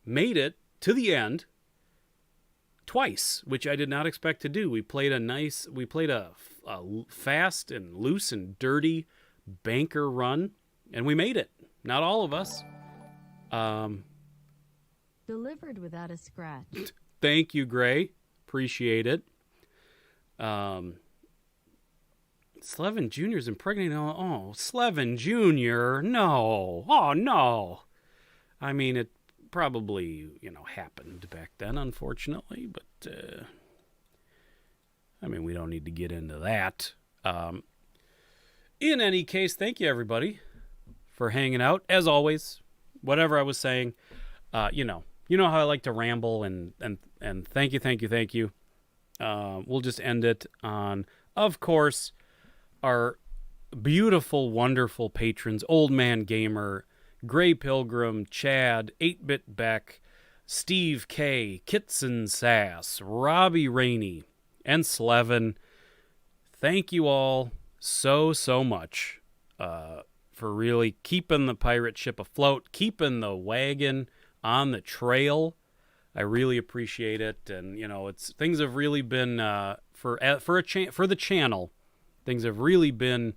Speaker 1: made it to the end twice, which I did not expect to do. We played a fast and loose and dirty banker run, and we made it. Not all of us.
Speaker 2: Delivered without a scratch.
Speaker 1: Thank you, Gray. Appreciate it. Slevin Jr.'s impregnated. Oh, Slevin Jr. No. Oh, no. I mean, it probably, happened back then, unfortunately, but, I mean, we don't need to get into that. In any case, thank you, everybody, for hanging out. As always, whatever I was saying, you know how I like to ramble, and thank you. We'll just end it on, of course, our beautiful, wonderful patrons, Old Man Gamer, Gray Pilgrim, Chad, 8-Bit Beck, Steve K, Kitson Sass, Robbie Rainey, and Slevin. Thank you all so much for really keeping the pirate ship afloat, keeping the wagon on the trail. I really appreciate it, and things have really been for the channel. Things have really been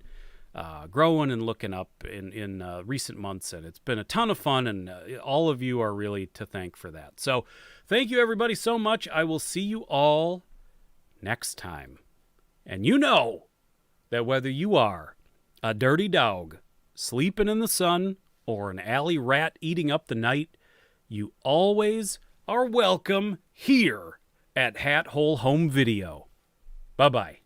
Speaker 1: growing and looking up in recent months, and it's been a ton of fun, and all of you are really to thank for that. So thank you everybody so much. I will see you all next time. And you know that whether you are a dirty dog sleeping in the sun or an alley rat eating up the night, you always are welcome here at Hat Hole Home Video. Bye-bye.